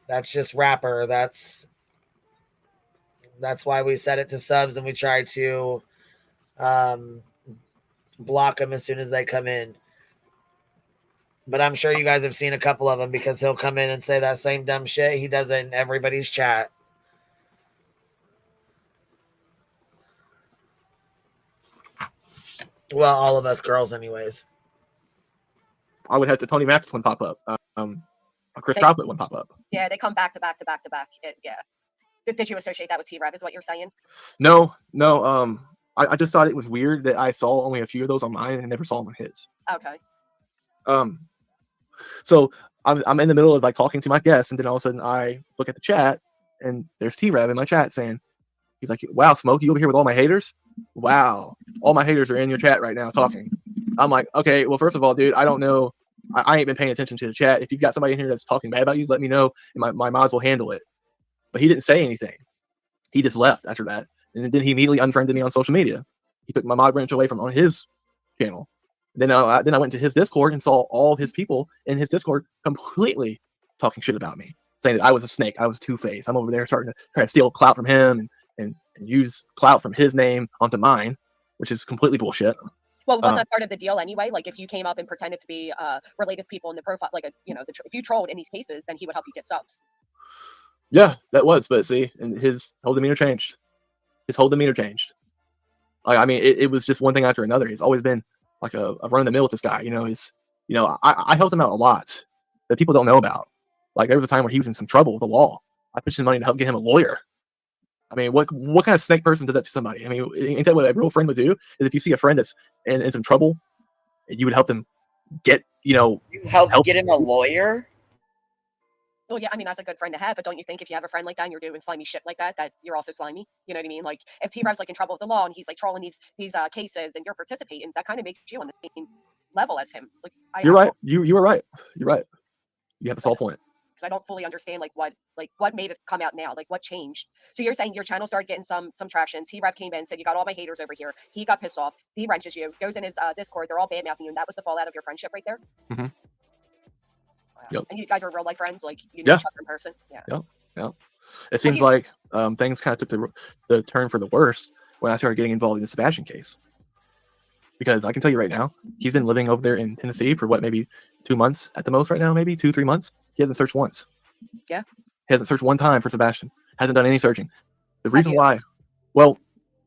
That's just Rapper. That's why we set it to subs and we try to block them as soon as they come in. But I'm sure you guys have seen a couple of them because he'll come in and say that same dumb shit. He does it in everybody's chat. Well, all of us girls anyways. I would have to Tony Max one pop up. A Chris Croplet one pop up. Yeah, they come back to back to back to back. Yeah. Did you associate that with T-Rev is what you're saying? No. I just thought it was weird that I saw only a few of those on mine and never saw them on his. Okay. So I'm in the middle of like talking to my guest, and then all of a sudden I look at the chat, and there's T-Rev in my chat saying, he's like, "Wow, Smoke, you over here with all my haters? Wow, all my haters are in your chat right now talking." I'm like, okay, well, first of all, dude, I don't know. I ain't been paying attention to the chat. If you've got somebody in here that's talking bad about you, let me know, and my mods will handle it. But he didn't say anything. He just left after that, and then he immediately unfriended me on social media. He took my mod branch away from on his channel. Then I went to his Discord and saw all of his people in his Discord completely talking shit about me, saying that I was a snake, I was Two-Face. I'm over there starting to try to steal clout from him and use clout from his name onto mine, which is completely bullshit. Well, was that part of the deal anyway? Like, if you came up and pretended to be related to people in the profile, like, if you trolled in these cases, then he would help you get subs. Yeah, that was. But see, and his whole demeanor changed. Like, I mean, it was just one thing after another. He's always been like a run of the mill with this guy. I helped him out a lot that people don't know about. Like, there was a time where he was in some trouble with the law. I pushed his money to help get him a lawyer. I mean, what kind of snake person does that to somebody? I mean, ain't that what a real friend would do? Is if you see a friend that's in some trouble, you would help them get, You help get him a lawyer? Well, yeah, I mean, that's a good friend to have, but don't you think if you have a friend like that and you're doing slimy shit like that you're also slimy? You know what I mean? Like, if T-Rev's like in trouble with the law and he's like trolling these cases and you're participating, that kind of makes you on the same level as him. Like, you're right. You were right. You're right. You have the sole point. Because I don't fully understand what made it come out now, like what changed. So you're saying your channel started getting some traction. T-Rev came in, said you got all my haters over here. He got pissed off. He wrenches you, goes in his Discord. They're all bad mouthing you, and that was the fallout of your friendship right there. Mm-hmm. Wow. Yep. And you guys were real life friends, like you knew each other in person. Yeah. Yep. It seems like things kind of took the turn for the worst when I started getting involved in the Sebastian case. Because I can tell you right now, he's been living over there in Tennessee for maybe 2 months at the most right now, maybe 2-3 months. He hasn't searched once. Yeah. He hasn't searched one time for Sebastian. Hasn't done any searching. The reason why, well,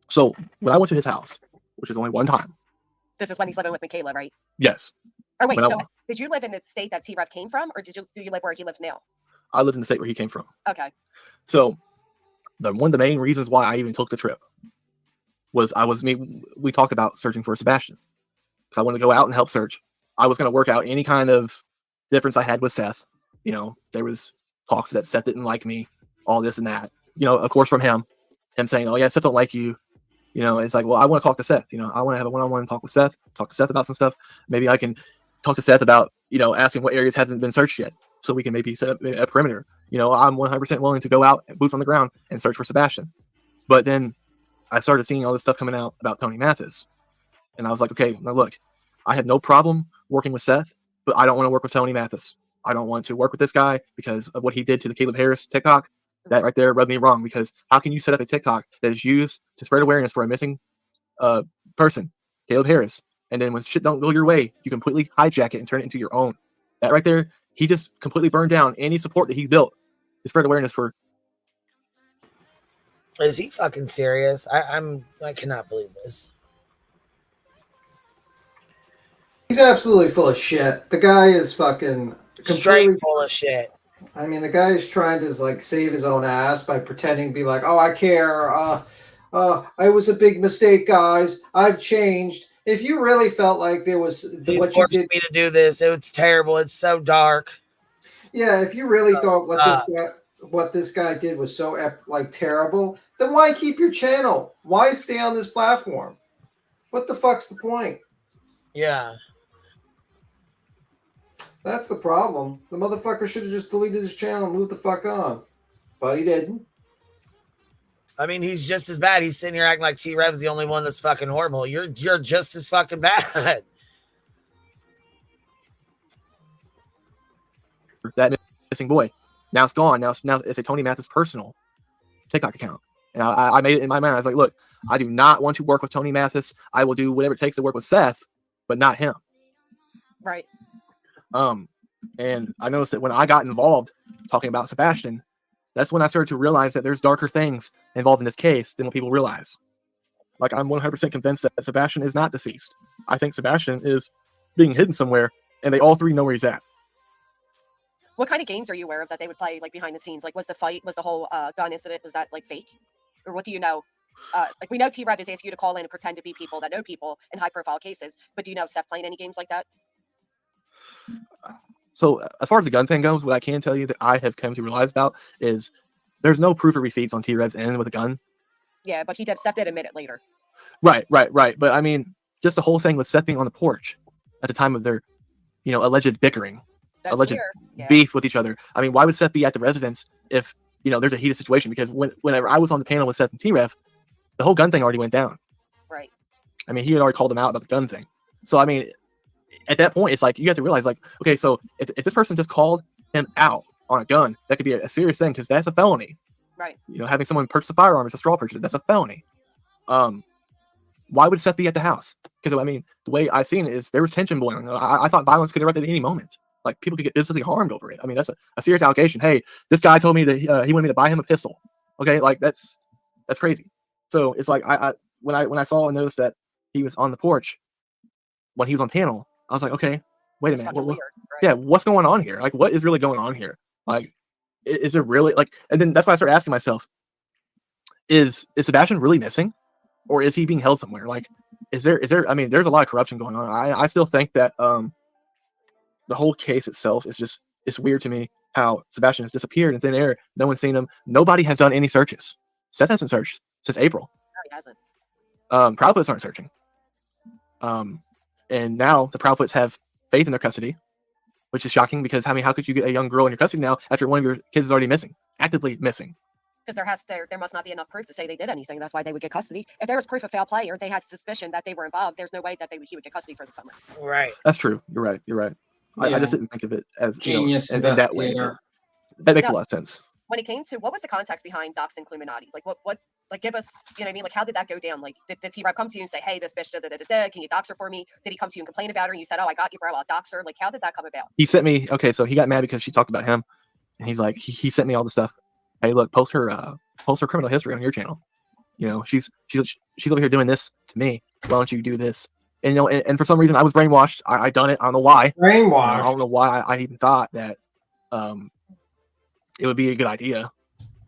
so when I went to his house, which is only one time. This is when he's living with Michaela, right? Yes. Or wait, so did you live in the state that T-Rev came from, or do you live where he lives now? I lived in the state where he came from. Okay. So one of the main reasons why I even took the trip was we talked about searching for Sebastian because I wanted to go out and help search. I was going to work out any kind of difference I had with Seth. There was talks that Seth didn't like me, all this and that. Of course, from him saying, "Oh yeah, Seth don't like you." It's like, well, I want to talk to Seth. I want to have a one-on-one talk with Seth. Talk to Seth about some stuff. Maybe I can talk to Seth about asking what areas hasn't been searched yet, so we can maybe set up a perimeter. I'm 100% willing to go out, boots on the ground, and search for Sebastian. But then I started seeing all this stuff coming out about Tony Mathis, and I was like, okay, now look, I have no problem working with Seth, but I don't want to work with Tony Mathis. I don't want to work with this guy because of what he did to the Caleb Harris TikTok. That right there rubbed me wrong, because how can you set up a TikTok that is used to spread awareness for a missing person, Caleb Harris, and then when shit don't go your way, you completely hijack it and turn it into your own? That right there, he just completely burned down any support that he built to spread awareness for. Is he fucking serious? I cannot believe this. He's absolutely full of shit. The guy is fucking straight full of shit. I mean, the guy is trying to save his own ass by pretending to be like, "Oh, I care. I was a big mistake, guys. I've changed." If you really felt like there was what you did me to do this, it's terrible. It's so dark. Yeah, if you really thought what this guy did was so terrible, then why keep your channel? Why stay on this platform? What the fuck's the point? Yeah. That's the problem. The motherfucker should have just deleted his channel and moved the fuck on. But he didn't. I mean, he's just as bad. He's sitting here acting like T-Rev's the only one that's fucking horrible. You're just as fucking bad. That missing boy. Now it's gone. Now it's a Tony Mathis personal TikTok account. And I made it in my mind. I was like, look, I do not want to work with Tony Mathis. I will do whatever it takes to work with Seth, but not him. Right. And I noticed that when I got involved talking about Sebastian, that's when I started to realize that there's darker things involved in this case than what people realize. Like, I'm 100% convinced that Sebastian is not deceased. I think Sebastian is being hidden somewhere, and they all three know where he's at. What kind of games are you aware of that they would play, like, behind the scenes? Like, was the whole gun incident, was that, like, fake? Or what do you know? Like, we know T-Rev is asking you to call in and pretend to be people that know people in high-profile cases, but do you know Seth playing any games like that? So as far as the gun thing goes, what I can tell you that I have come to realize about is there's no proof of receipts on T-Rev's end with a gun. Yeah, but Seth did admit it later. Right. But I mean, just the whole thing with Seth being on the porch at the time of their, alleged bickering, alleged beef with each other. I mean, why would Seth be at the residence if, there's a heated situation? Because whenever I was on the panel with Seth and T-Rev, the whole gun thing already went down. Right. I mean, he had already called them out about the gun thing. So, I mean, at that point, it's like you have to realize, like, okay, so if this person just called him out on a gun, that could be a serious thing, because that's a felony. Right. Having someone purchase a firearm is a straw purchase. That's a felony. Why would Seth be at the house? Because, I mean, the way I seen it is there was tension boiling. I thought violence could erupt at any moment. Like, people could get physically harmed over it. I mean, that's a serious allegation. Hey, this guy told me that he wanted me to buy him a pistol. Okay, like, that's crazy. So it's like when I saw and noticed that he was on the porch when he was on panel, I was like, okay, wait a minute. Weird, right? Yeah, what's going on here? Like, what is really going on here? Like, is it really, like, and then that's why I started asking myself, is Sebastian really missing? Or is he being held somewhere? Like, is there, I mean, there's a lot of corruption going on. I still think that the whole case itself is just, it's weird to me how Sebastian has disappeared in thin air. No one's seen him. Nobody has done any searches. Seth hasn't searched since April. No, he hasn't. Proudfoots aren't searching. And now the Proudfoots have Faith in their custody, which is shocking, because, I mean, how could you get a young girl in your custody now after one of your kids is already missing, actively missing? Because there must not be enough proof to say they did anything. That's why they would get custody. If there was proof of foul play or they had suspicion that they were involved, there's no way that he would get custody for the summer. Right. That's true. You're right. Yeah. I just didn't think of it as genius in that way. That makes a lot of sense. When it came to, what was the context behind Docs and Illuminati? Like, what, like, give us, you know what I mean? Like, how did that go down? Like, did T-Rev come to you and say, hey, this bitch, can you dox her for me? Did he come to you and complain about her and you said, oh, I got you, bro, I'll dox her? Like, how did that come about? He sent me, okay, so he got mad because she talked about him, and he's like, he sent me all the stuff. Hey, look, post her criminal history on your channel. She's over here doing this to me. Why don't you do this? And and for some reason I was brainwashed. I done it. I don't know why. Brainwashed. I don't know why I even thought that it would be a good idea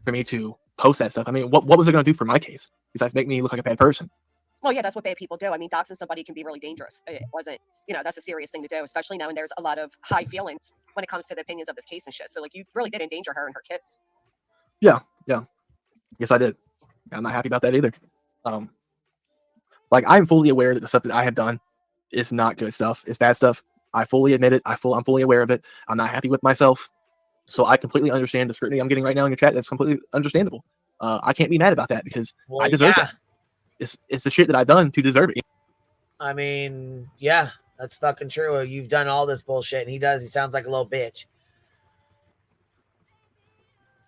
for me to post that stuff. I mean, what was it going to do for my case besides make me look like a bad person? Well, yeah, that's what bad people do. I mean, doxing somebody can be really dangerous. It wasn't, that's a serious thing to do, especially now when there's a lot of high feelings when it comes to the opinions of this case and shit. So, like, you really did endanger her and her kids. Yeah. Yes, I did. I'm not happy about that either. Like, I'm fully aware that the stuff that I have done is not good stuff. It's bad stuff. I fully admit it. I'm fully aware of it. I'm not happy with myself. So I completely understand the scrutiny I'm getting right now in your chat. That's completely understandable. I can't be mad about that because I deserve that. It's the shit that I've done to deserve it. I mean, yeah, that's fucking true. You've done all this bullshit, and he sounds like a little bitch.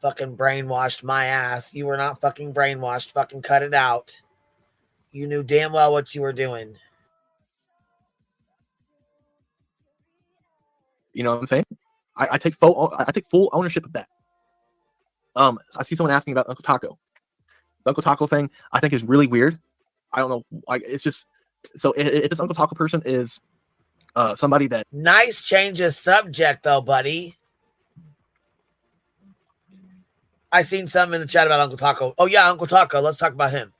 Fucking brainwashed my ass. You were not fucking brainwashed. Fucking cut it out. You knew damn well what you were doing. You know what I'm saying? I take full ownership of that. I see someone asking about Uncle Taco. The Uncle Taco thing, I think, is really weird. I don't know. Like, it's just so if this Uncle Taco person is somebody that nice change of subject though, buddy. I seen some in the chat about Uncle Taco. Oh yeah, Uncle Taco. Let's talk about him.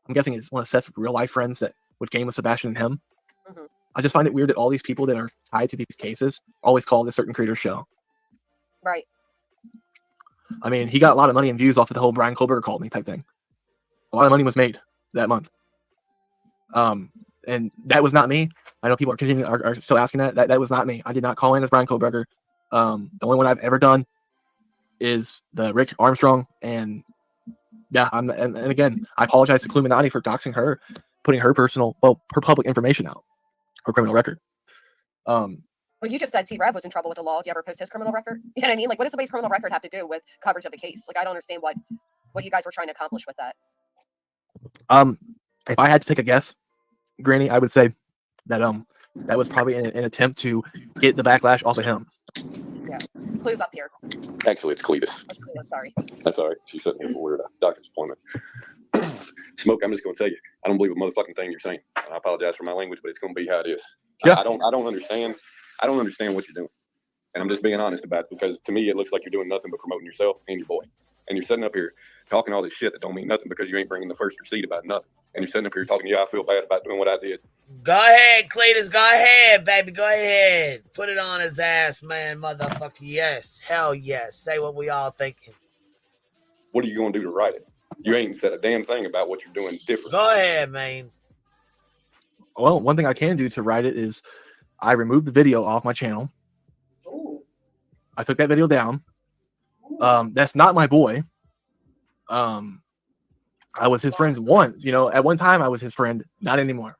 I'm guessing is one of Seth's real life friends that would game with Sebastian and him. Mm-hmm. I just find it weird that all these people that are tied to these cases always call this certain creator's show. Right. I mean, he got a lot of money and views off of the whole Brian Kohlberger called me type thing. A lot of money was made that month. And that was not me. I know people are still asking that. That was not me. I did not call in as Brian Kohlberger. The only one I've ever done is the Rick Armstrong. And yeah, and again, I apologize to Cluminati for doxing her, putting her her public information out, her criminal record. Well, you just said REV was in trouble with the law. Do you ever post his criminal record? You know what I mean? Like, what does somebody's criminal record have to do with coverage of the case? Like, I don't understand what you guys were trying to accomplish with that. If I had to take a guess, Granny, I would say that that was probably an attempt to get the backlash off of him. Yeah. Clue's up here. Actually, it's Cletus. Sorry. That's all right. She's sitting here for a doctor's appointment. Smoke, I'm just going to tell you, I don't believe a motherfucking thing you're saying. And I apologize for my language, but it's going to be how it is. Yeah. I don't understand. I don't understand what you're doing. And I'm just being honest about it because to me, it looks like you're doing nothing but promoting yourself and your boy. And you're sitting up here talking all this shit that don't mean nothing because you ain't bringing the first receipt about nothing. And you're sitting up here talking, yeah, I feel bad about doing what I did. Go ahead, Cletus. Go ahead, baby. Go ahead. Put it on his ass, man, motherfucker. Yes. Hell yes. Say what we all thinking. What are you going to do to write it? You ain't said a damn thing about what you're doing different. Go ahead, man. Well, one thing I can do to write it is I removed the video off my channel. Ooh. I took that video down. That's not my boy. I was his friend once. At one time I was his friend. Not anymore.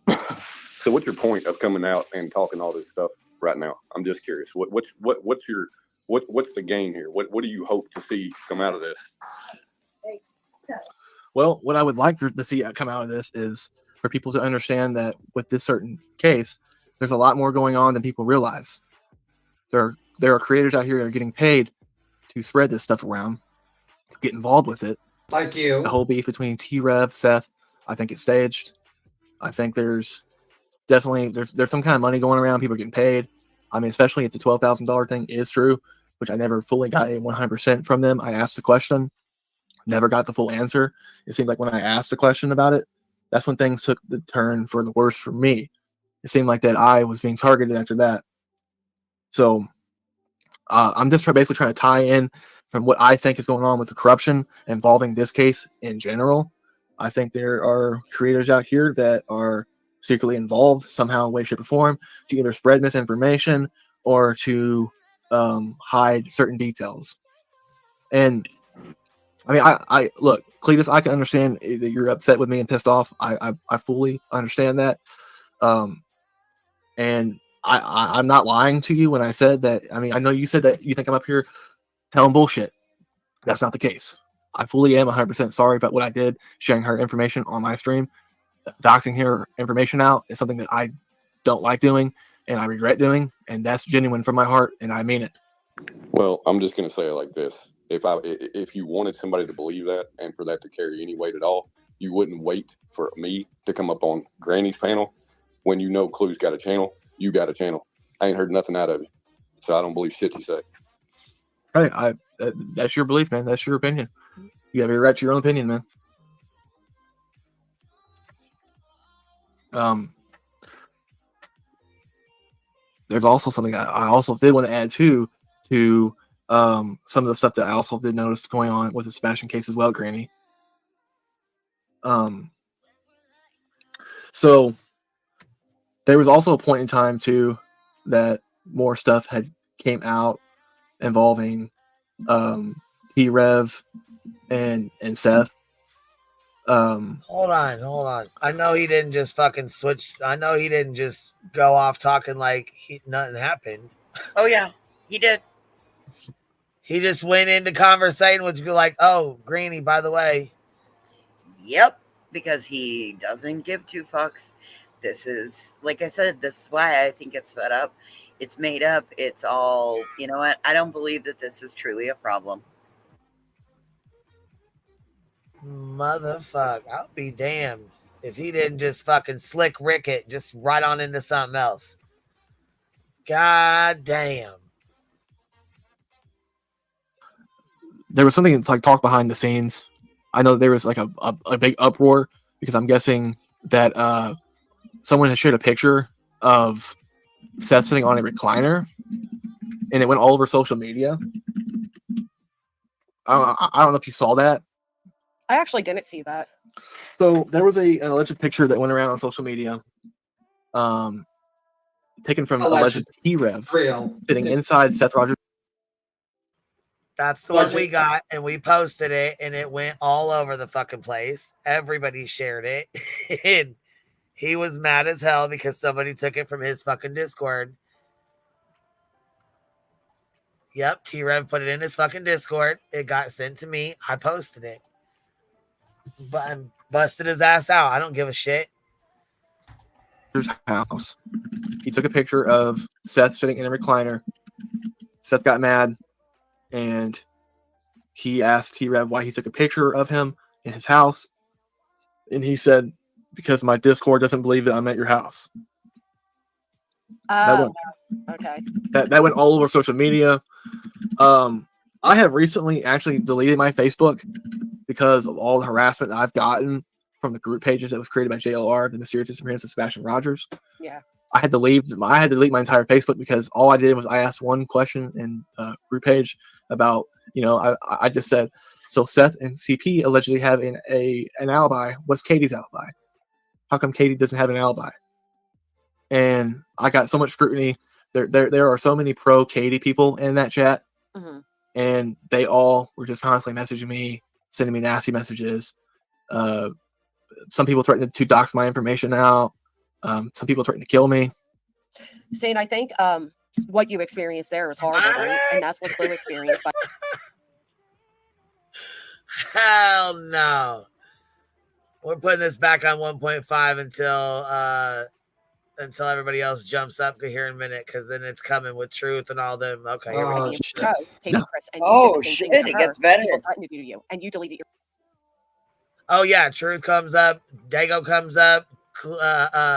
So what's your point of coming out and talking all this stuff right now? I'm just curious. What's the game here? What do you hope to see come out of this? Well, what I would like to see come out of this is for people to understand that with this certain case, there's a lot more going on than people realize. There are creators out here that are getting paid to spread this stuff around, to get involved with it. Like you. The whole beef between T-Rev, Seth, I think it's staged. I think there's definitely there's some kind of money going around. People are getting paid. I mean, especially if the $12,000 thing is true, which I never fully got a 100% from them. I asked the question, never got the full answer. It seemed like when I asked the question about it, that's when things took the turn for the worse for me. It seemed like that I was being targeted after that. So I'm just basically trying to tie in from what I think is going on with the corruption involving this case in general. I think there are creators out here that are secretly involved somehow, way, shape, or form to either spread misinformation or to hide certain details. And I mean, I look, Cletus, I can understand that you're upset with me and pissed off. I fully understand that. And I'm not lying to you when I said that. I mean, I know you said that you think I'm up here telling bullshit. That's not the case. I fully am 100% sorry about what I did, sharing her information on my stream. Doxing her information out is something that I don't like doing and I regret doing, and that's genuine from my heart, and I mean it. Well, I'm just going to say it like this. If you wanted somebody to believe that and for that to carry any weight at all, you wouldn't wait for me to come up on Granny's panel when you know Clue's got a channel. You got a channel. I ain't heard nothing out of you, so I don't believe shit you say. Hey, that's your belief, man. That's your opinion. You have your right to your own opinion, man. There's also something I also did want to add to some of the stuff that I also did notice going on with the Sebastian case as well, Granny. So there was also a point in time too that more stuff had came out involving T-Rev and Seth. Hold on. I know he didn't just fucking switch. I know he didn't just go off talking like nothing happened. Oh yeah, he did. He just went into conversation with you like, "Oh, Granny, by the way." Yep, because he doesn't give two fucks. This is, like I said, this is why I think it's set up. It's made up. It's all, you know what? I don't believe that this is truly a problem. Motherfucker, I'll be damned if he didn't just fucking slick Rick it just right on into something else. God damn. There was something like talk behind the scenes. I know there was like a big uproar because I'm guessing that someone has shared a picture of Seth sitting on a recliner, and it went all over social media. I don't know if you saw that. I actually didn't see that. So there was an alleged picture that went around on social media, taken from alleged T-Rev sitting inside Seth Rogers. That's the one we got, and we posted it, and it went all over the fucking place. Everybody shared it, and he was mad as hell because somebody took it from his fucking Discord. Yep, T-Rev put it in his fucking Discord. It got sent to me. I posted it. But I busted his ass out. I don't give a shit. House. He took a picture of Seth sitting in a recliner. Seth got mad, and he asked T-Rev why he took a picture of him in his house, and he said, "Because my Discord doesn't believe that I'm at your house." Okay. That went all over social media. I have recently actually deleted my Facebook because of all the harassment that I've gotten from the group pages that was created by JLR, the mysterious disappearance of Sebastian Rogers. Yeah. I had to delete my entire Facebook because all I did was I asked one question in group page about, I just said, so Seth and CP allegedly have an alibi. What's Katie's alibi? How come Katie doesn't have an alibi? And I got so much scrutiny. There are so many pro Katie people in that chat, and they all were just constantly messaging me, sending me nasty messages. Some people threatened to dox my information out. Some people threatened to kill me. See, and I think what you experienced there is horrible, right? And that's what Blue experienced. Hell no. We're putting this back on 1.5 until everybody else jumps up here in a minute, because then it's coming with Truth and all them. Okay, here we go. Shit, it gets better. To do to you, and you deleted your. Oh yeah, Truth comes up, Dago comes up,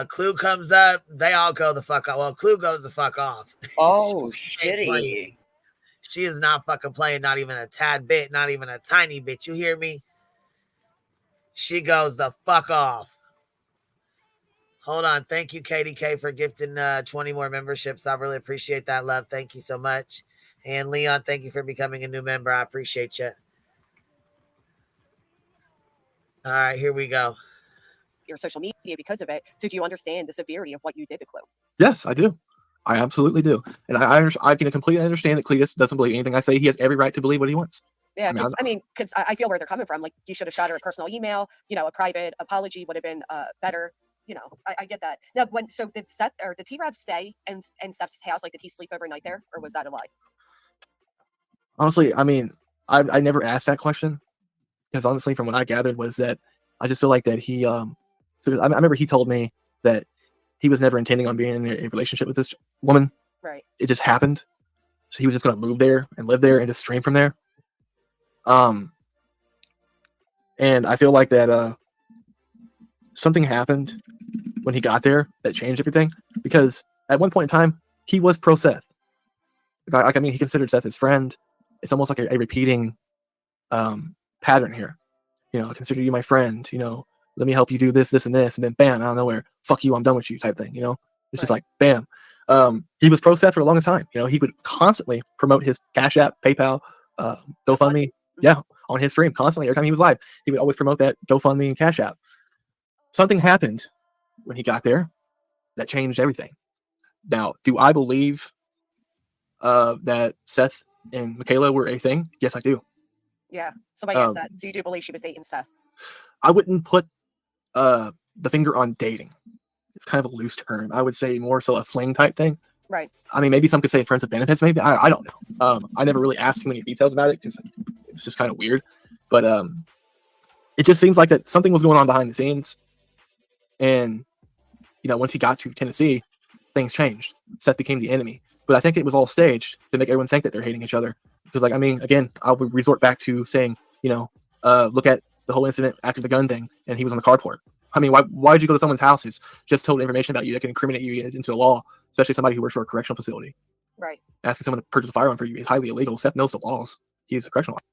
Clue comes up. They all go the fuck off. Well, Clue goes the fuck off. Oh shitty. She is not fucking playing, not even a tad bit, not even a tiny bit. You hear me? She goes the fuck off. Hold on. Thank you, KDK, for gifting 20 more memberships. I really appreciate that, love. Thank you so much. And Leon, thank you for becoming a new member. I appreciate you. All right, here we go. Your social media because of it. So do you understand the severity of what you did to Clue? Yes, I do. I absolutely do. And I can completely understand that Cletus doesn't believe anything I say. He has every right to believe what he wants. Yeah, because I feel where they're coming from. Like, you should have shot her a personal email. A private apology would have been better. I get that. Now, did Seth or did T-Rev stay in Seth's house? Like, did he sleep overnight there, or was that a lie? Honestly, I never asked that question, because honestly, from what I gathered was that I just feel like that he I remember he told me that he was never intending on being in a relationship with this woman. Right. It just happened. So he was just going to move there and live there and just stream from there. And I feel like that something happened when he got there that changed everything, because at one point in time he was pro Seth. He considered Seth his friend, it's almost like a repeating pattern here. You know, I consider you my friend. You know, let me help you do this, this, and this, and then bam, out of nowhere, fuck you, I'm done with you, type thing. You know, it's just like bam. He was pro Seth for the longest time. You know, he would constantly promote his Cash App, PayPal, GoFundMe. Yeah, on his stream constantly. Every time he was live, he would always promote that GoFundMe and Cash App. Something happened when he got there that changed everything. Now, do I believe that Seth and Michaela were a thing? Yes, I do. Yeah. Somebody asked that. So you do believe she was dating Seth? I wouldn't put the finger on dating. It's kind of a loose term. I would say more so a fling type thing. Right. I mean, maybe some could say friends with benefits. Maybe I don't know. I never really asked too many details about it because it was just kind of weird. But it just seems like that something was going on behind the scenes, and you know, once he got to Tennessee, things changed. Seth became the enemy. But I think it was all staged to make everyone think that they're hating each other. Because, like, I mean, again, I would resort back to saying, you know, look at the whole incident after the gun thing, and he was on the carport. I mean, why did you go to someone's house who's just told information about you that can incriminate you into the law, especially somebody who works for a correctional facility? Right. Asking someone to purchase a firearm for you is highly illegal. Seth knows the laws. He's a correctional officer.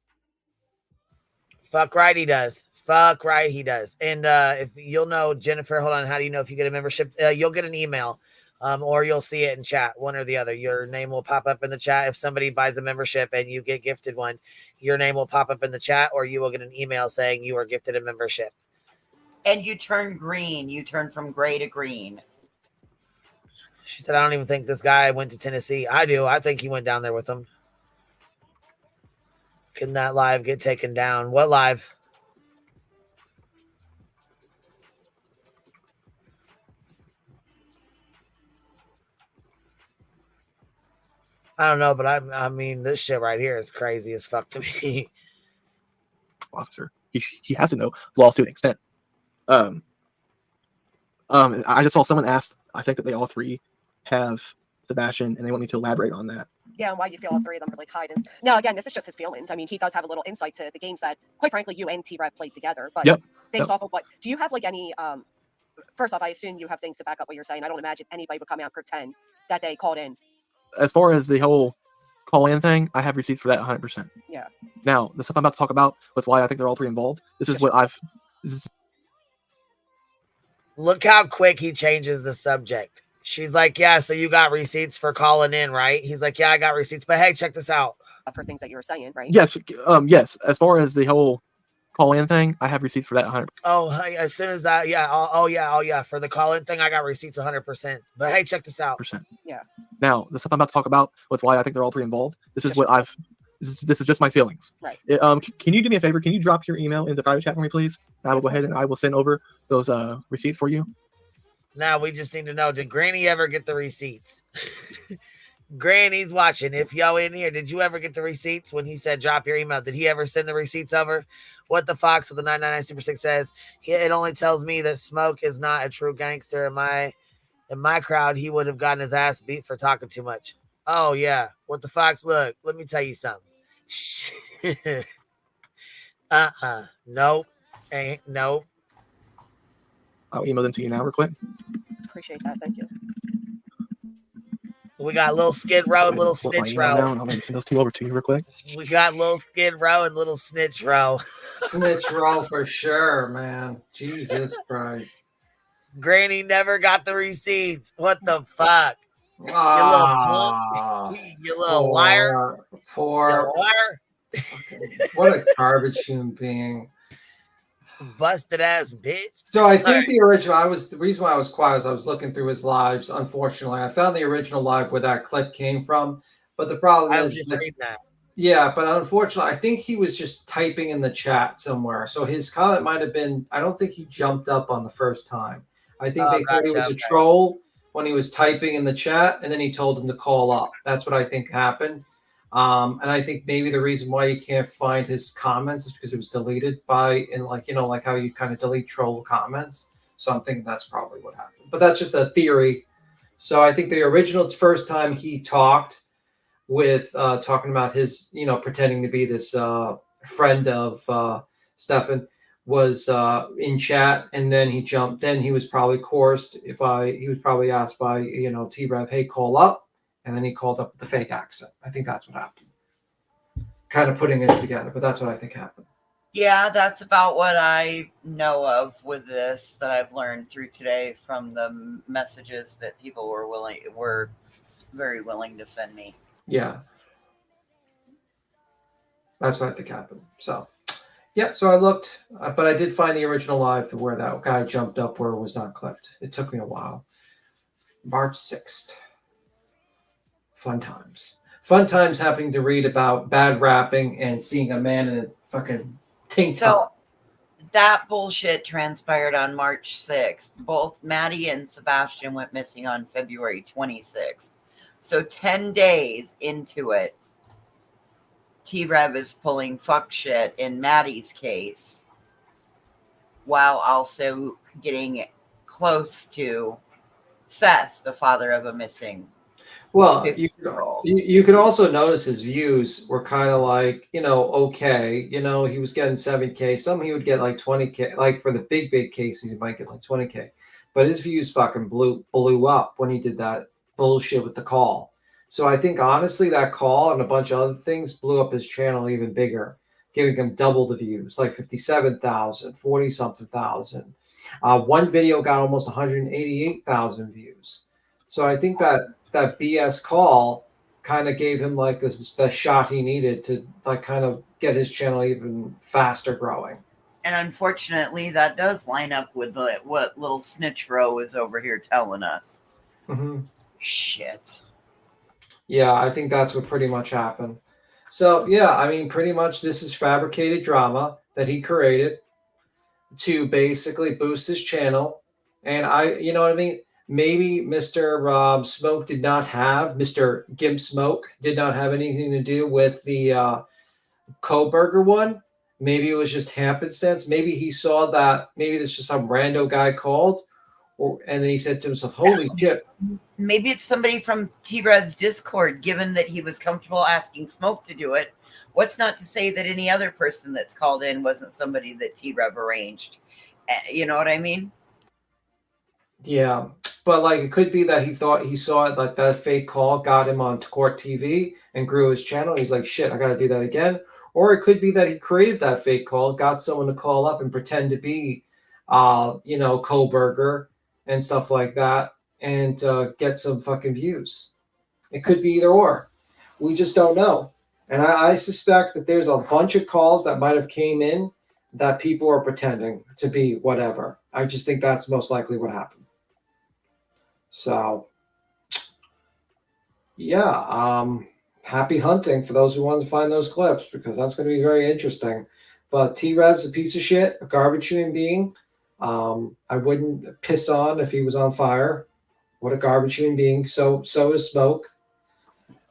Fuck right he does. Fuck right he does. And if you'll know, Jennifer, hold on, how do you know if you get a membership? You'll get an email. Or you'll see it in chat, one or the other. Your name will pop up in the chat. If somebody buys a membership and you get gifted one, your name will pop up in the chat, or you will get an email saying you are gifted a membership. And you turn green. You turn from gray to green. She said, I don't even think this guy went to Tennessee. I do. I think he went down there with them. Can that live get taken down? What live? I don't know, but I mean, this shit right here is crazy as fuck to me. Officer, he has to know the laws to an extent. I just saw someone ask. I think that they all three have Sebastian, and they want me to elaborate on that. Yeah, and why you feel all three of them are like hiding. No, again, this is just his feelings. I mean, he does have a little insight to the games that, quite frankly, you and T-Rev played together. But based off of what, do you have like any? First off, I assume you have things to back up what you're saying. I don't imagine anybody would come out and pretend that they called in. As far as the whole call-in thing, I have receipts for that 100%. Yeah. Now, the stuff I'm about to talk about with why I think they're all three involved. This is what I've. Look how quick he changes the subject. She's like, yeah, so you got receipts for calling in, right? He's like, yeah, I got receipts. But hey, check this out. For things that you were saying, right? Yes. Yes. As far as the whole call-in thing, I have receipts for that 100%. Oh, hey, as soon as that, yeah. Oh, yeah. For the call-in thing, I got receipts 100%. But hey, check this out. Yeah. Now, the stuff I'm about to talk about with why I think they're all three involved. This is what I've. This is just my feelings. Right. Can you do me a favor? Can you drop your email in the private chat for me, please? And I will go ahead and I will send over those receipts for you. Now we just need to know: did Granny ever get the receipts? Granny's watching. If y'all in here, did you ever get the receipts when he said drop your email? Did he ever send the receipts over? What the Fox with the 999 Super 6 says, it only tells me that Smoke is not a true gangster. In my crowd, he would have gotten his ass beat for talking too much. Oh, yeah. What the Fox? Look, let me tell you something. Nope. Ain't. Nope. I'll email them to you now real quick. Appreciate that. Thank you. We got little Skid Row and little Snitch Row. I'll send those two over to you real quick. We got little Skid Row and little Snitch Row. Snitch Row for sure, man. Jesus Christ. Granny never got the receipts. What the fuck? You little liar. Poor. What a garbage human being. Busted ass bitch. So I think the original, the reason why I was quiet is I was looking through his lives. Unfortunately, I found the original live where that clip came from. But the problem I is was just reading that. Yeah, but unfortunately, I think he was just typing in the chat somewhere. So his comment might have been, I don't think he jumped up on the first time. I think they thought he was a troll when he was typing in the chat, and then he told him to call up. That's what I think happened. And I think maybe the reason why you can't find his comments is because it was deleted like how you kind of delete troll comments. So I'm thinking that's probably what happened. But that's just a theory. So I think the original first time he talked with talking about his, pretending to be this friend of Stefan was in chat, and then he jumped. Then he was probably coerced he was probably asked by, T-Rev, hey, call up. And then he called up with the fake accent. I think that's what happened. kind of putting it together. But that's what I think happened. Yeah, that's about what I know of with this that I've learned through today from the messages that people were very willing to send me. Yeah. That's what I think happened. So, yeah, so I looked, but I did find the original live where that guy jumped up where it was not clipped. It took me a while. March 6th. Fun times. Fun times having to read about bad rapping and seeing a man in a fucking tank top. So that bullshit transpired on March 6th. Both Maddie and Sebastian went missing on February 26th. So 10 days into it, T-Rev is pulling fuck shit in Maddie's case while also getting close to Seth, the father of a missing. Well, you could also notice his views were kind of like, okay. He was getting 7K. Some he would get like 20K. Like for the big cases, he might get like 20K. But his views fucking blew up when he did that bullshit with the call. So I think honestly that call and a bunch of other things blew up his channel even bigger, giving him double the views, like 57,000, 40-something thousand. One video got almost 188,000 views. So I think that BS call kind of gave him like the shot he needed to like kind of get his channel even faster growing. And unfortunately, that does line up with what little Snitch Bro is over here telling us. Mm-hmm. Shit. Yeah, I think that's what pretty much happened. So, yeah, I mean, pretty much this is fabricated drama that he created to basically boost his channel. And you know what I mean? Maybe Mr. Smoke did not have, Mr. Gimp Smoke did not have anything to do with the Koberger one. Maybe it was just happenstance. Maybe he saw that, maybe this just some rando guy called, and then he said to himself, holy shit. Maybe it's somebody from T-Red's Discord, given that he was comfortable asking Smoke to do it. What's not to say that any other person that's called in wasn't somebody that T-Rev arranged? You know what I mean? Yeah, but like it could be that he thought he saw it, like that fake call got him on Court TV and grew his channel. He's like, shit, I got to do that again. Or it could be that he created that fake call, got someone to call up and pretend to be, Koberger and stuff like that, and get some fucking views. It could be either or. We just don't know. And I suspect that there's a bunch of calls that might have came in that people are pretending to be whatever. I just think that's most likely what happened. So, yeah, happy hunting for those who want to find those clips, because that's going to be very interesting. But T-Rev's a piece of shit, a garbage human being. I wouldn't piss on if he was on fire. What a garbage human being. So is Smoke.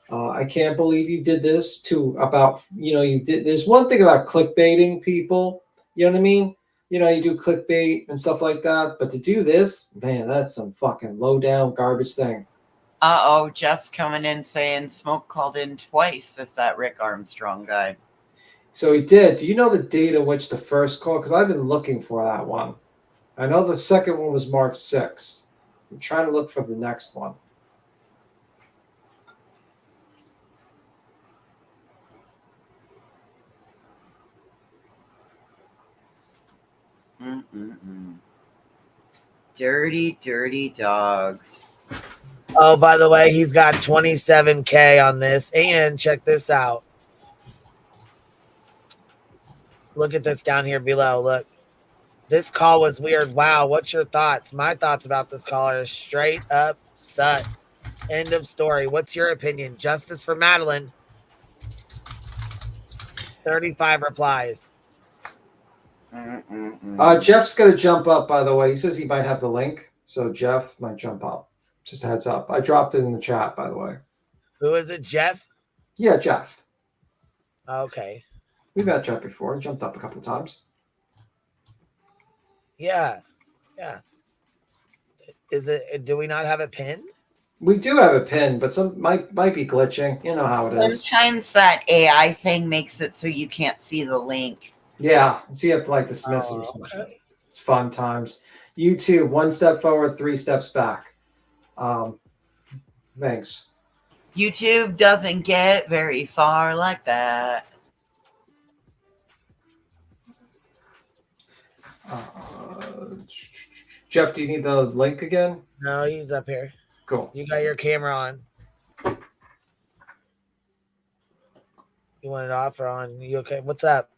I can't believe you did this you did. There's one thing about clickbaiting people. You know what I mean? You do clickbait and stuff like that. But to do this, man, that's some fucking low down garbage thing. Uh-oh, Jeff's coming in saying Smoke called in twice as that Rick Armstrong guy. So he did. Do you know the date of which the first call? Because I've been looking for that one. I know the second one was March 6th. I'm trying to look for the next one. Dirty, dirty dogs. Oh, by the way, he's got 27K on this. And check this out. Look at this down here below. Look. This call was weird. Wow, what's your thoughts? My thoughts about this call are straight up sus. End of story. What's your opinion? Justice for Madeline. 35 replies. Jeff's going to jump up, by the way. He says he might have the link, so Jeff might jump up. Just a heads up. I dropped it in the chat, by the way. Who is it, Jeff? Yeah, Jeff. Okay. We've met Jeff before. He jumped up a couple of times. Yeah. Is it? Do we not have a pin? We do have a pin, but some might be glitching. You know how it is. Sometimes that AI thing makes it so you can't see the link. Yeah, so you have to dismiss them. Okay. It's fun times. YouTube, 1 step forward, 3 steps back. Thanks. YouTube doesn't get very far like that. Jeff, do you need the link again? No, he's up here. Cool. You got your camera on. You want it off or on? You okay? What's up?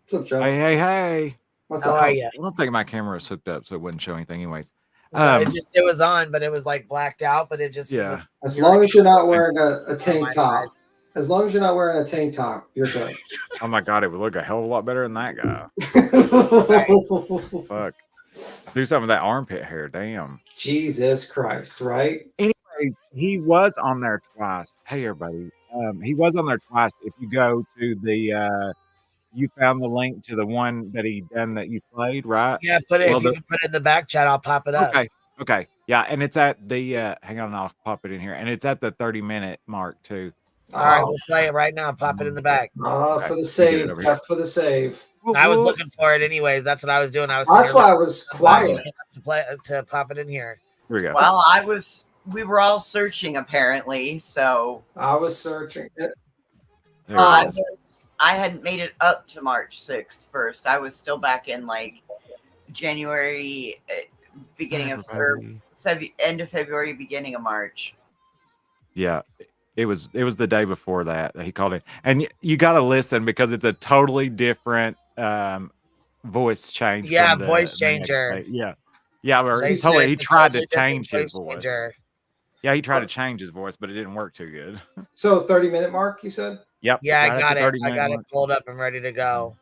What's up, Jeff? Hey. How are you? I don't think my camera was hooked up, so it wouldn't show anything anyways. No, it was on, but it was like blacked out, but it just Yeah. As long as you're not wearing a tank top. As long as you're not wearing a tank top, you're good. Oh my god, it would look a hell of a lot better than that guy. Fuck. Do some of that armpit hair, damn. Jesus Christ, right? Anyways, he was on there twice. Hey everybody. He was on there twice. If you go to the you found the link to the one that he done that you played, right? Yeah, if you can put it in the back chat, I'll pop it up. Okay. Yeah, and it's at the hang on, I'll pop it in here. And it's at the 30-minute mark too. All right, we'll play it right now. Pop it in the back. For the save, Jeff, for the save. I was looking for it anyways. That's what I was doing. That's why I was quiet. To pop it in here. Here we go. Well, we were all searching apparently, so I was searching it. I hadn't made it up to March 6th first. I was still back in like January, beginning of end of February, beginning of March. Yeah. It was the day before that he called it. And you got to listen because it's a totally different voice change. Yeah, voice changer. Yeah. He tried to change his voice. Yeah, he tried to change his voice, but it didn't work too good. So 30-minute mark, you said? Yep. Yeah, I got it. I got it pulled up and ready to go.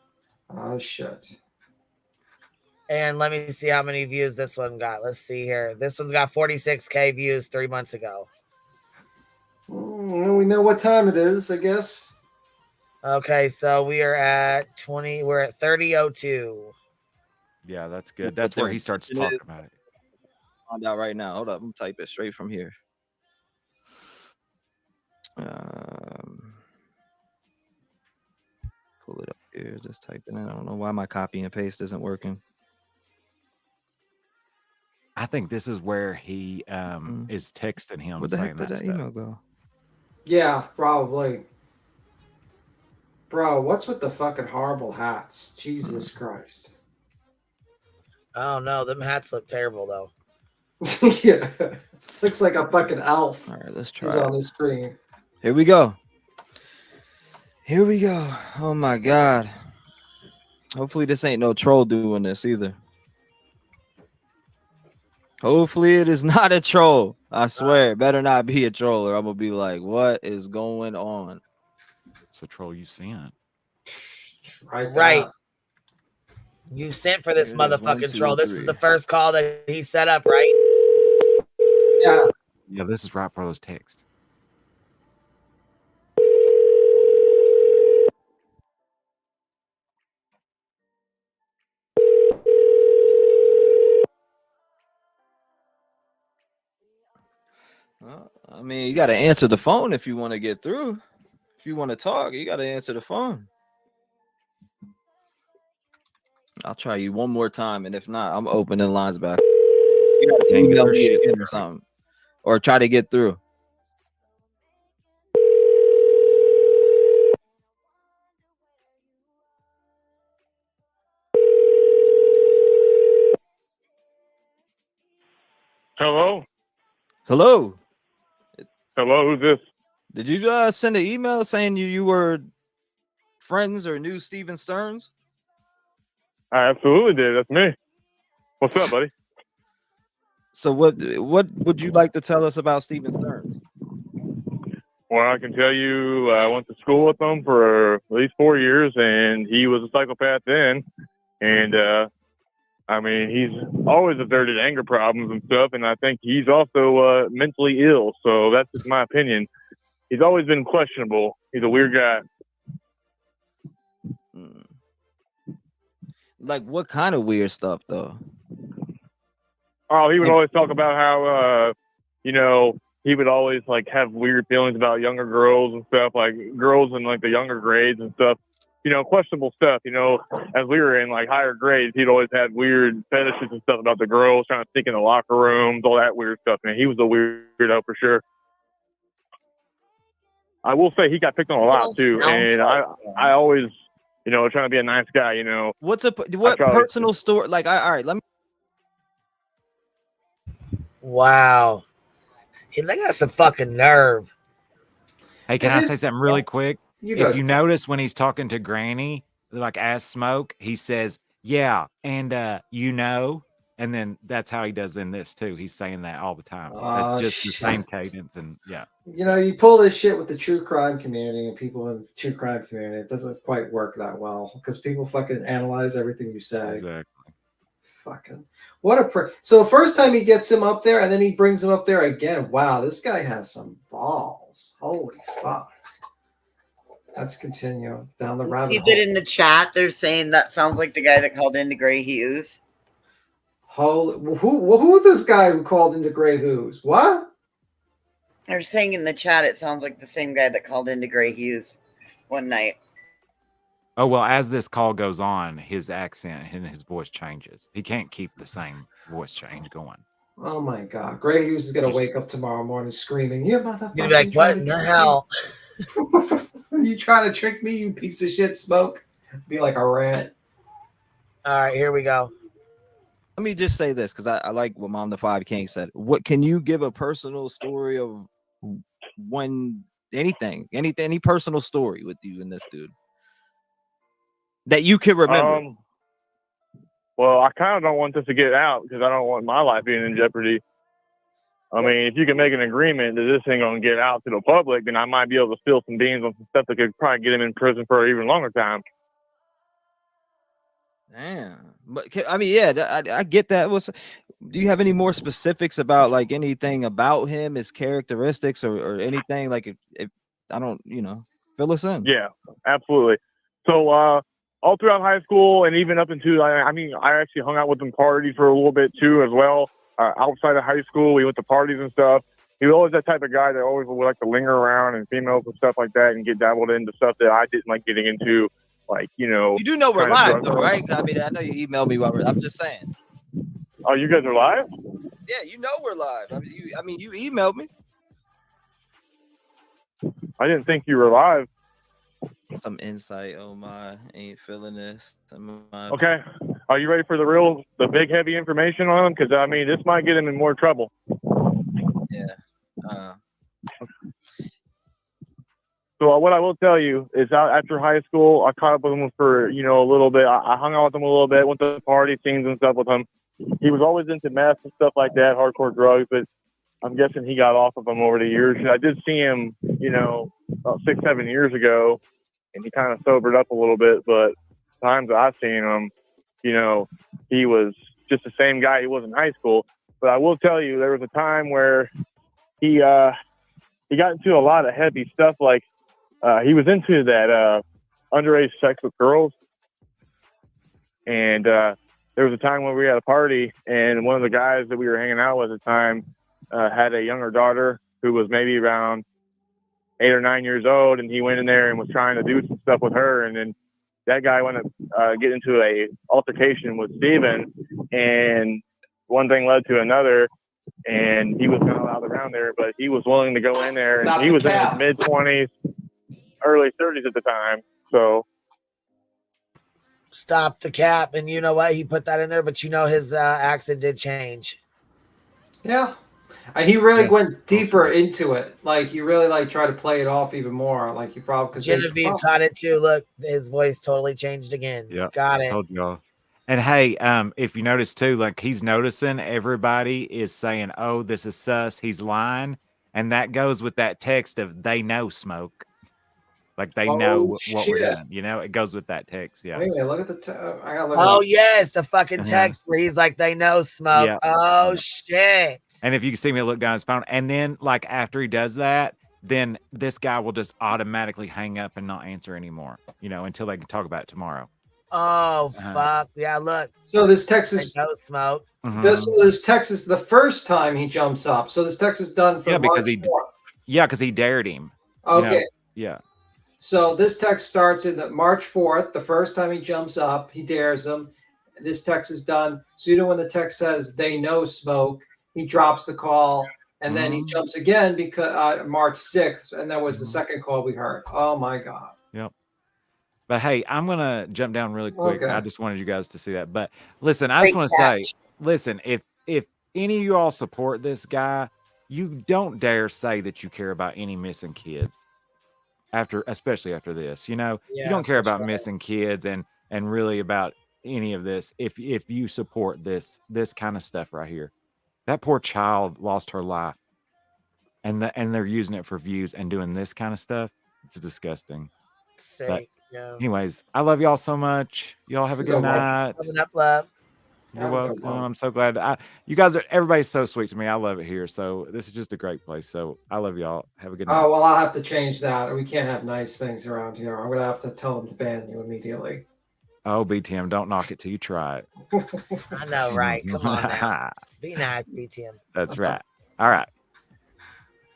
Oh shit. And let me see how many views this one got. Let's see here. This one's got 46K views 3 months ago. We know what time it is, I guess. Okay, so we are at 20. We're at 30:02. Yeah, that's good. That's where he starts talking about it. Find out right now. Hold up, I'm gonna type it straight from here. Pull it up here. Just type it in. I don't know why my copy and paste isn't working. I think this is where he is texting him. Where the saying heck did that stuff. email go? Yeah, probably. Bro, what's with the fucking horrible hats? Jesus Christ. I don't know. Them hats look terrible though. Yeah. Looks like a fucking elf. All right, let's try. He's on the screen. Here we go. Here we go. Oh my god. Hopefully this ain't no troll doing this either. Hopefully it is not a troll. I swear, it better not be a troll, or I'm gonna be like, what is going on? It's a troll you sent. Right. You sent for this motherfucking troll. This is the first call that he set up, right? Yeah. Yeah, this is right for those texts. I mean, you got to answer the phone if you want to get through. If you want to talk, you got to answer the phone. I'll try you one more time, and if not, I'm opening lines back. You got to email me again or something, or try to get through. Hello? Hello? Hello, who's this? Did you send an email saying you were friends or knew Steven Stearns? I absolutely did. That's me. What's up, buddy? So what would you like to tell us about Steven Stearns? Well, I can tell you I went to school with him for at least 4 years, and he was a psychopath then. And, I mean, he's always exerted anger problems and stuff, and I think he's also mentally ill. So that's just my opinion. He's always been questionable. He's a weird guy. Like what kind of weird stuff, though? Oh, he would always talk about how, you know, he would always like have weird feelings about younger girls and stuff, like girls in like the younger grades and stuff. You know, questionable stuff. You know, as we were in like higher grades, he'd always had weird fetishes and stuff about the girls trying to sneak in the locker rooms, all that weird stuff. Man, he was a weirdo for sure. I will say he got picked on a lot too, and I always you know, trying to be a nice guy, you know. What personal story? Like, all right, let me. Wow. He got some fucking nerve. Hey, can I say something really quick? You If go. you notice when he's talking to Granny, like as Smoke, he says, "Yeah," and you know, and then that's how he does in this too. He's saying that all the time. That's just the same cadence, and yeah. You know, you pull this shit with the true crime community and people in the true crime community. It doesn't quite work that well because people fucking analyze everything you say. Exactly. Fucking what a prick. So the first time he gets him up there and then he brings him up there again. Wow, this guy has some balls. Holy fuck. Let's continue down the rabbit See hole. that in the chat, they're saying that sounds like the guy that called into Gray Hughes. Who is this guy who called into Gray Hughes? What? They're saying in the chat it sounds like the same guy that called into Gray Hughes one night. Oh, well, as this call goes on, his accent and his voice changes. He can't keep the same voice change going. Oh my god. Gray Hughes is gonna wake up tomorrow morning screaming, "You motherfucker." You're like, what in the hell? You trying to trick me, you piece of shit, Smoke? Be like a rat. All right, here we go. Let me just say this because I like what Mom the Five King said. What can you give a personal story of when any personal story with you and this dude that you can remember? Well, I kind of don't want this to get out because I don't want my life being in jeopardy. I mean, if you can make an agreement that this ain't going to get out to the public, then I might be able to spill some beans on some stuff that could probably get him in prison for an even longer time. Damn. But I mean, yeah, I get that. Do you have any more specifics about like anything about him, his characteristics, or anything? Like if I don't, fill us in. Yeah, absolutely. So all throughout high school and even up into, I mean, I actually hung out with him parties for a little bit too as well. Outside of high school, we went to parties and stuff. He was always that type of guy that always would like to linger around and females and stuff like that and get dabbled into stuff that I didn't like getting into. Like, You do know we're live, though, right? I mean, I know you emailed me while I'm just saying. Oh, you guys are live? Yeah, you know we're live. I mean, you emailed me. I didn't think you were live. Some insight. Oh my, ain't feeling this. Okay. Are you ready for the big heavy information on him? Because I mean, this might get him in more trouble. Yeah. So what I will tell you is after high school, I caught up with him for, a little bit. I hung out with him a little bit, went to party scenes and stuff with him. He was always into meth and stuff like that, hardcore drugs, but I'm guessing he got off of them over the years. I did see him, about 6-7 years ago, and he kind of sobered up a little bit, but times that I've seen him, he was just the same guy he was in high school. But I will tell you, there was a time where he got into a lot of heavy stuff, like he was into that underage sex with girls. And there was a time when we were at a party, and one of the guys that we were hanging out with at the time had a younger daughter who was maybe around 8 or 9 years old, and he went in there and was trying to do some stuff with her. And then that guy went to get into a altercation with Steven, and one thing led to another, and he was not allowed around there, but he was willing to go in there. And he was in his mid-20s, early 30s at the time. So Stop the cap. And you know what? He put that in there, but his accent did change. Yeah. He really went deeper into it. Like he really tried to play it off even more. Like he probably because Genevieve caught it too. Look, his voice totally changed again. Yeah, got it. Told y'all. And hey, if you notice too, like he's noticing everybody is saying, "Oh, this is sus. He's lying," and that goes with that text of "They know Smoke." Like they know what we're doing. It goes with that text. Yeah. Wait a minute, look at the I gotta look Oh at yes, the fucking text where he's like, "They know Smoke." Yeah. Oh shit. And if you can see me look down his phone, and then like after he does that, then this guy will just automatically hang up and not answer anymore, until they can talk about it tomorrow. Oh fuck. Yeah, look. So this text is no Smoke. This text is the first time he jumps up. So this text is done for because March 4th. he dared him. Okay. Yeah. So this text starts in the March 4th, the first time he jumps up, he dares him. This text is done. Soon when the text says they know Smoke, he drops the call, and then he jumps again because March 6th, and that was the second call we heard. Oh my God. Yep. But hey, I'm gonna jump down really quick. Okay. I just wanted you guys to see that. But listen, I Great just want to catch. say, listen, if any of you all support this guy, you don't dare say that you care about any missing kids. Especially after this, you Yeah, don't care for about sure. missing kids and really about any of this. If you support this kind of stuff right here, that poor child lost her life, and they're using it for views and doing this kind of stuff. It's disgusting. But Sick. Yeah. anyways, I love y'all so much. Y'all have a good Good one. night. Coming up, love. You're Have a good welcome. one. I'm so glad. You guys everybody's so sweet to me. I love it here. So this is just a great place. So I love y'all. Have a good night. Oh, well, I'll have to change that. We can't have nice things around here. I'm going to have to tell them to ban you immediately. Oh, BTM, don't knock it till you try it. I know, right? Come on now. Be nice, BTM. That's right. All right.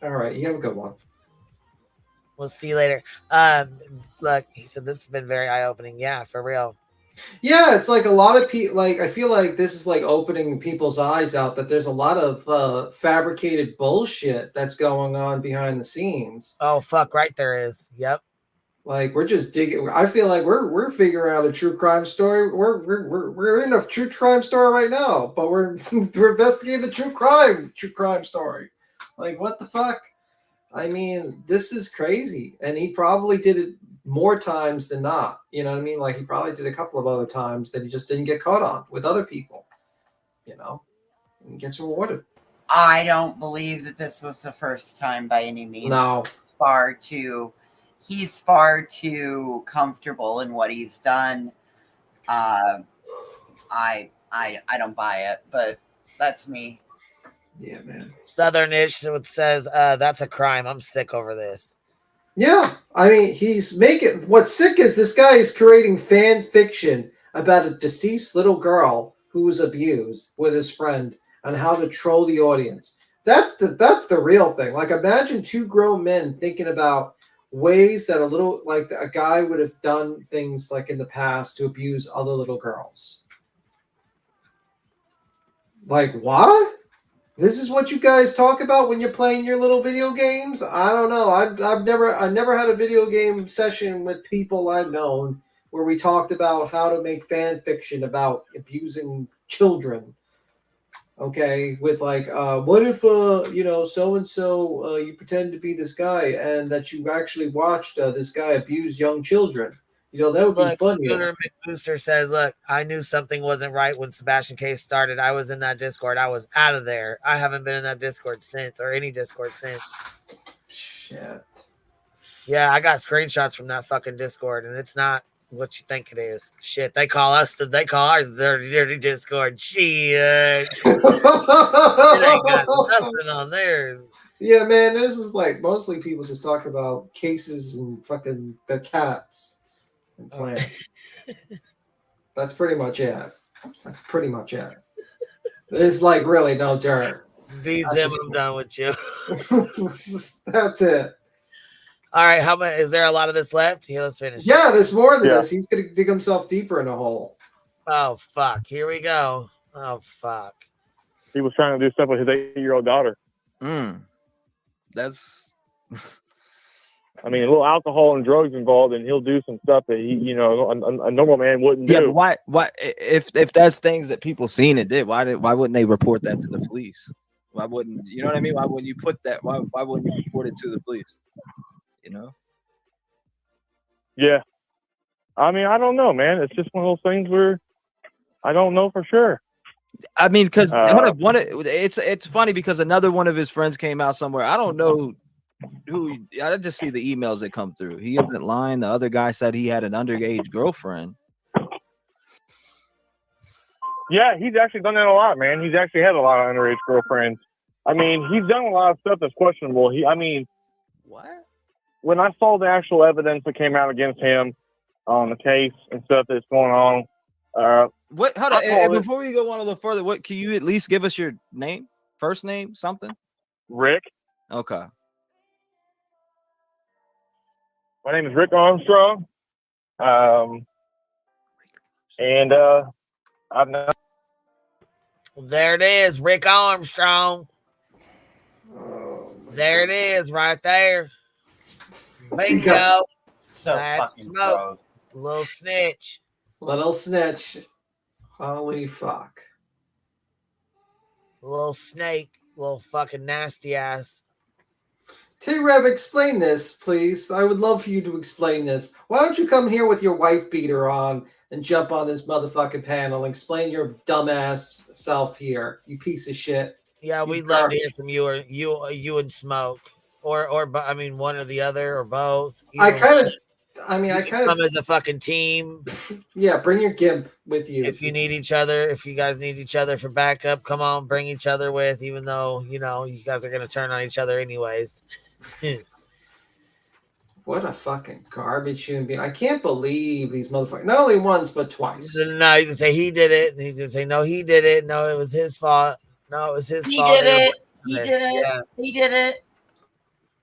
All right. You have a good one. We'll see you later. Look, he said this has been very eye-opening. Yeah, for real. Yeah, it's like a lot of people. Like, I feel like this is like opening people's eyes out that there's a lot of fabricated bullshit that's going on behind the scenes. Oh fuck, right there is. Yep. Like we're just digging. I feel like we're figuring out a true crime story. We're in a true crime story right now, but we're investigating the true crime story. Like what the fuck? I mean, this is crazy, and he probably did it more times than not. You know what I mean? Like he probably did a couple of other times that he just didn't get caught on with other people. And he gets rewarded. I don't believe that this was the first time by any means. No. He's far too comfortable in what he's done. I don't buy it, but that's me. Yeah, man. Southernish says that's a crime. I'm sick over this. Yeah, I mean, what's sick is this guy is creating fan fiction about a deceased little girl who was abused with his friend on how to troll the audience. That's the real thing. Like, imagine two grown men thinking about ways that a guy would have done things like in the past to abuse other little girls. Like, what? This is what you guys talk about when you're playing your little video games? I don't know. I've never had a video game session with people I've known where we talked about how to make fan fiction about abusing children. Okay, with like, what if so and so you pretend to be this guy and that you actually watched this guy abuse young children? That would be fun. Scooter McBooster says, look, I knew something wasn't right when Sebastian Case started. I was in that Discord. I was out of there. I haven't been in that Discord since, or any Discord since. Shit. Yeah, I got screenshots from that fucking Discord, and it's not what you think it is. Shit, they call ours dirty Discord. Shit. It ain't got nothing on theirs. Yeah, man, this is like mostly people just talk about cases and fucking their cats. And plants. That's pretty much it. There's like really no dirt. I'm done with you. That's it. All right, how much is there? A lot of this left? Here, let's finish. Yeah, there's more than this. He's gonna dig himself deeper in a hole. Oh fuck! Here we go. Oh fuck! He was trying to do stuff with his 8-year-old daughter. That's. I mean, a little alcohol and drugs involved, and he'll do some stuff that a normal man wouldn't do. Yeah, but why? If that's things that people seen and did, why wouldn't they report that to the police? Why wouldn't you know what I mean? Why wouldn't you put that? Why wouldn't you report it to the police? Yeah, I mean, I don't know, man. It's just one of those things where I don't know for sure. I mean, because it's funny because another one of his friends came out somewhere. I don't know. I just see the emails that come through. He isn't lying. The other guy said he had an underage girlfriend. Yeah, he's actually done that a lot, man. He's actually had a lot of underage girlfriends. I mean, he's done a lot of stuff that's questionable. What? When I saw the actual evidence that came out against him on the case and stuff that's going on. Hold on. Before we go on a little further, what can you at least give us your name, first name, something? Rick. Okay. My name is Rick Armstrong. I've known. There it is, Rick Armstrong. There it is, right there. Bingo. So That's fucking smoke. gross. Little snitch. Little snitch. Holy fuck. Little snake. Little fucking nasty ass. T-Rev, explain this, please. I would love for you to explain this. Why don't you come here with your wife beater on and jump on this motherfucking panel and explain your dumbass self here, you piece of shit. Yeah, we'd love to hear from you, or you and Smoke, or I mean, one or the other, or both. I Either kind one. of, I mean, You I can kind come of, as a fucking team. yeah, bring your gimp with you. If you need each other, if you guys need each other for backup, come on, bring each other with, even though, you know, you guys are going to turn on each other anyways. What a fucking garbage human being. I can't believe these motherfuckers, not only once, but twice. No, he's going to say he did it, and he's going to say, no, he did it. No, it was his fault. No, it was his He fault. did it. He did it. Yeah. He did it.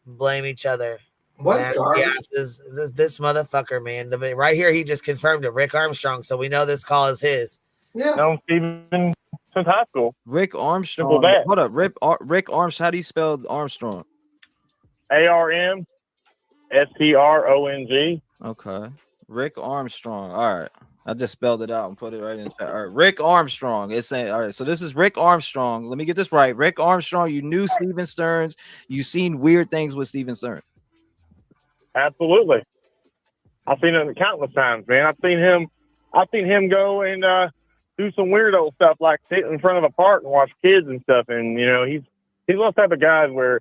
Blame each other. What nasty garbage? asses. This motherfucker, man. Right here, he just confirmed it. Rick Armstrong. So we know this call is his. Yeah. No, Steven since high school. Rick Armstrong. Hold up. Rick Armstrong. How do you spell Armstrong? ARMSTRONG. Okay. Rick Armstrong. All right. I just spelled it out and put it right in the chat. All right. Rick Armstrong. It's saying, all right. So this is Rick Armstrong. Let me get this right. Rick Armstrong, you knew Steven Stearns. You seen weird things with Steven Stearns. Absolutely. I've seen him countless times, man. I've seen him go and do some weirdo stuff like sit in front of a park and watch kids and stuff. And you know, he's one of those type of guys where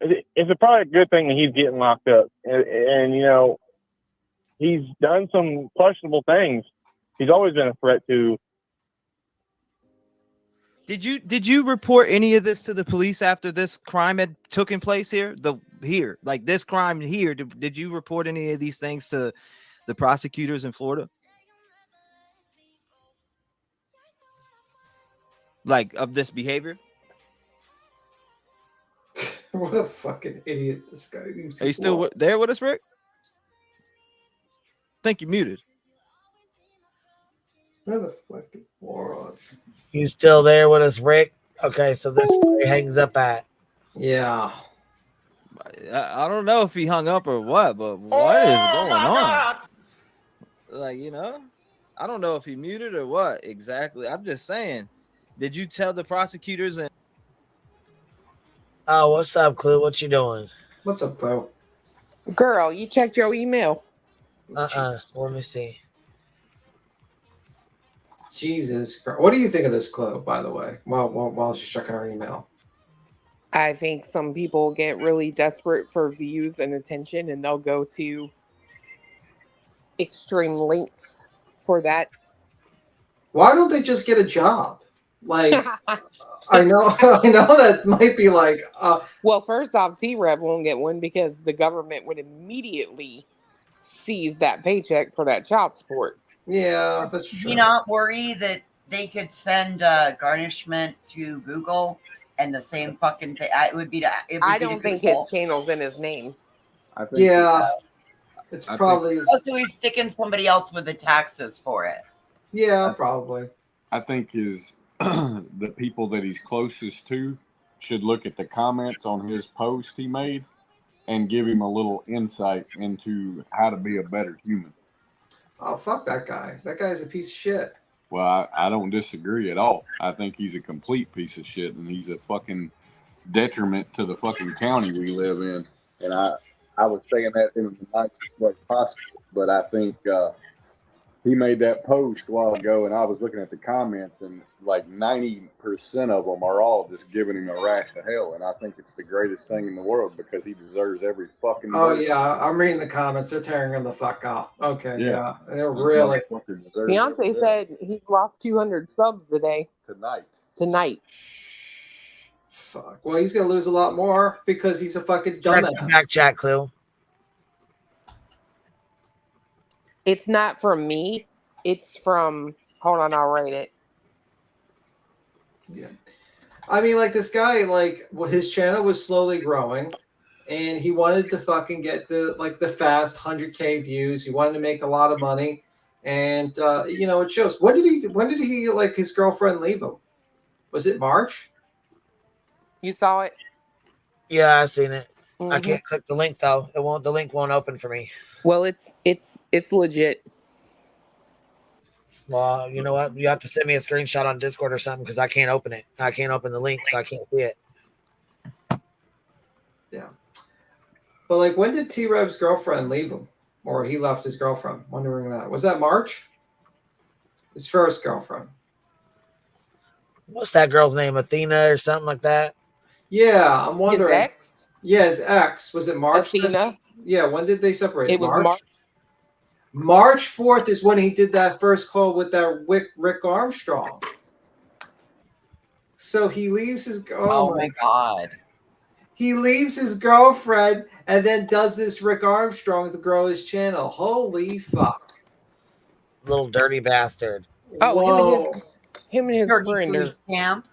it's probably a good thing that he's getting locked up. And you know, he's done some questionable things. He's always been a threat to. Did you report any of this to the police after this crime had taken place here? Like this crime here, did you report any of these things to the prosecutors in Florida? Like of this behavior? What a fucking idiot this guy. Are you still there with us, Rick? I think you're muted. What a fucking moron. You still there with us, Rick? Okay, so this is where he hangs up at. Yeah. I don't know if he hung up or what, but what is going on? Like, you know, I don't know if he muted or what exactly. I'm just saying, did you tell the prosecutors? And oh, what's up, Clue? What you doing? What's up, Clue? Girl, you checked your email. Let me see. Jesus Christ. What do you think of this, Clue, by the way, while she's checking her email? I think some people get really desperate for views and attention, and they'll go to extreme lengths for that. Why don't they just get a job? Like, I know that might be like. Well, first off, T-Rev won't get one because the government would immediately seize that paycheck for that child support. Yeah, that's true. Do you not worry that they could send garnishment to Google and the same fucking thing? It would be to. I don't think his channel's in his name. I think yeah, it's probably. So he's sticking somebody else with the taxes for it. Yeah, probably. I think the people that he's closest to should look at the comments on his post he made and give him a little insight into how to be a better human. Oh, fuck that guy. That guy's a piece of shit. Well, I don't disagree at all. I think he's a complete piece of shit, and he's a fucking detriment to the fucking county we live in. And I was saying that in the nicest way possible, but I think he made that post a while ago, and I was looking at the comments, and like 90% of them are all just giving him a rash of hell. And I think it's the greatest thing in the world because he deserves every fucking. Oh yeah, I'm reading the comments. They're tearing him the fuck up. Okay, yeah, they're This really. motherfucker deserves Beyonce every day. said he's lost 200 subs today. Tonight. Fuck. Well, he's gonna lose a lot more because he's a fucking dumbass. Back chat, Clue. It's not from me. It's from. Hold on, I'll write it. Yeah. I mean, like this guy, like his channel was slowly growing, and he wanted to fucking get the fast 100K views. He wanted to make a lot of money, and you know it shows. When did he like his girlfriend leave him? Was it March? You saw it? Yeah, I seen it. I Mhm. can't click the link though. The link won't open for me. Well, it's legit. Well, you know what? You have to send me a screenshot on Discord or something because I can't open it. I can't open the link, so I can't see it. Yeah. But like, when did T-Rev's girlfriend leave him? Or he left his girlfriend? Wondering that. Was that March? His first girlfriend. What's that girl's name? Athena or something like that? Yeah, I'm wondering. His ex? Yeah, his ex. Was it March? Athena? Yeah, when did they separate? It was March. March 4th is when he did that first call with that Rick Armstrong. So he leaves his... Oh my God. He leaves his girlfriend and then does this Rick Armstrong to grow his channel. Holy fuck. Little dirty bastard. Oh, him and his Dirty friend. food stamp.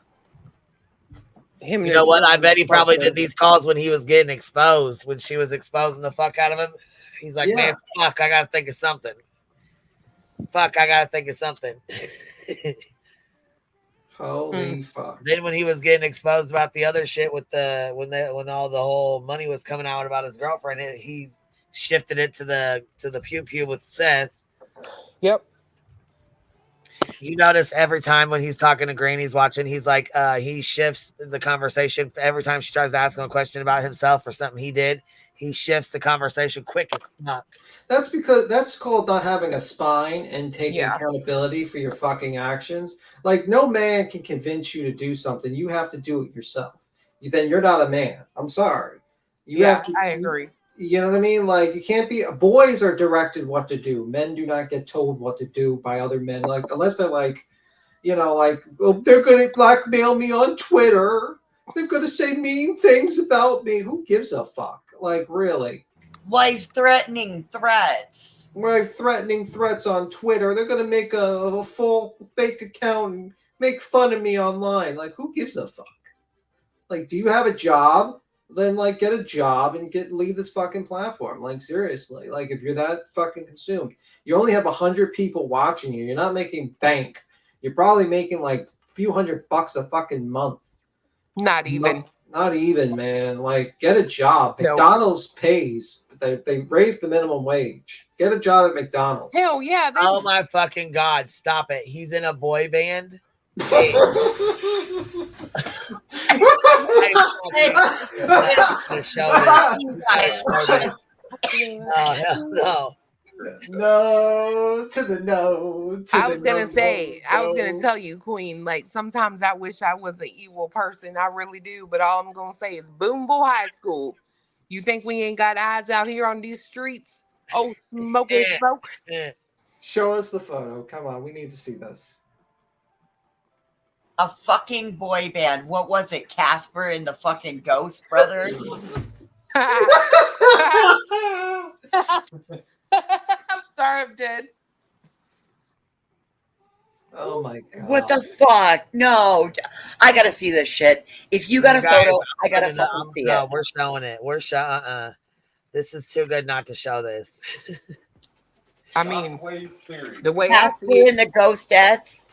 Him and You know his what? I friend bet he are probably fucked up. did these calls when he was getting exposed, when she was exposing the fuck out of him. He's like, Yeah. man, fuck, I gotta think of something. Fuck, I gotta think of something. Holy fuck. Then when he was getting exposed about the other shit with when all the whole money was coming out about his girlfriend, he shifted it to the pew pew with Seth. Yep. You notice every time when he's talking to Granny's watching, he's like, he shifts the conversation. Every time she tries to ask him a question about himself or something he did, he shifts the conversation quick as fuck. That's because that's called not having a spine and taking accountability for your fucking actions. Like, no man can convince you to do something. You have to do it yourself. Then you're not a man. I'm sorry. I agree. You know what I mean? Like, you can't be... Boys are directed what to do. Men do not get told what to do by other men. Like, unless they're like, well, they're going to blackmail me on Twitter. They're going to say mean things about me. Who gives a fuck? Like, really? Life-threatening threats. Life-threatening threats on Twitter. They're going to make a full fake account and make fun of me online. Like, who gives a fuck? Like, do you have a job? Then, like, get a job and leave this fucking platform. Like, seriously. Like, if you're that fucking consumed. You only have 100 people watching you. You're not making bank. You're probably making, like, a few $100 a fucking month. Not even. Not even, man. Like, get a job. McDonald's pays. They raised the minimum wage. Get a job at McDonald's. Hell yeah. Oh my fucking God. Stop it. He's in a boy band. No to the no. I was gonna tell you, Queen. Like, sometimes I wish I was an evil person. I really do. But all I'm gonna say is, Boomville High School. You think we ain't got eyes out here on these streets? Oh, smoking smoke. Show us the photo. Come on, we need to see this. A fucking boy band. What was it? Casper and the fucking Ghost Brothers? I'm sorry, I'm dead. Oh my God. What the fuck? No. I gotta see this shit. If you got a photo, I gotta fucking see it. No, we're showing it. We're showing. This is too good not to show this. I mean, the way Casper and the Ghostettes.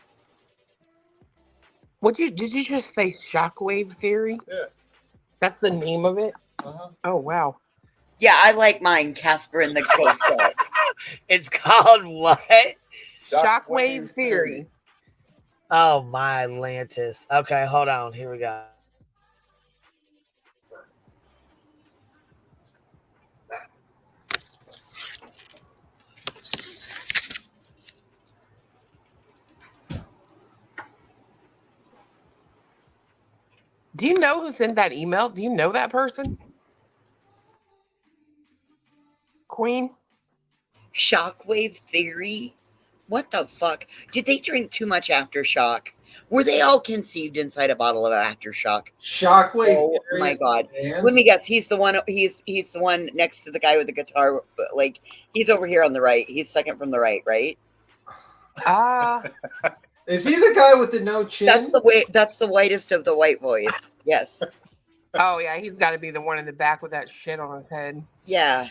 Did you just say Shockwave Theory? Yeah. That's the name of it? Oh, wow. Yeah, I like mine, Casper and the Ghostettes. It's called what? Shockwave Theory. Oh my Atlantis. Okay, hold on. Here we go. Do you know who sent that email? Do you know that person? Queen? Shockwave Theory? What the fuck? Did they drink too much Aftershock? Were they all conceived inside a bottle of Aftershock? Shockwave. Oh my God! Let me guess. He's the one. He's the one next to the guy with the guitar. Like, he's over here on the right. He's second from the right, right? Is he the guy with the no chin? That's the whitest of the white boys. Yes. Oh yeah, he's got to be the one in the back with that shit on his head. Yeah.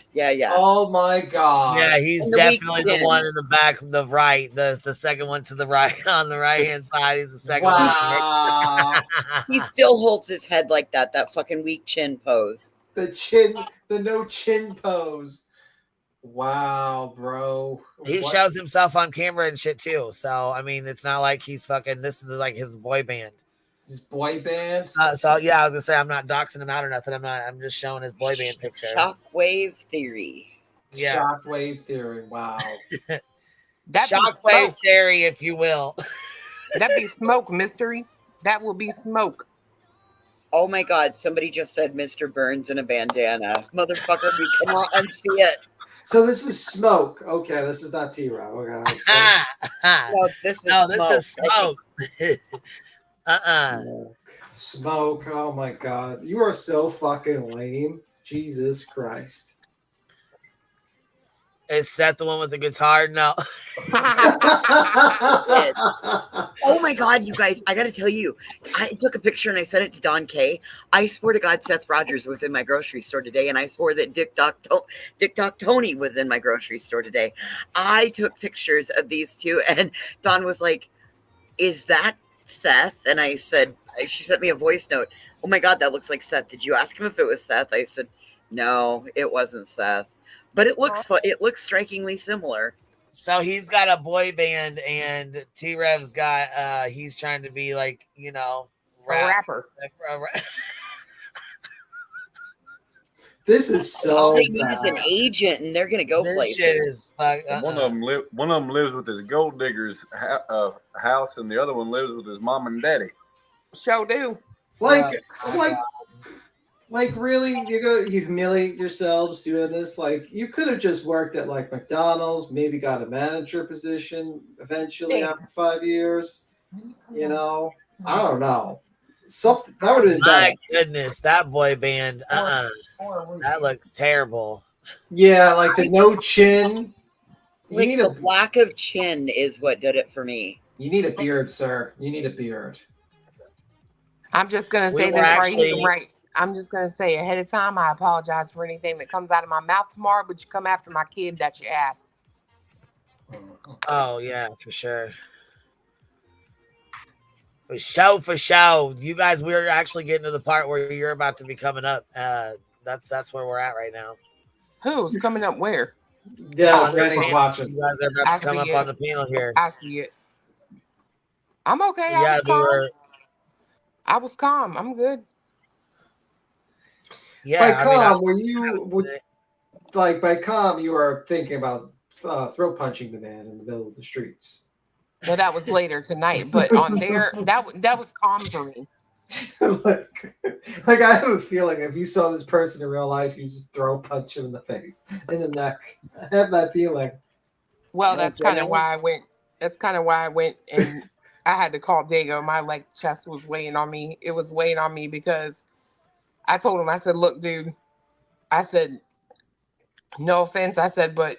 Oh my God. Yeah, he's definitely the one in the back, the right. The second one to the right on the right hand side. He's the second Wow. one. He still holds his head like that fucking weak chin pose. The no chin pose. Wow, bro. He What? shows himself on camera and shit too. So I mean, it's not like he's fucking. This is like his boy band. His boy band. So yeah, I was gonna say I'm not doxing him out or nothing. I'm just showing his boy band picture. Shockwave theory. Yeah. Shockwave theory. Wow. Shockwave theory, if you will. That'd be smoke mystery. That will be smoke. Oh my God! Somebody just said Mr. Burns in a bandana. Motherfucker, we cannot unsee it. So this is smoke. Okay, this is not T-Row. Okay. No, this is smoke. Smoke. Oh my God. You are so fucking lame. Jesus Christ. Is Seth the one with the guitar? No. Oh my God, you guys, I gotta tell you, I took a picture and I sent it to Don K. I swear to God, Seth Rogers was in my grocery store today, and I swore that Dick Doc Tony was in my grocery store today. I took pictures of these two, and Don was like, "Is that Seth?" And I said, she sent me a voice note. Oh my God, that looks like Seth. Did you ask him if it was Seth? I said, no, it wasn't Seth. But it looks fun. It looks strikingly similar. So he's got a boy band, and T-Rev's got, he's trying to be like, you know, A rapper. This is so They need is an agent, and they're gonna go places. One of them lives with his gold digger's house, and the other one lives with his mom and daddy. Show do. Like really, you're gonna humiliate yourselves doing this? Like you could have just worked at like McDonald's, maybe got a manager position eventually after 5 years. You know, I don't know. Something that would have been My better. goodness, that boy band, that looks terrible. Yeah, like the no chin. Like the lack of chin is what did it for me. You need a beard, sir. You need a beard. I'm just gonna say this right. I'm just gonna say ahead of time, I apologize for anything that comes out of my mouth tomorrow, but you come after my kid, that's your ass. Oh yeah, for sure. For show. You guys, we're actually getting to the part where you're about to be coming up. That's where we're at right now. Who's coming up where? Yeah, Granny's watching. You guys are about to come up on the panel here. I see it. I'm okay. Yeah, I was calm. I'm good. Yeah, by calm, by calm, you are thinking about throat punching the man in the middle of the streets. No, that was later tonight, but on there, that was calm for me. like I have a feeling if you saw this person in real life, you just throat punch him in the face, in the neck. I have that feeling. Well, that's kind of why I went. That's kind of why I went, and I had to call Dago. My chest was weighing on me. It was weighing on me because I told him, I said, look, dude, I said, no offense. I said, but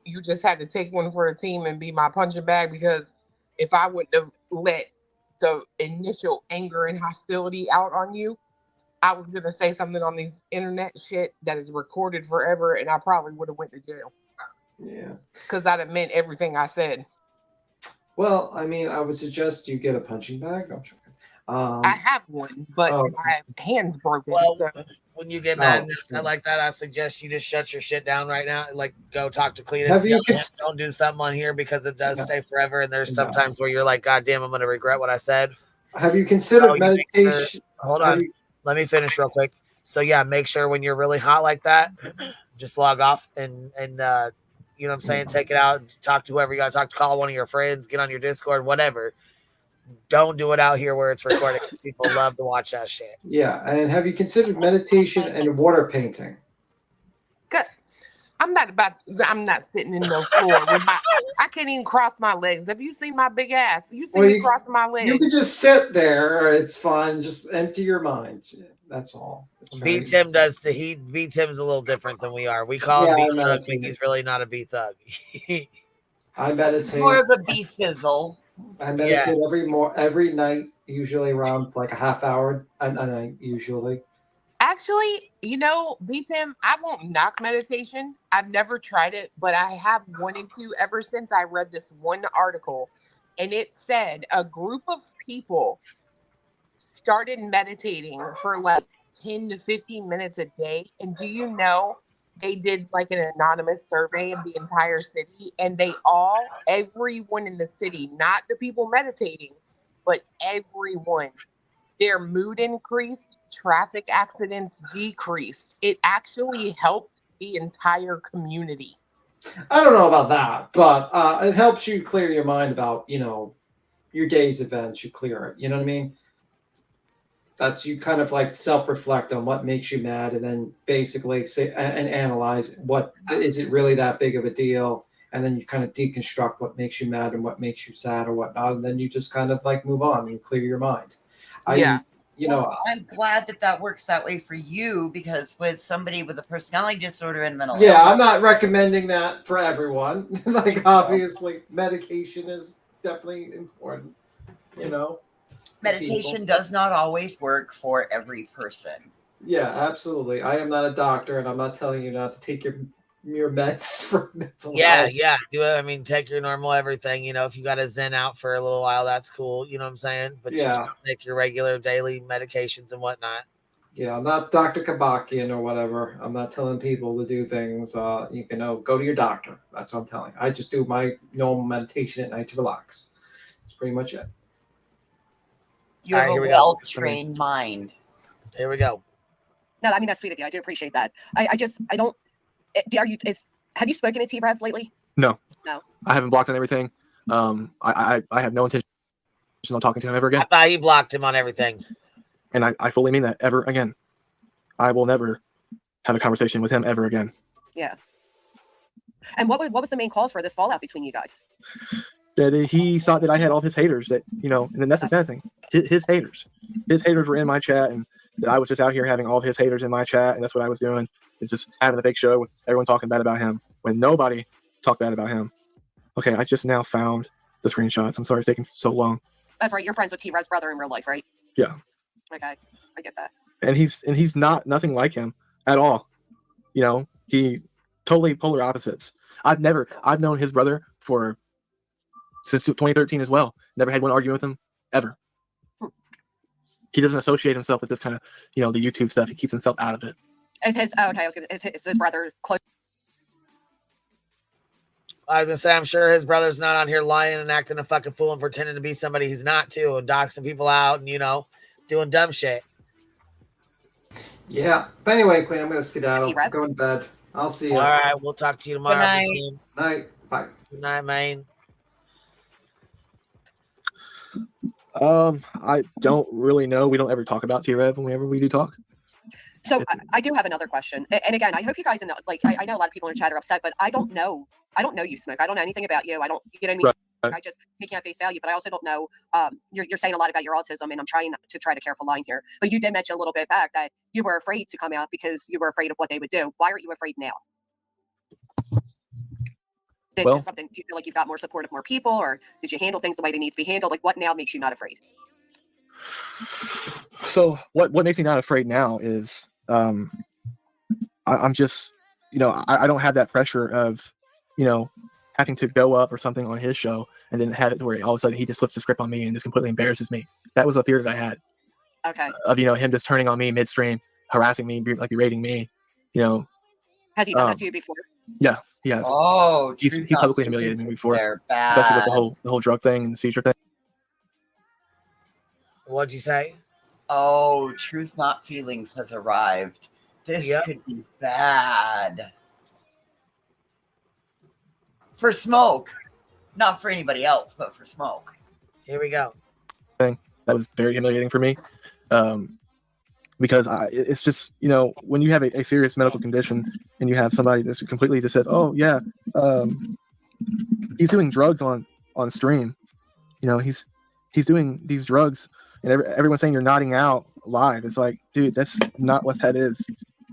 you just had to take one for the team and be my punching bag, because if I wouldn't have let the initial anger and hostility out on you, I was going to say something on these internet shit that is recorded forever, and I probably would have went to jail. Yeah. Because that meant everything I said. Well, I mean, I would suggest you get a punching bag. I'm sure. I have one, but my hand's broken. Well, so. when you get mad and upset like that, I suggest you just shut your shit down right now. Like, go talk to Cletus. Don't do something on here because it does stay forever. And there's sometimes where you're like, God damn, I'm going to regret what I said. Have you considered meditation? Hold on. Let me finish real quick. So, yeah, make sure when you're really hot like that, just log off and you know what I'm saying? Take it out and talk to whoever you got to talk to. Call one of your friends, get on your Discord, whatever. Don't do it out here where it's recorded. People love to watch that shit. Yeah, and have you considered meditation and water painting? Good. I'm not sitting in no floor with my. I can't even cross my legs. Have you seen my big ass? You see me crossing my legs? You can just sit there. It's fun. Just empty your mind. That's all. B Tim does. B Tim's a little different than we are. We call him B Thug, but he's really not a B Thug. I meditate. More of a B Fizzle. I meditate every night, usually around like a half hour a night, usually. Actually, B-Tim, I won't knock meditation. I've never tried it, but I have wanted to ever since I read this one article, and it said a group of people started meditating for like 10 to 15 minutes a day. And do you know they did like an anonymous survey of the entire city, and everyone in the city, not the people meditating, but everyone, their mood increased, traffic accidents decreased. It actually helped the entire community. I don't know about that, but it helps you clear your mind about, your day's events. You clear it. You know what I mean? That's you kind of like self-reflect on what makes you mad, and then basically say and analyze what is it really that big of a deal, and then you kind of deconstruct what makes you mad and what makes you sad or whatnot, and then you just kind of like move on and clear your mind. Well, I'm glad that works that way for you, because with somebody with a personality disorder and mental Yeah, illness, I'm not recommending that for everyone. Like, obviously, medication is definitely important, meditation does not always work for every person. Yeah, absolutely. I am not a doctor, and I'm not telling you not to take your meds for mental health. Yeah. Do it. I mean, take your normal everything. If you got to zen out for a little while, that's cool. You know what I'm saying? But you still take your regular daily medications and whatnot. Yeah, I'm not Dr. Kabakian or whatever. I'm not telling people to do things. You can go to your doctor. That's what I'm telling you. I just do my normal meditation at night to relax. That's pretty much it. You have a well-trained mind. Here we go. No, I mean, that's sweet of you. I do appreciate that. I don't. Have you spoken to REV lately? No. No. I haven't blocked on everything. I have no intention on talking to him ever again. I thought he blocked him on everything. And I fully mean that, ever again. I will never have a conversation with him ever again. Yeah. And what was the main cause for this fallout between you guys? That he thought that I had all his haters, and then that's the sad thing. His haters were in my chat, and that I was just out here having all of his haters in my chat, and that's what I was doing, is just having a big show with everyone talking bad about him when nobody talked bad about him. Okay, I just now found the screenshots. I'm sorry it's taking so long. That's right. You're friends with T-Rev's brother in real life, right? Yeah. Okay, I get that. And he's nothing like him at all. He totally polar opposites. I've known his brother since 2013 as well. Never had one argument with him ever. He doesn't associate himself with this kind of, the YouTube stuff. He keeps himself out of it. Is his brother close? I was gonna say, I'm sure his brother's not on here lying and acting a fucking fool and pretending to be somebody he's not too, and doxing people out and doing dumb shit. Yeah. But anyway, Queen, I'm gonna skedaddle. I'm going to bed. I'll see you. All right, we'll talk to you tomorrow. Good night. Bye. Good night, man. I don't really know. We don't ever talk about T-Rev whenever we do talk. So I do have another question, and again, I hope you guys know. I know a lot of people in the chat are upset, but I don't know you, Smoke. I don't know anything about you. I don't, you know what I mean? Right. I just take you at face value, but I also don't know. You're saying a lot about your autism, and I'm trying to tread a careful line here. But you did mention a little bit back that you were afraid to come out because you were afraid of what they would do. Why aren't you afraid now? Do you feel like you've got more support of more people, or did you handle things the way they need to be handled? Like, what now makes you not afraid? So what makes me not afraid now is I'm just, I don't have that pressure of, having to go up or something on his show and then have it to where all of a sudden he just flips the script on me and just completely embarrasses me. That was a fear that I had. Okay. Of, him just turning on me midstream, harassing me, berating me, Has he done that to you before? Yeah, he has. Oh, he's publicly humiliated me before, especially with the whole drug thing and the seizure thing. What'd you say? Oh, Truth Not Feelings has arrived. This could be bad. For Smoke. Not for anybody else, but for Smoke. Here we go. That was very humiliating for me. Because it's just, when you have a serious medical condition and you have somebody that's completely just says, oh, yeah, he's doing drugs on stream. He's doing these drugs, and everyone's saying you're nodding out live. It's like, dude, that's not what that is.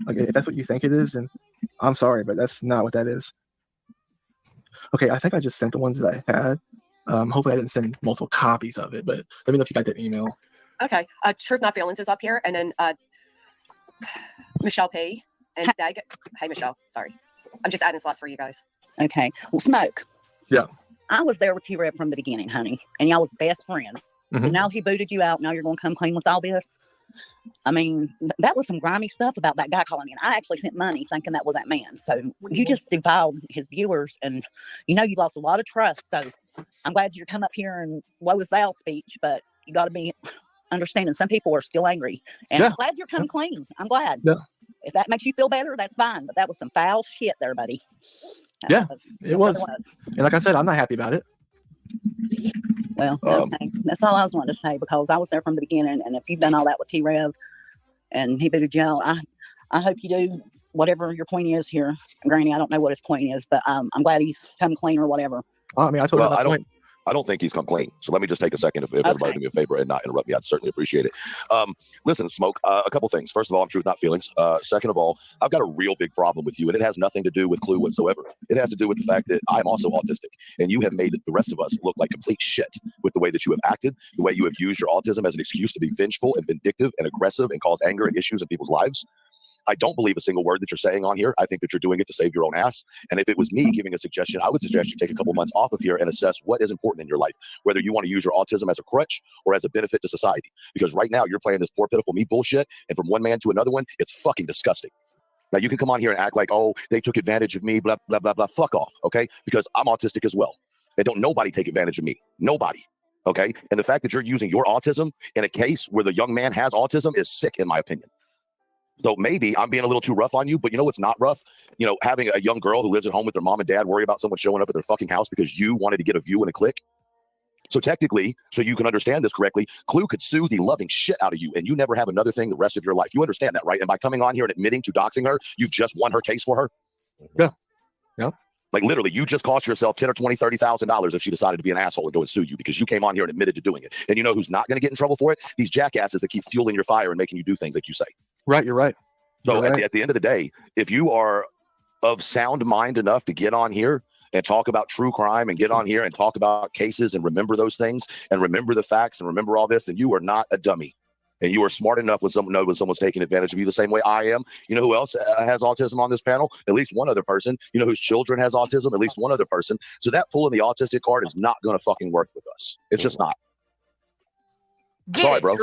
Like, if that's what you think it is, then I'm sorry, but that's not what that is. Okay, I think I just sent the ones that I had. Hopefully I didn't send multiple copies of it, but let me know if you got that email. Okay. Truth Not Feelings is up here, and then Michelle P. and Dag. Hey, Michelle. Sorry. I'm just adding slots for you guys. Okay. Well, Smoke. Yeah. I was there with T-Rev from the beginning, honey, and y'all was best friends. Mm-hmm. And now he booted you out. Now you're going to come clean with all this. I mean, that was some grimy stuff about that guy calling in. I actually sent money thinking that was that man. So you just defiled his viewers, and you know you lost a lot of trust. So I'm glad you come up here and woe is thou speech, but you got to be understanding. Some people are still angry, and I'm glad you're coming clean. I'm glad. Yeah. If that makes you feel better, that's fine. But that was some foul shit there, buddy. It was. And like I said, I'm not happy about it. Well, okay. That's all I was wanting to say, because I was there from the beginning. And if you've done all that with T-Rev and he booted jail, I hope you do whatever your point is here. Granny, I don't know what his point is, but I'm glad he's come clean or whatever. I mean, I told him my point. I don't think he's come clean. So let me just take a second. If everybody do me a favor and not interrupt me, I'd certainly appreciate it. Listen, Smoke, a couple things. First of all, I'm truth, not feelings. Second of all, I've got a real big problem with you, and it has nothing to do with Clue whatsoever. It has to do with the fact that I'm also autistic, and you have made the rest of us look like complete shit with the way that you have acted, the way you have used your autism as an excuse to be vengeful and vindictive and aggressive and cause anger and issues in people's lives. I don't believe a single word that you're saying on here. I think that you're doing it to save your own ass. And if it was me giving a suggestion, I would suggest you take a couple months off of here and assess what is important in your life, whether you want to use your autism as a crutch or as a benefit to society. Because right now you're playing this poor, pitiful me bullshit. And from one man to another one, it's fucking disgusting. Now you can come on here and act like, oh, they took advantage of me, blah, blah, blah, blah. Fuck off, okay? Because I'm autistic as well. And don't nobody take advantage of me. Nobody. Okay? And the fact that you're using your autism in a case where the young man has autism is sick, in my opinion. So maybe I'm being a little too rough on you, but you know what's not rough? You know, having a young girl who lives at home with their mom and dad worry about someone showing up at their fucking house because you wanted to get a view and a click. So technically, so you can understand this correctly, Clue could sue the loving shit out of you, and you never have another thing the rest of your life. You understand that, right? And by coming on here and admitting to doxing her, you've just won her case for her. Yeah. Yeah. Like literally, you just cost yourself $10,000 or $20,000, $30,000 if she decided to be an asshole and go and sue you because you came on here and admitted to doing it. And you know who's not going to get in trouble for it? These jackasses that keep fueling your fire and making you do things like you say. Right. You're right. So at the end of the day, if you are of sound mind enough to get on here and talk about true crime and get on here and talk about cases and remember those things and remember the facts and remember all this, then you are not a dummy. And you are smart enough when someone's taking advantage of you the same way I am. You know who else has autism on this panel? At least one other person. You know whose children has autism? At least one other person. So that pulling the autistic card is not going to fucking work with us. It's just not. Sorry, bro.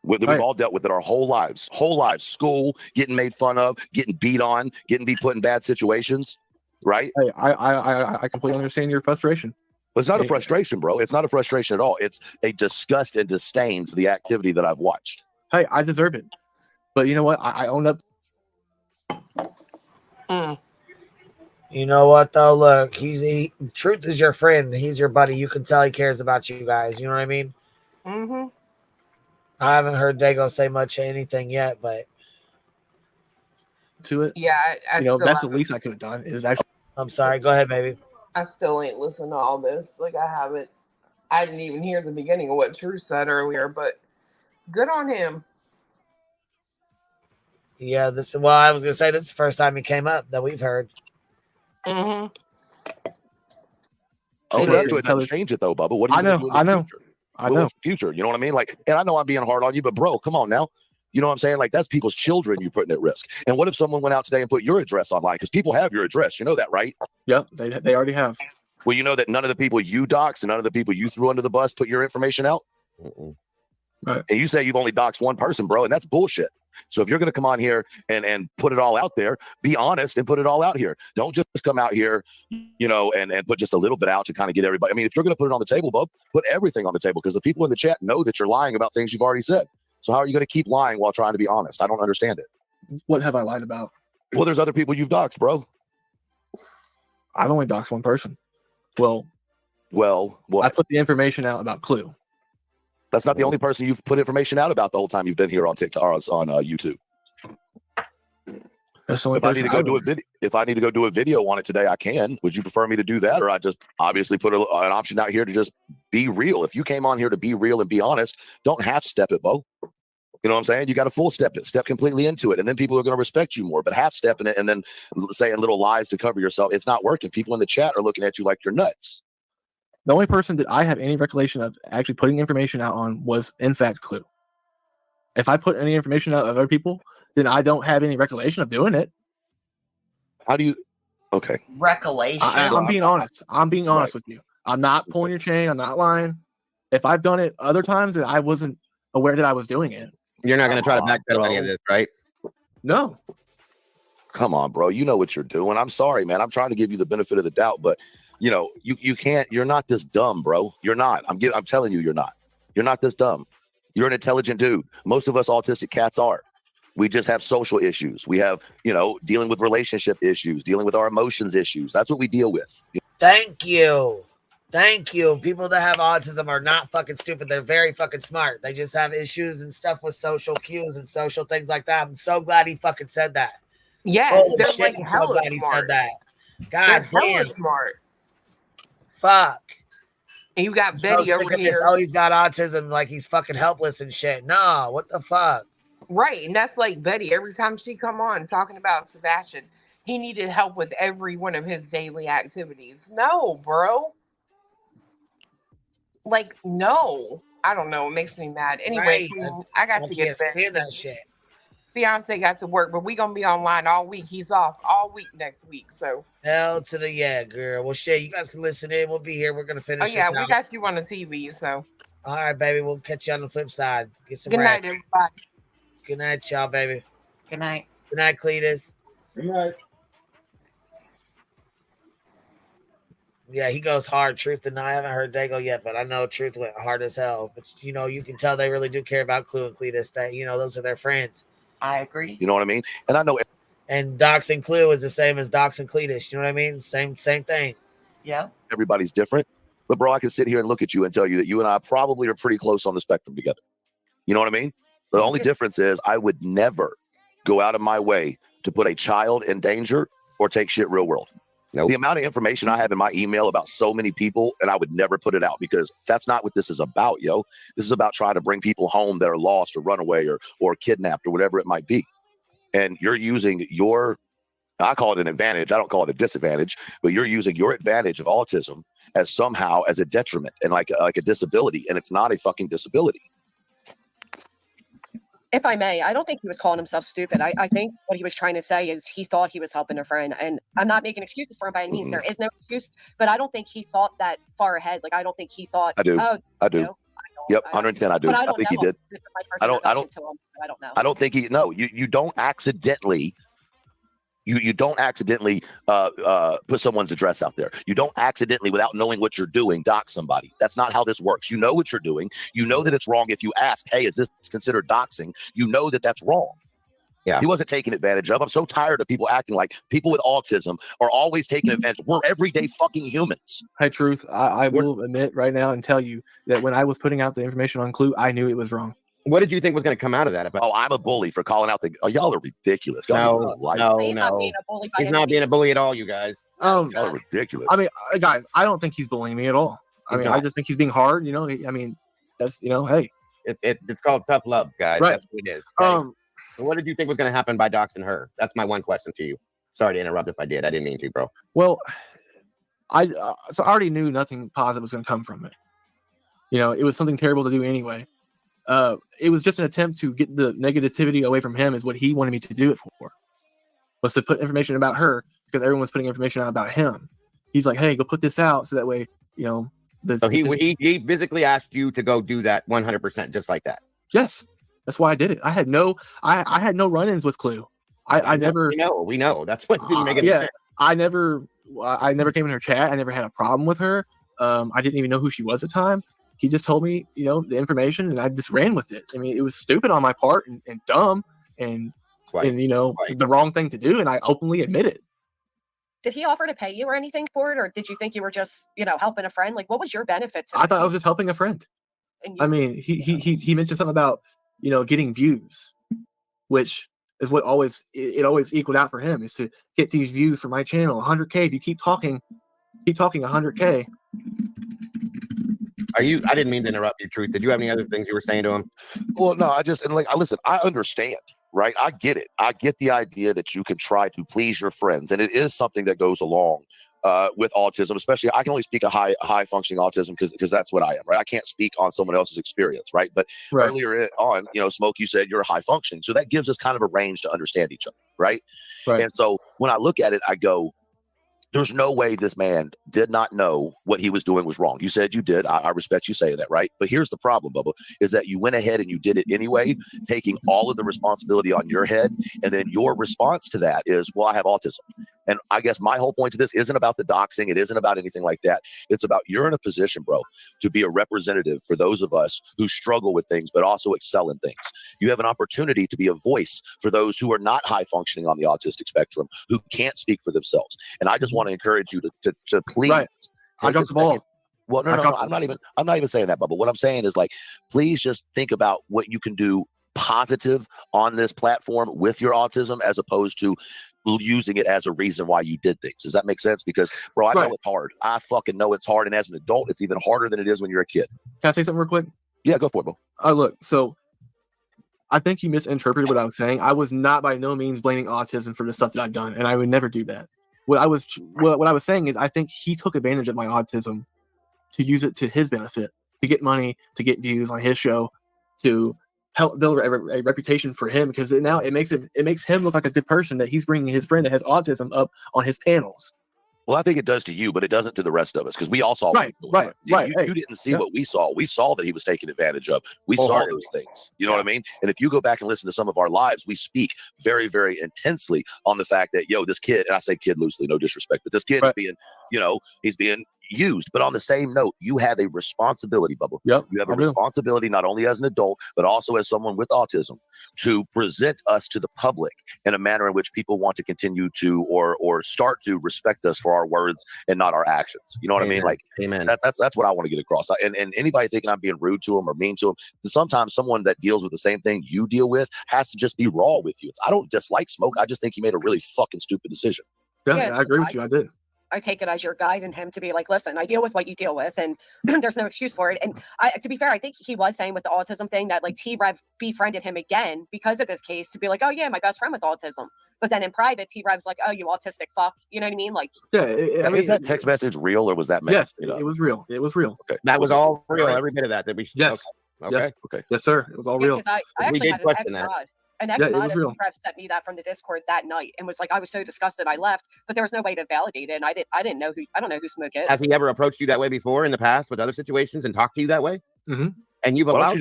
We've all dealt with it our whole lives. School, getting made fun of, getting beat on, getting put in bad situations, right? Hey, I completely understand your frustration. But it's not a frustration, bro. It's not a frustration at all. It's a disgust and disdain for the activity that I've watched. Hey, I deserve it. But you know what? I own up. You know what though? Look, Truth is your friend. He's your buddy. You can tell he cares about you guys. You know what I mean? Mm-hmm. I haven't heard Dago say much of anything yet, but to it. Yeah, you know, that's the least I could have done. Is actually. I'm sorry. Go ahead, baby. I still ain't listened to all this. Like I didn't even hear the beginning of what Truth said earlier, but good on him. Yeah, I was gonna say this is the first time he came up that we've heard. Mm-hmm. It doesn't change it though, Bubba. What do you do in the future? I know. Future, you know what I mean? Like, and I know I'm being hard on you, but bro, come on now. You know what I'm saying? Like, that's people's children you're putting at risk. And what if someone went out today and put your address online? Because people have your address. You know that, right? Yep, they already have. Well, you know that none of the people you doxed and none of the people you threw under the bus put your information out. Right. And you say you've only doxed one person, bro, and that's bullshit. So if you're going to come on here and put it all out there, be honest and put it all out here. Don't just come out here, you know, and put just a little bit out to kind of get everybody. I mean, if you're going to put it on the table, Bub, put everything on the table because the people in the chat know that you're lying about things you've already said. So how are you going to keep lying while trying to be honest? I don't understand it. What have I lied about? Well, there's other people you've doxed, bro. I've only doxed one person. Well, what? I put the information out about Clue. That's not the only person you've put information out about the whole time you've been here on TikTok or on YouTube. That's the only if I need to go do a video, if I need to go do a video on it today, I can. Would you prefer me to do that, or I just obviously put an option out here to just be real? If you came on here to be real and be honest, don't half step it, Bo. You know what I'm saying? You got to full step it, step completely into it, and then people are going to respect you more. But half stepping it and then saying little lies to cover yourself, it's not working. People in the chat are looking at you like you're nuts. The only person that I have any recollection of actually putting information out on was, in fact, Clue. If I put any information out of other people, then I don't have any recollection of doing it. How do you? Okay. Recollection. I'm being honest. I'm being honest with you. I'm not pulling your chain. I'm not lying. If I've done it other times and I wasn't aware that I was doing it. You're not going to try to backpedal bro. any of this, right? No. Come on, bro. You know what you're doing. I'm sorry, man. I'm trying to give you the benefit of the doubt, but you know, you can't. You're not this dumb, bro. You're not. I'm telling you, you're not. You're not this dumb. You're an intelligent dude. Most of us autistic cats are. We just have social issues. We have, you know, dealing with relationship issues, dealing with our emotions issues. That's what we deal with. Thank you. Thank you. People that have autism are not fucking stupid. They're very fucking smart. They just have issues and stuff with social cues and social things like that. I'm so glad he fucking said that. Yes, Holy they're shit, like I'm so hella glad he smart. said that. They're God hella damn. smart. Fuck. And you got So Betty sick over of this, here. oh, he's got autism, like he's fucking helpless and shit. No, what the fuck? Right, and that's like Betty. Every time she come on talking about Sebastian, he needed help with every one of his daily activities. No, bro. Like, no. I don't know. It makes me mad. Anyway, Right. I got I to get can't to bed. stand that shit. Beyonce got to work, but we gonna be online all week. He's off all week next week. So Hell to the yeah, girl. Well, shit, you guys can listen in. We'll be here. We're gonna finish. oh yeah, this we out. got you on the TV. So all right, baby. We'll catch you on the flip side. Get some good rest. night, everybody. Good night, y'all, baby. Good night. Good night, Cletus. Good night. Yeah, he goes hard. Truth and I haven't heard Dago yet, but I know Truth went hard as hell. But you know, you can tell they really do care about Clue and Cletus. That you know, those are their friends. I agree. You know what I mean? And I know. And Dox and Clue is the same as Dox and Cletus. You know what I mean? Same thing. Yeah. Everybody's different. But bro, I can sit here and look at you and tell you that you and I probably are pretty close on the spectrum together. You know what I mean? The only difference is I would never go out of my way to put a child in danger or take shit real world. Nope. The amount of information I have in my email about so many people, and I would never put it out because that's not what this is about, yo. This is about trying to bring people home that are lost or runaway or kidnapped or whatever it might be. And you're using your, I call it an advantage. I don't call it a disadvantage, but you're using your advantage of autism as somehow as a detriment and like a disability. And it's not a fucking disability. If I may, I don't think he was calling himself stupid. I think what he was trying to say is he thought he was helping a friend. And I'm not making excuses for him by any means. There is no excuse. But I don't think he thought that far ahead. Like, I don't think he thought, I do. oh, I do. you know, Yep, 110. I do. but I don't think he know. did. This is my first I don't introduction to him, so I don't know. I don't think he. No, you don't accidentally. You don't accidentally put someone's address out there. You don't accidentally, without knowing what you're doing, dox somebody. That's not how this works. You know what you're doing. You know that it's wrong. If you ask, hey, is this considered doxing? You know that that's wrong. Yeah. He wasn't taken advantage of. I'm so tired of people acting like people with autism are always taking advantage. We're everyday fucking humans. Hey, Truth, I will admit right now and tell you that when I was putting out the information on Clue, I knew it was wrong. What did you think was going to come out of that? Oh, I'm a bully for calling out the. Oh, y'all are ridiculous. Y'all No, He's not being a bully by He's any not being a means. bully at all, you guys. Y'all are ridiculous. I mean, guys, I don't think he's bullying me at all. I He's mean, not. I just think he's being hard. You know, I mean, that's hey, It's called tough love, guys. Right. That's what it is. Okay? So what did you think was going to happen by doxing her? That's my one question to you. Sorry to interrupt if I did. I didn't mean to, bro. Well, so I already knew nothing positive was going to come from it. You know, it was something terrible to do anyway. It was just an attempt to get the negativity away from him, is what he wanted me to do it for. Was to put information about her because everyone was putting information out about him. He's like, hey, go put this out so that way, you know. So he physically asked you to go do that 100%, just like that. Yes, that's why I did it. I had no run-ins with Clue. I never. We know. That's what didn't make it. Yeah, I never came in her chat. I never had a problem with her. I didn't even know who she was at the time. He just told me, you know, the information, and I just ran with it. I mean, it was stupid on my part and dumb and you know, the wrong thing to do, and I openly admit it. Did he offer to pay you or anything for it, or did you think you were just, you know, helping a friend? Like, what was your benefit to I thought I was just helping a friend. I mean, he mentioned something about, you know, getting views, which is what always equaled out for him, is to get these views for my channel. 100K. If you keep talking 100K. I didn't mean to interrupt you, Truth. Did you have any other things you were saying to him? Well, no, listen, I understand, right? I get it. I get the idea that you can try to please your friends, and it is something that goes along with autism, especially. I can only speak a high functioning autism because that's what I am, right? I can't speak on someone else's experience, right? But earlier on, you know, Smoke, you said you're high functioning, so that gives us kind of a range to understand each other, right? And so when I look at it, I go, There's no way this man did not know what he was doing was wrong. You said you did. I respect you saying that, right? But here's the problem, Bubba, is that you went ahead and you did it anyway, taking all of the responsibility on your head. And then your response to that is, well, I have autism. And I guess my whole point to this isn't about the doxing. It isn't about anything like that. It's about you're in a position, bro, to be a representative for those of us who struggle with things, but also excel in things. You have an opportunity to be a voice for those who are not high functioning on the autistic spectrum, who can't speak for themselves. And I just want to encourage you to please. Right. I dropped the ball. Well, no, I'm not even saying that, Bubba. What I'm saying is, like, please just think about what you can do positive on this platform with your autism, as opposed to using it as a reason why you did things. Does that make sense? Because, bro, I know it's hard. I fucking know it's hard. And as an adult, it's even harder than it is when you're a kid. Can I say something real quick? Yeah, go for it, bro. Look, so I think you misinterpreted what I was saying. I was not by no means blaming autism for the stuff that I've done, and I would never do that. What I was saying is I think he took advantage of my autism to use it to his benefit, to get money, to get views on his show, to help build a reputation for him, because now it makes him look like a good person that he's bringing his friend that has autism up on his panels. Well, I think it does to you, but it doesn't to the rest of us, because we all saw right. You didn't see what we saw. We saw that he was taken advantage of. We saw those things. You know what I mean? And if you go back and listen to some of our lives, we speak very, very intensely on the fact that, this kid, and I say kid loosely, no disrespect, but this kid is being, he's being used. But on the same note, you have a responsibility, Bubba. Yep, you have a responsibility not only as an adult, but also as someone with autism, to present us to the public in a manner in which people want to continue to or start to respect us for our words and not our actions. You know what I mean? Like, amen. That's what I want to get across. And anybody thinking I'm being rude to them or mean to them, sometimes someone that deals with the same thing you deal with has to just be raw with you. I don't dislike Smoke. I just think he made a really fucking stupid decision. Yeah, I agree with you. I did. I take it as your guide and him to be like, listen, I deal with what you deal with, and there's no excuse for it. And to be fair, I think he was saying with the autism thing that like T-Rev befriended him again because of this case, to be like, oh yeah, my best friend with autism. But then in private, T-Rev's like, oh, you autistic fuck. You know what I mean? Like, yeah. Is that text message real, or was that yes, it was real. It was real. Okay, that was all real. Every bit of that we. Yes. Okay. Yes. Okay. Yes, sir. It was all real. I actually had an ex-mod. An ex-mod of T-Rev sent me that from the Discord that night and was like, I was so disgusted I left, but there was no way to validate it, and I don't know who Smoke is. Has he ever approached you that way before in the past with other situations and talked to you that way? Mm-hmm. And you've allowed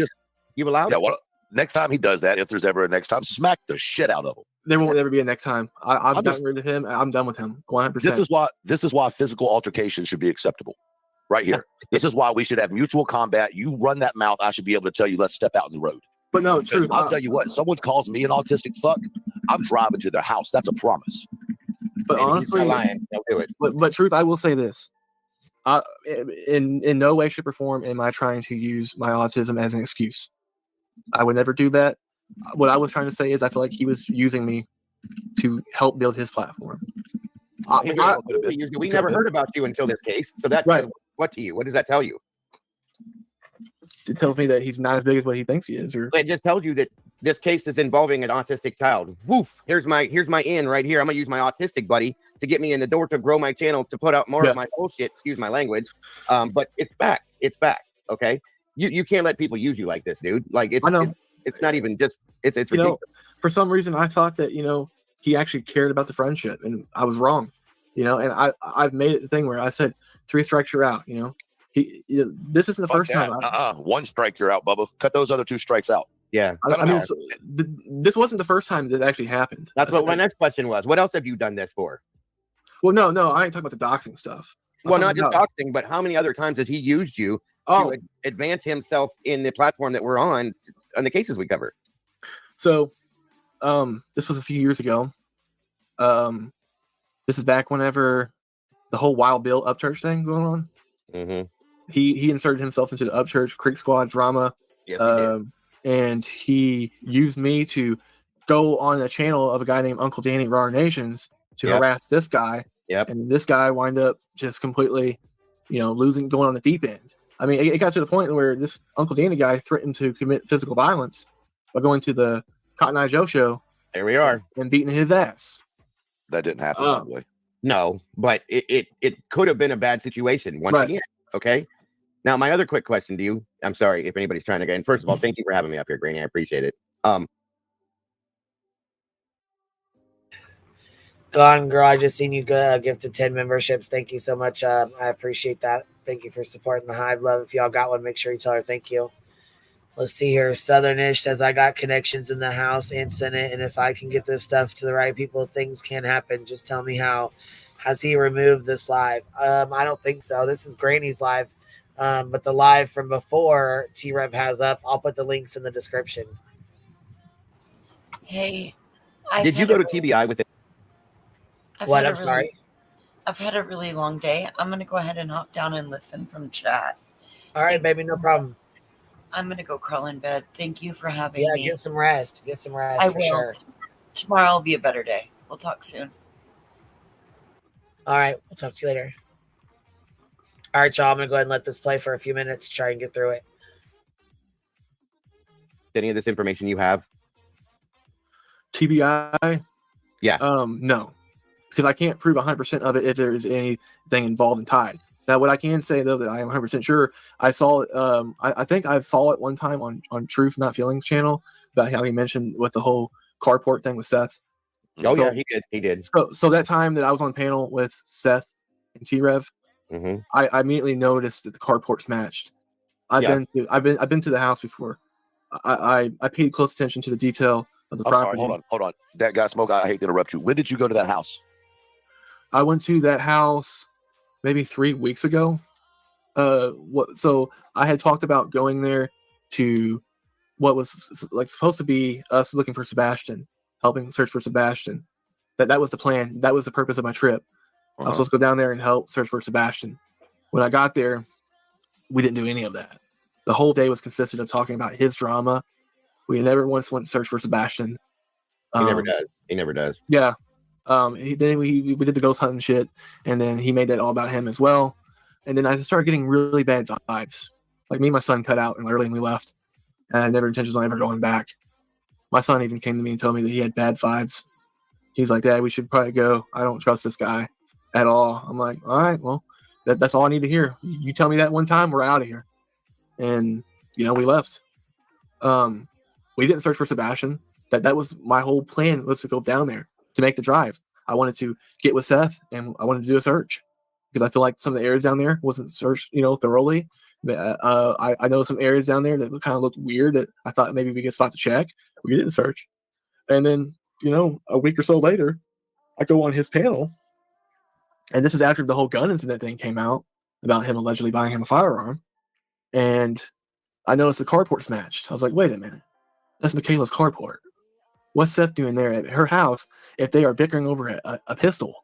you've allowed? Yeah. Well, next time he does that, if there's ever a next time, smack the shit out of him. There won't ever be a next time. I've gotten rid of him. I'm done with him. 100%. This is why physical altercations should be acceptable. Right here. This is why we should have mutual combat. You run that mouth, I should be able to tell you, let's step out in the road. But no, true. I'll tell you what, someone calls me an autistic fuck, I'm driving to their house. That's a promise. But honestly, lying. They'll do it. But truth, I will say this. In no way, shape, or form am I trying to use my autism as an excuse. I would never do that. What I was trying to say is I feel like he was using me to help build his platform. We never heard about you until this case. So that's right. What to you? What does that tell you? It tells me that he's not as big as what he thinks he is. Or it just tells you that this case is involving an autistic child. Woof! Here's my in right here. I'm gonna use my autistic buddy to get me in the door to grow my channel, to put out more of my bullshit. Excuse my language. But it's back. It's back. Okay. You can't let people use you like this, dude. Like it's not even just it's ridiculous. For some reason I thought that he actually cared about the friendship, and I was wrong. And I've made it the thing where I said 3 strikes you're out. This isn't the first time. One strike, you're out, Bubba. Cut those other 2 strikes out. Yeah. I mean, this wasn't the first time that actually happened. That's what my next question was. What else have you done this for? Well, no, I ain't talking about the doxing stuff. Well, not just doxing, but how many other times has he used you to advance himself in the platform that we're on the cases we cover? So, this was a few years ago. This is back whenever the whole Wild Bill Upchurch thing going on. Mm-hmm. He inserted himself into the Upchurch Creek Squad drama. Yes, and he used me to go on a channel of a guy named Uncle Danny Raw Nations to harass this guy. Yep. And this guy wind up just completely, going on the deep end. I mean, it got to the point where this Uncle Danny guy threatened to commit physical violence by going to the Cotton Eye Joe show. There we are. And beating his ass. That didn't happen that way. No, but it could have been a bad situation once again. Okay. Now, my other quick question to you, I'm sorry if anybody's trying to get in. First of all, thank you for having me up here, Granny. I appreciate it. Gone Girl, I just seen you gifted 10 memberships. Thank you so much. I appreciate that. Thank you for supporting the Hive. Love. If y'all got one, make sure you tell her thank you. Let's see here. Southernish says, I got connections in the House and Senate, and if I can get this stuff to the right people, things can happen. Just tell me how. Has he removed this live? I don't think so. This is Granny's live. But the live from before T-Rev has up, I'll put the links in the description. Hey, Did you go to TBI with it? What? I'm sorry. I've had a really long day. I'm going to go ahead and hop down and listen from chat. All right, baby, no problem. I'm going to go crawl in bed. Thank you for having me. Get some rest. Get some rest. I for will. Sure. Tomorrow will be a better day. We'll talk soon. All right, we'll talk to you later. All right, y'all. I'm going to go ahead and let this play for a few minutes, try and get through it. Any of this information you have? TBI? Yeah. No, because I can't prove 100% of it if there is anything involved in Tide. Now, what I can say though that I am 100% sure, I saw it. I think I saw it one time on Truth Not Feelings channel about how he mentioned with the whole carport thing with Seth. Oh yeah, he did. So that time that I was on panel with Seth and T-Rev, I immediately noticed that the carport's matched. I've been to the house before. I paid close attention to the detail of the property. Sorry, hold on. That guy Smoke, I hate to interrupt you. When did you go to that house? I went to that house maybe 3 weeks ago. So I had talked about going there to what was like supposed to be us looking for Sebastian, helping search for Sebastian. That was the plan. That was the purpose of my trip. I was supposed to go down there and help search for Sebastian. When I got there, we didn't do any of that. The whole day was consisted of talking about his drama. We never once went to search for Sebastian. He never does. He never does. Yeah. Then we did the ghost hunting shit, and then he made that all about him as well. And then I started getting really bad vibes. Like me and my son cut out early and we left. And I had never intentions on ever going back. My son even came to me and told me that he had bad vibes. He's like, Dad, we should probably go. I don't trust this guy at all. I'm like, all right, well, that's all I need to hear. You tell me that one time, we're out of here. And, we left. We didn't search for Sebastian. That was my whole plan, was to go down there to make the drive. I wanted to get with Seth and I wanted to do a search because I feel like some of the areas down there wasn't searched, thoroughly. I know some areas down there that kind of looked weird that I thought maybe we could spot to check. We didn't search. And then, a week or so later, I go on his panel. And this is after the whole gun incident thing came out about him allegedly buying him a firearm. And I noticed the carport's matched. I was like, wait a minute. That's Michaela's carport. What's Seth doing there at her house if they are bickering over a pistol?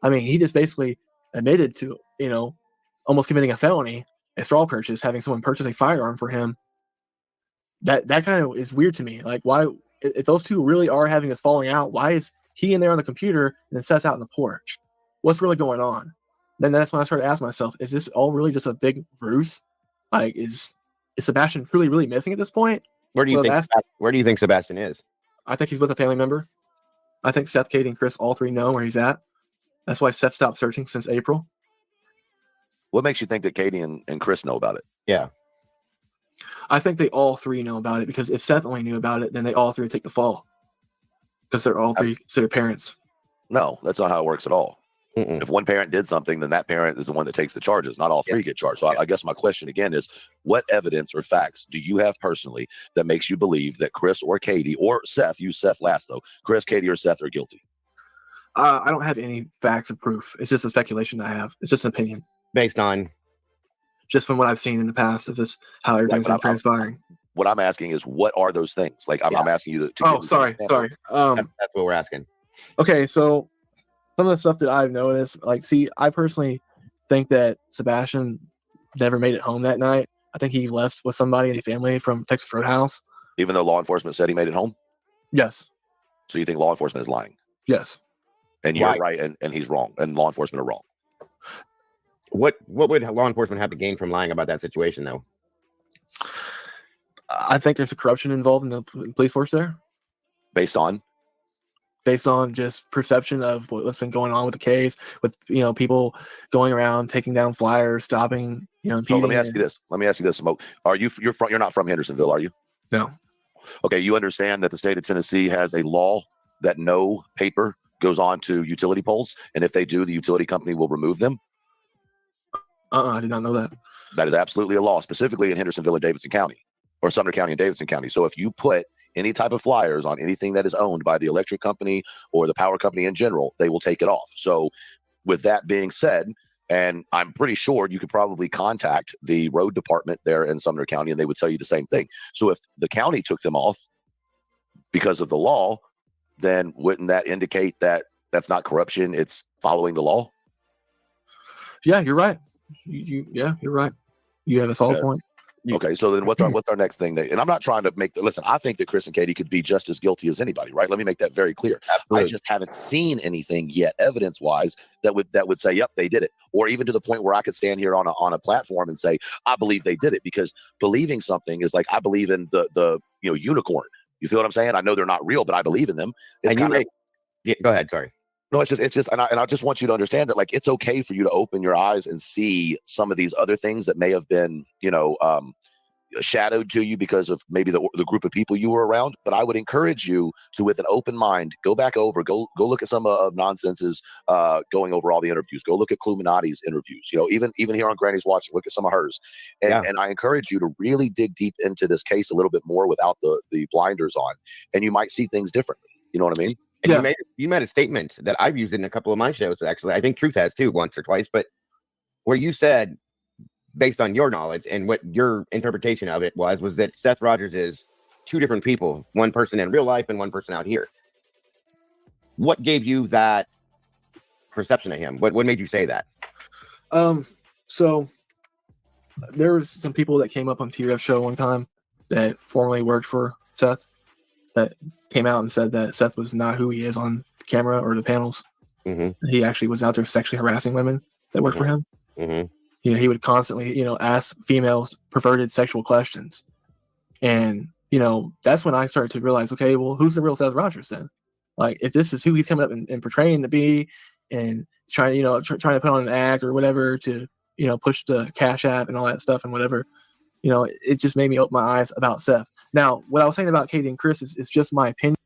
I mean, he just basically admitted to, almost committing a felony, a straw purchase, having someone purchase a firearm for him. That kind of is weird to me. Like, why, if those two really are having this falling out, why is he in there on the computer and then Seth's out on the porch? What's really going on? Then that's when I started asking myself, is this all really just a big ruse? Like, is Sebastian truly really missing at this point? Where do you think Sebastian is? I think he's with a family member. I think Seth, Katie, and Chris all three know where he's at. That's why Seth stopped searching since April. What makes you think that Katie and Chris know about it? Yeah. I think they all three know about it because if Seth only knew about it, then they all three would take the fall. Because they're all three considered parents. No, that's not how it works at all. If one parent did something, then that parent is the one that takes the charges. Not all three get charged. So I guess my question again is, what evidence or facts do you have personally that makes you believe that Chris or Katie or Seth, use Seth last though, Chris, Katie, or Seth are guilty? I don't have any facts or proof. It's just a speculation I have. It's just an opinion. Based on? Just from what I've seen in the past of just how everything's been transpiring. What I'm asking is, what are those things? Like, I'm asking you to Oh, sorry. That's what we're asking. Okay, so some of the stuff that I've noticed, I personally think that Sebastian never made it home that night. I think he left with somebody in the family from Texas Roadhouse. Even though law enforcement said he made it home? Yes. So you think law enforcement is lying? Yes. And you're right, and he's wrong, and law enforcement are wrong. What would law enforcement have to gain from lying about that situation, though? I think there's a corruption involved in the police force there. Based on just perception of what's been going on with the case, with people going around taking down flyers, stopping, So let me ask you this, Smoke. You're not from Hendersonville, are you? No. Okay, you understand that the state of Tennessee has a law that no paper goes on to utility poles, and if they do, the utility company will remove them? I did not know that. That is absolutely a law, specifically in Hendersonville and Davidson County, or Sumner County and Davidson County. So if you put any type of flyers on anything that is owned by the electric company or the power company in general, they will take it off. So with that being said, and I'm pretty sure you could probably contact the road department there in Sumner County, and they would tell you the same thing. So if the county took them off because of the law, then wouldn't that indicate that that's not corruption, it's following the law? Yeah, you're right. Yeah, you're right. You have a solid point. Okay, so then what's our next thing? And I'm not trying to listen, I think that Chris and Katie could be just as guilty as anybody, right? Let me make that very clear. Absolutely. I just haven't seen anything yet, evidence-wise, that would say, yep, they did it. Or even to the point where I could stand here on a platform and say, I believe they did it, because believing something is like, I believe in the unicorn. You feel what I'm saying? I know they're not real, but I believe in them. It's go ahead, sorry. No, it's just, and I just want you to understand that, like, it's okay for you to open your eyes and see some of these other things that may have been, shadowed to you because of maybe the group of people you were around. But I would encourage you to, with an open mind, go back over, go look at some of Nonsense's going over all the interviews. Go look at Cluminati's interviews. Even here on Granny's Watching, look at some of hers. And I encourage you to really dig deep into this case a little bit more without the blinders on, and you might see things differently. You know what I mean? And you made a statement that I've used in a couple of my shows, actually. I think Truth has too, once or twice, but where you said, based on your knowledge and what your interpretation of it was that Seth Rogers is two different people, one person in real life and one person out here. What gave you that perception of him? What made you say that? So there was some people that came up on TRF show one time that formerly worked for Seth that came out and said that Seth was not who he is on camera or the panels. Mm-hmm. He actually was out there sexually harassing women that worked for him. Mm-hmm. He would constantly, ask females perverted sexual questions. And, that's when I started to realize, okay, well, who's the real Seth Rogers then? Like, if this is who he's coming up and portraying to be and trying to put on an act or whatever to, push the Cash App and all that stuff and whatever, it just made me open my eyes about Seth. Now, what I was saying about Katie and Chris is just my opinion.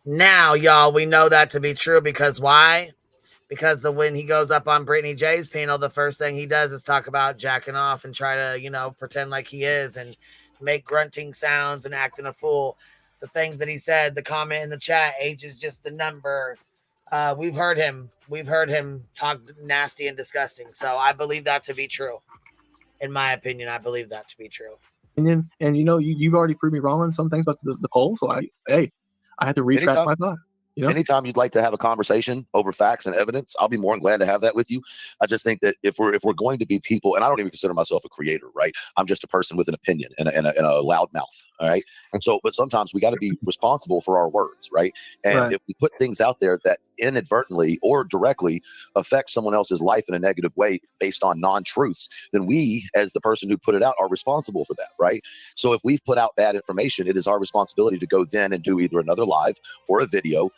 Now, y'all, we know that to be true because why? Because when he goes up on Brittany J's panel, the first thing he does is talk about jacking off and try to, pretend like he is and make grunting sounds and acting a fool. The things that he said, the comment in the chat, age is just a number. We've heard him talk nasty and disgusting. So I believe that to be true. In my opinion, I believe that to be true. And you've already proved me wrong on some things about the poll. So I had to retract my thought. Anytime you'd like to have a conversation over facts and evidence, I'll be more than glad to have that with you. I just think that if we're going to be people, and I don't even consider myself a creator, right? I'm just a person with an opinion and a loud mouth, all right? And so, but sometimes we got to be responsible for our words, right? And if we put things out there that inadvertently or directly affect someone else's life in a negative way based on non-truths, then we, as the person who put it out, are responsible for that, right? So if we've put out bad information, it is our responsibility to go then and do either another live or a video,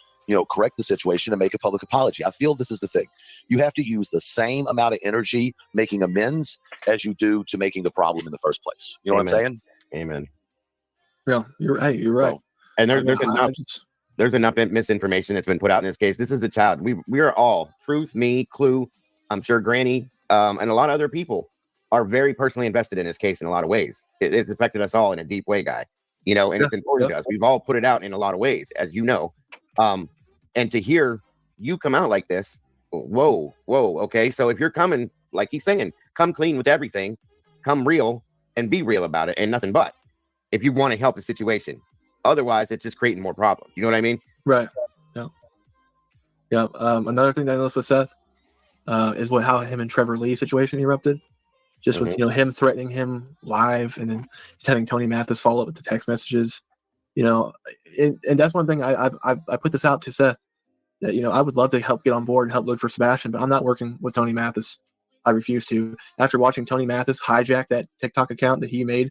correct the situation and make a public apology. I feel this is the thing. You have to use the same amount of energy making amends as you do to making the problem in the first place. You know what I'm saying? Amen. Yeah, you're right. You're right. So, and there's enough misinformation that's been put out in this case. This is a child. We are all, Truth, me, Clue, I'm sure Granny, and a lot of other people are very personally invested in this case in a lot of ways. It's affected us all in a deep way, guy. And it's important to us. We've all put it out in a lot of ways, as you know. And to hear you come out like this, whoa, okay. So if you're coming, like he's saying, come clean with everything, come real and be real about it and nothing but, if you want to help the situation. Otherwise, it's just creating more problems. You know what I mean? Right. Yeah. Another thing that I noticed with Seth is how him and Trevor Lee situation erupted. Just with him threatening him live, and then just having Tony Mathis follow up with the text messages. And that's one thing I put this out to Seth that I would love to help get on board and help look for Sebastian, but I'm not working with Tony Mathis. I refuse to. After watching Tony Mathis hijack that TikTok account that he made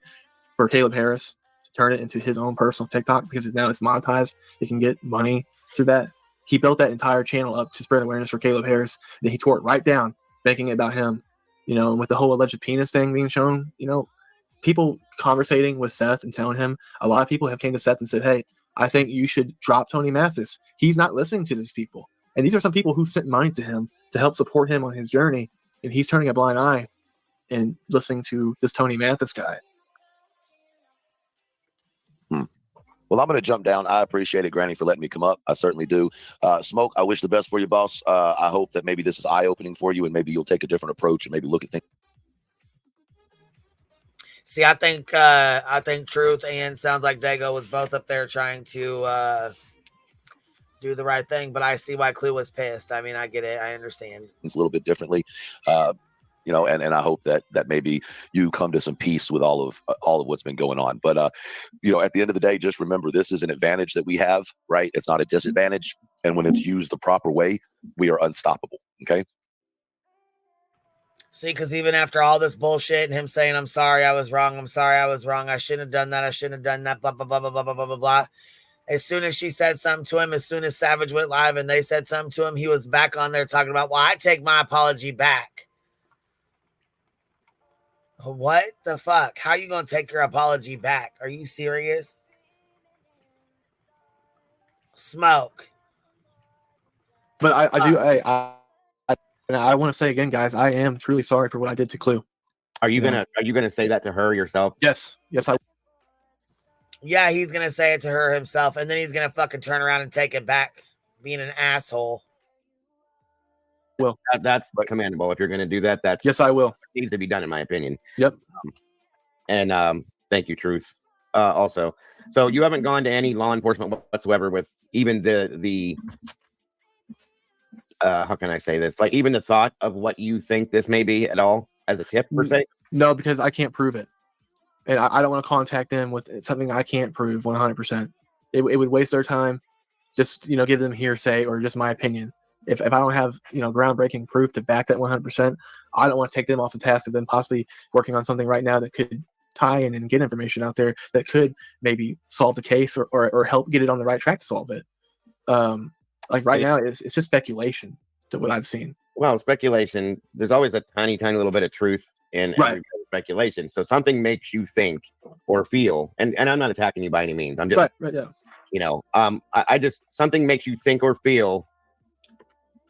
for Caleb Harris to turn it into his own personal TikTok because now it's monetized, he can get money through that. He built that entire channel up to spread awareness for Caleb Harris. Then he tore it right down, making it about him. And with the whole alleged penis thing being shown, people conversating with Seth and telling him, a lot of people have came to Seth and said, hey, I think you should drop Tony Mathis. He's not listening to these people. And these are some people who sent money to him to help support him on his journey. And he's turning a blind eye and listening to this Tony Mathis guy. Well, I'm going to jump down. I appreciate it, Granny, for letting me come up. I certainly do. Smoke, I wish the best for you, boss. I hope that maybe this is eye-opening for you and maybe you'll take a different approach and maybe look at things. See, I think Truth and sounds like Dago was both up there trying to do the right thing, but I see why Clue was pissed. I mean, I get it. I understand. It's a little bit differently. You know, and I hope that maybe you come to some peace with all of what's been going on. But you know, at the end of the day, just remember this is an advantage that we have, right? It's not a disadvantage. And when it's used the proper way, we are unstoppable. Okay. See, because even after all this bullshit and him saying, I'm sorry, I was wrong. I'm sorry, I was wrong. I shouldn't have done that. I shouldn't have done that. Blah, blah, blah, blah, blah, blah, blah, blah, blah. As soon as she said something to him, as soon as Savage went live and they said something to him, he was back on there talking about, well, I take my apology back. What the fuck? How are you going to take your apology back? Are you serious? Smoke. But I want to say again, guys, I am truly sorry for what I did to Clue. Are you gonna say that to her yourself? Yes, I. Yeah, he's gonna say it to her himself, and then he's gonna fucking turn around and take it back, being an asshole. Well, that's commendable. If you're gonna do that, that's yes, I will. Needs to be done, in my opinion. Yep. And thank you, Truth. Also, so you haven't gone to any law enforcement whatsoever with even the how can I say this? Like even the thought of what you think this may be at all as a tip per se? No, because I can't prove it. And I don't want to contact them with something I can't prove 100%. It would waste their time. Just, give them hearsay or just my opinion. If I don't have, groundbreaking proof to back that 100%, I don't want to take them off the task of them possibly working on something right now that could tie in and get information out there that could maybe solve the case or help get it on the right track to solve it. Like right now, it's just speculation to what I've seen. Well, speculation, there's always a tiny little bit of truth in every speculation. So something makes you think or feel, and I'm not attacking you by any means. I'm just, I just, something makes you think or feel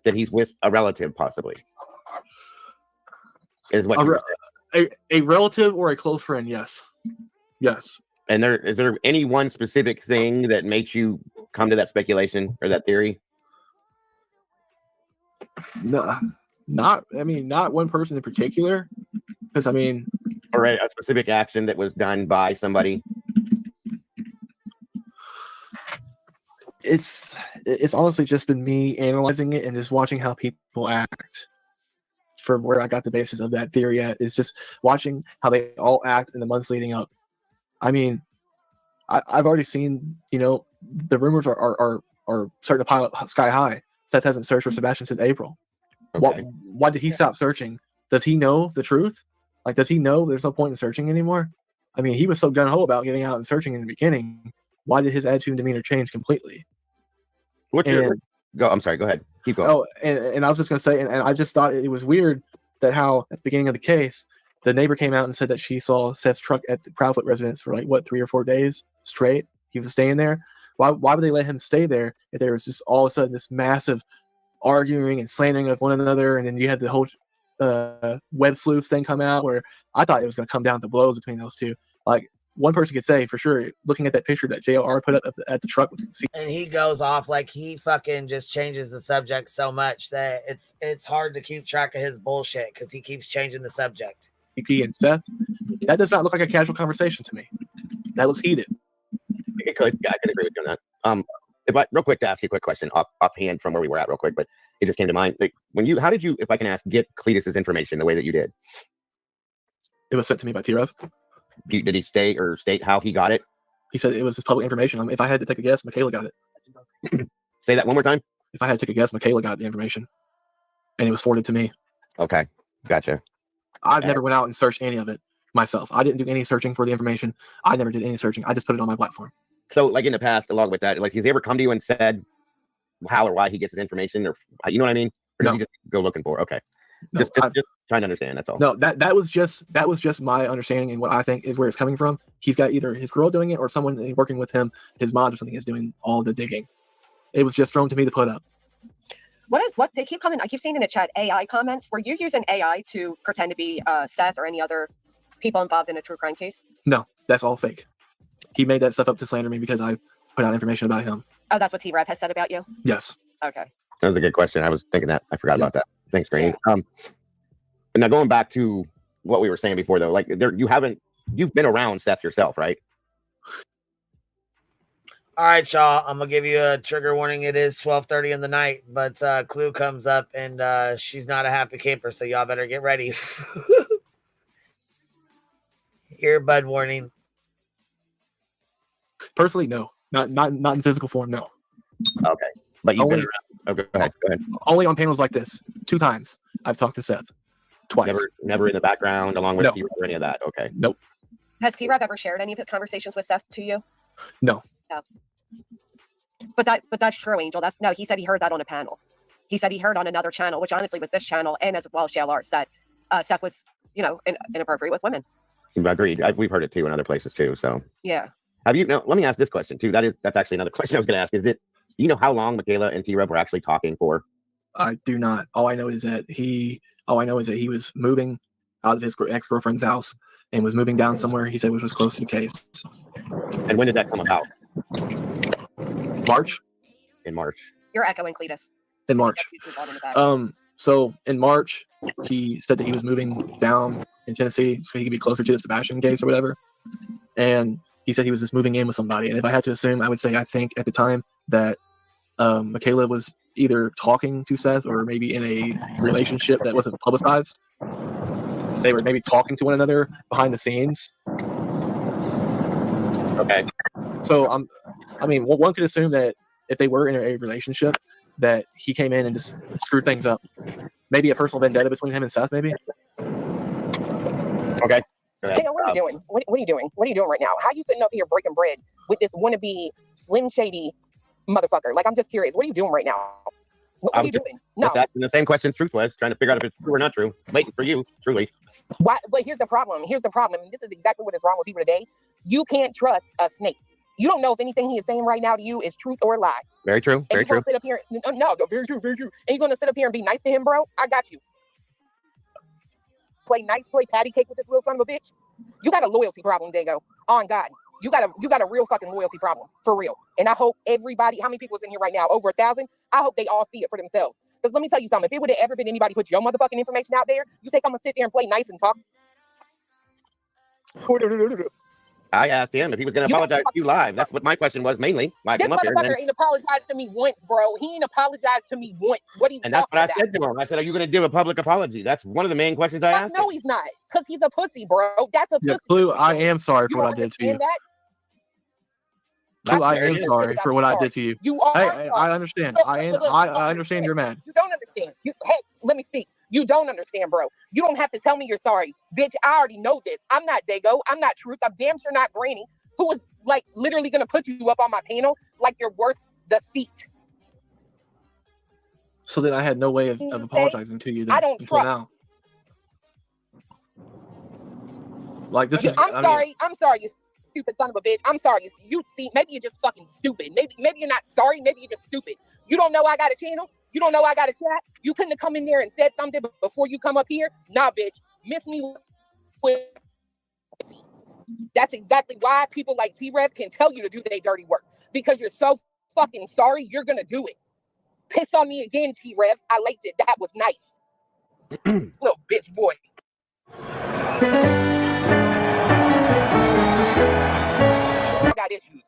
that he's with a relative, possibly. Is what a relative or a close friend? Yes. And is there any one specific thing that makes you come to that speculation or that theory? No, not one person in particular. Because or a specific action that was done by somebody. It's honestly just been me analyzing it and just watching how people act. From where I got the basis of that theory at is just watching how they all act in the months leading up. I've already seen, the rumors are starting to pile up sky high. Seth hasn't searched for Sebastian since April. Okay. Why did he stop searching? Does he know the truth? Like, does he know there's no point in searching anymore? He was so gung-ho about getting out and searching in the beginning. Why did his attitude and demeanor change completely? I'm sorry, go ahead. Keep going. Oh, and I was just going to say, and I just thought it was weird that how at the beginning of the case, the neighbor came out and said that she saw Seth's truck at the Proudfoot residence for 3 or 4 days straight. He was staying there. Why would they let him stay there if there was just all of a sudden this massive arguing and slandering of one another, and then you had the whole web sleuths thing come out where I thought it was going to come down to blows between those two. Like, one person could say for sure, looking at that picture that JLR put up at the truck, and he goes off like he fucking just changes the subject so much that it's hard to keep track of his bullshit because he keeps changing the subject. EP and Seth, that does not look like a casual conversation to me. That looks heated. It could, yeah, I could agree with you on that. If I real quick to ask you a quick question offhand from where we were at real quick, but it just came to mind. Like, how did you, if I can ask, get Cletus's information the way that you did? It was sent to me by T-Rev. Did he state how he got it? He said it was just public information. If I had to take a guess, Michaela got it. Say that one more time. If I had to take a guess, Michaela got the information, and it was forwarded to me. Okay, gotcha. I've never went out and searched any of it myself. I didn't do any searching for the information. I never did any searching. I just put it on my platform. So, like in the past, along with that, like, has he ever come to you and said how or why he gets his information, or you know what I mean? Or does he just go looking for? Okay, no, just trying to understand. That's all. No, that was just my understanding and what I think is where it's coming from. he's got either his girl doing it or someone working with him, his mods or something, is doing all the digging. It was just thrown to me to put up. What they keep coming? I keep seeing in the chat AI comments. Were you using AI to pretend to be Seth or any other people involved in a true crime case? No, that's all fake. He made that stuff up to slander me because I put out information about him. Oh, that's what T-Rev has said about you? Yes. Okay. That was a good question. I was thinking that. I forgot about that. Thanks, Granny. But now going back to what we were saying before, though, like you've been around Seth yourself, right? All right, y'all. I'm gonna give you a trigger warning. It is 12:30 in the night, but Clue comes up and she's not a happy camper, so y'all better get ready. Earbud warning. Personally, no, not in physical form, no. Okay, but you've been around. Okay, go ahead. Only on panels like this. 2 times I've talked to Seth. Twice. Never in the background along with No. T-Rev or any of that. Okay. Nope. Has T-Rev ever shared any of his conversations with Seth to you? No. No. But that's true, Angel. He said he heard that on a panel. He said he heard on another channel, which honestly was this channel, and as well, Shale Art said Seth was, inappropriate with women. Agreed. We've heard it too in other places too. So Yeah. have you? Now, let me ask this question too. That's actually another question I was going to ask. Is it? You know how long Michaela and T-Rev were actually talking for? I do not. All I know is that he was moving out of his ex-girlfriend's house and was moving down somewhere he said which was close to the case. And when did that come about? March. In March. You're echoing, Cletus. In March. So in March, he said that he was moving down in Tennessee so he could be closer to the Sebastian case or whatever. And he said he was just moving in with somebody. And if I had to assume, I would say I think at the time that Michaela was either talking to Seth or maybe in a relationship that wasn't publicized. They were maybe talking to one another behind the scenes. Okay. So one could assume that if they were in a relationship, that he came in and just screwed things up. Maybe a personal vendetta between him and Seth, maybe. Okay. Dale, what are you doing? What are you doing? What are you doing right now? How you sitting up here breaking bread with this wannabe Slim Shady motherfucker? Like, I'm just curious. What are you doing right now? What are you doing? No. That's the same question Truth was, trying to figure out if it's true or not true. Waiting for you, truly. Why? But here's the problem. And this is exactly what is wrong with people today. You can't trust a snake. You don't know if anything he is saying right now to you is truth or lie. Very true. Very true. Sit up here, no, very true, very true. And you're gonna sit up here and be nice to him, bro? I got you. Play patty cake with this little son of a bitch. You got a loyalty problem, Dago. On God. You got a real fucking loyalty problem. For real. And I hope everybody, how many people is in here right now? Over 1,000? I hope they all see it for themselves. Because let me tell you something. If it would have ever been anybody put your motherfucking information out there, you think I'm gonna sit there and play nice and talk? I asked him if he was going to apologize to you live. That's what my question was mainly. Why I This came up here. motherfucker ain't apologized to me once, bro. He ain't apologized to me once. What are you And that's talking what I about? said to him. I said, are you going to do a public apology? That's one of the main questions I asked No, him. he's not. Because he's a pussy, bro. That's a pussy. Clue, I am sorry for You what I don't did to you. understand that? Clue, I There am it is. sorry for what I did to you. You are Hey, sorry. I understand. I understand you're mad. You don't understand. Hey, let me speak. You don't understand, bro. You don't have to tell me you're sorry. Bitch, I already know this. I'm not Dago. I'm not Truth. I'm damn sure not Granny, who is like literally going to put you up on my panel like you're worth the seat. So then I had no way of apologizing to you then, I don't until trust. now. Like this is. I'm sorry, you stupid son of a bitch. I'm sorry. You see, maybe you're just fucking stupid. Maybe you're not sorry. Maybe you're just stupid. You don't know I got a channel. You don't know I got a chat. You couldn't have come in there and said something before you come up here. Nah, bitch. Miss me with. That's exactly why people like T-Rev can tell you to do their dirty work. Because you're so fucking sorry, you're gonna do it. Piss on me again, T-Rev. I liked it. That was nice. Little bitch boy. I got issues.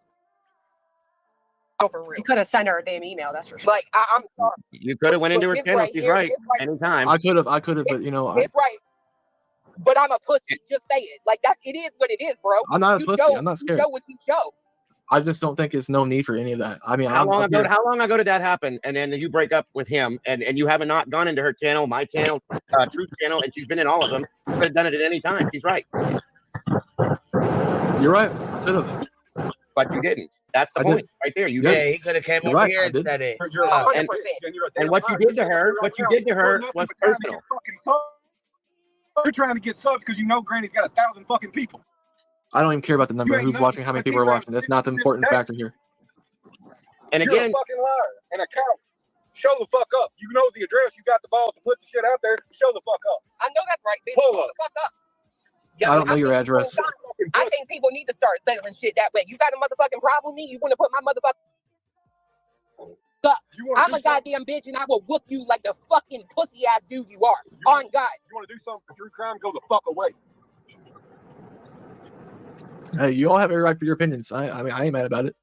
Oh, for real. You could have sent her a damn email, that's for sure. Like, I'm sorry. You could have went into her This channel. right She's here, right. this right- Anytime. I could have, but you know, It's right. But I'm a pussy. Just say it. Like, that. It is what it is, bro. I'm not a You pussy. show- I'm not scared. You show what you show. I just don't think it's no need for any of that. I mean, How long ago did that happen? And then you break up with him, and you haven't not gone into her channel, my channel, Truth channel, and she's been in all of them. You could have done it at any time. She's right. You're right. I could have. But you didn't. That's the I point did. right there. You Yeah, did. He could have came You're over right, here I and did. said it. And what you did to her, was personal. You're trying to get subs because you know Granny's got 1,000 fucking people. I don't even care about the number. Who's watching? How many people are watching? That's not the important factor here. And You're again, a fucking liar and a coward. Show the fuck up. You know the address. You got the balls to put the shit out there. Show the fuck up. I know that's right, bitch. Pull Show up. the fuck up. I don't know your address. I think people need to start settling shit that way. You got a motherfucking problem with me? You want to put my motherfucking up? I'm a goddamn bitch, and I will whoop you like the fucking pussy ass dude you are. On God. You want to do something for true crime? Go the fuck away. Hey, you all have every right for your opinions. I mean, I ain't mad about it.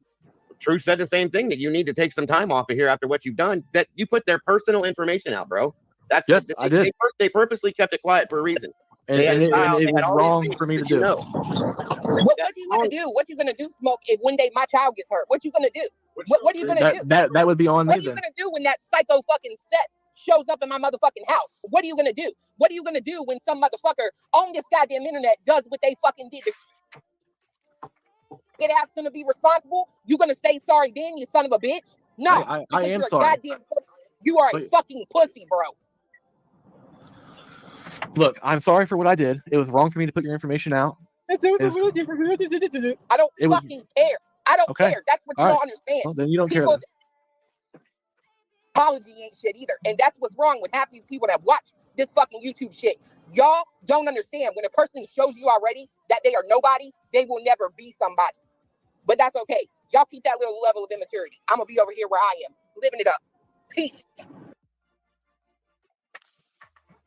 True said the same thing, that you need to take some time off of here after what you've done. That you put their personal information out, bro. That's yes, I did. They purposely kept it quiet for a reason. And it was wrong for me to do. What are you gonna do? What you gonna do, Smoke? If one day my child gets hurt, what you gonna do? What are you gonna do? That would be on What me are you then. gonna do when that psycho fucking Set shows up in my motherfucking house? What are you gonna do? What are you gonna do when some motherfucker on this goddamn internet does what they fucking did? Get ass gonna be responsible? You gonna say sorry then, you son of a bitch? No, I because am you're sorry. a goddamn pussy. You are a fucking pussy, bro. Look, I'm sorry for what I did. It was wrong for me to put your information out. I don't fucking care. I don't Okay. care. That's what you All don't right. understand. Well, then you don't care People, then. apology ain't shit either. And that's what's wrong with half these people that watch this fucking YouTube shit. Y'all don't understand. When a person shows you already that they are nobody, they will never be somebody. But that's okay. Y'all keep that little level of immaturity. I'm going to be over here where I am, living it up. Peace.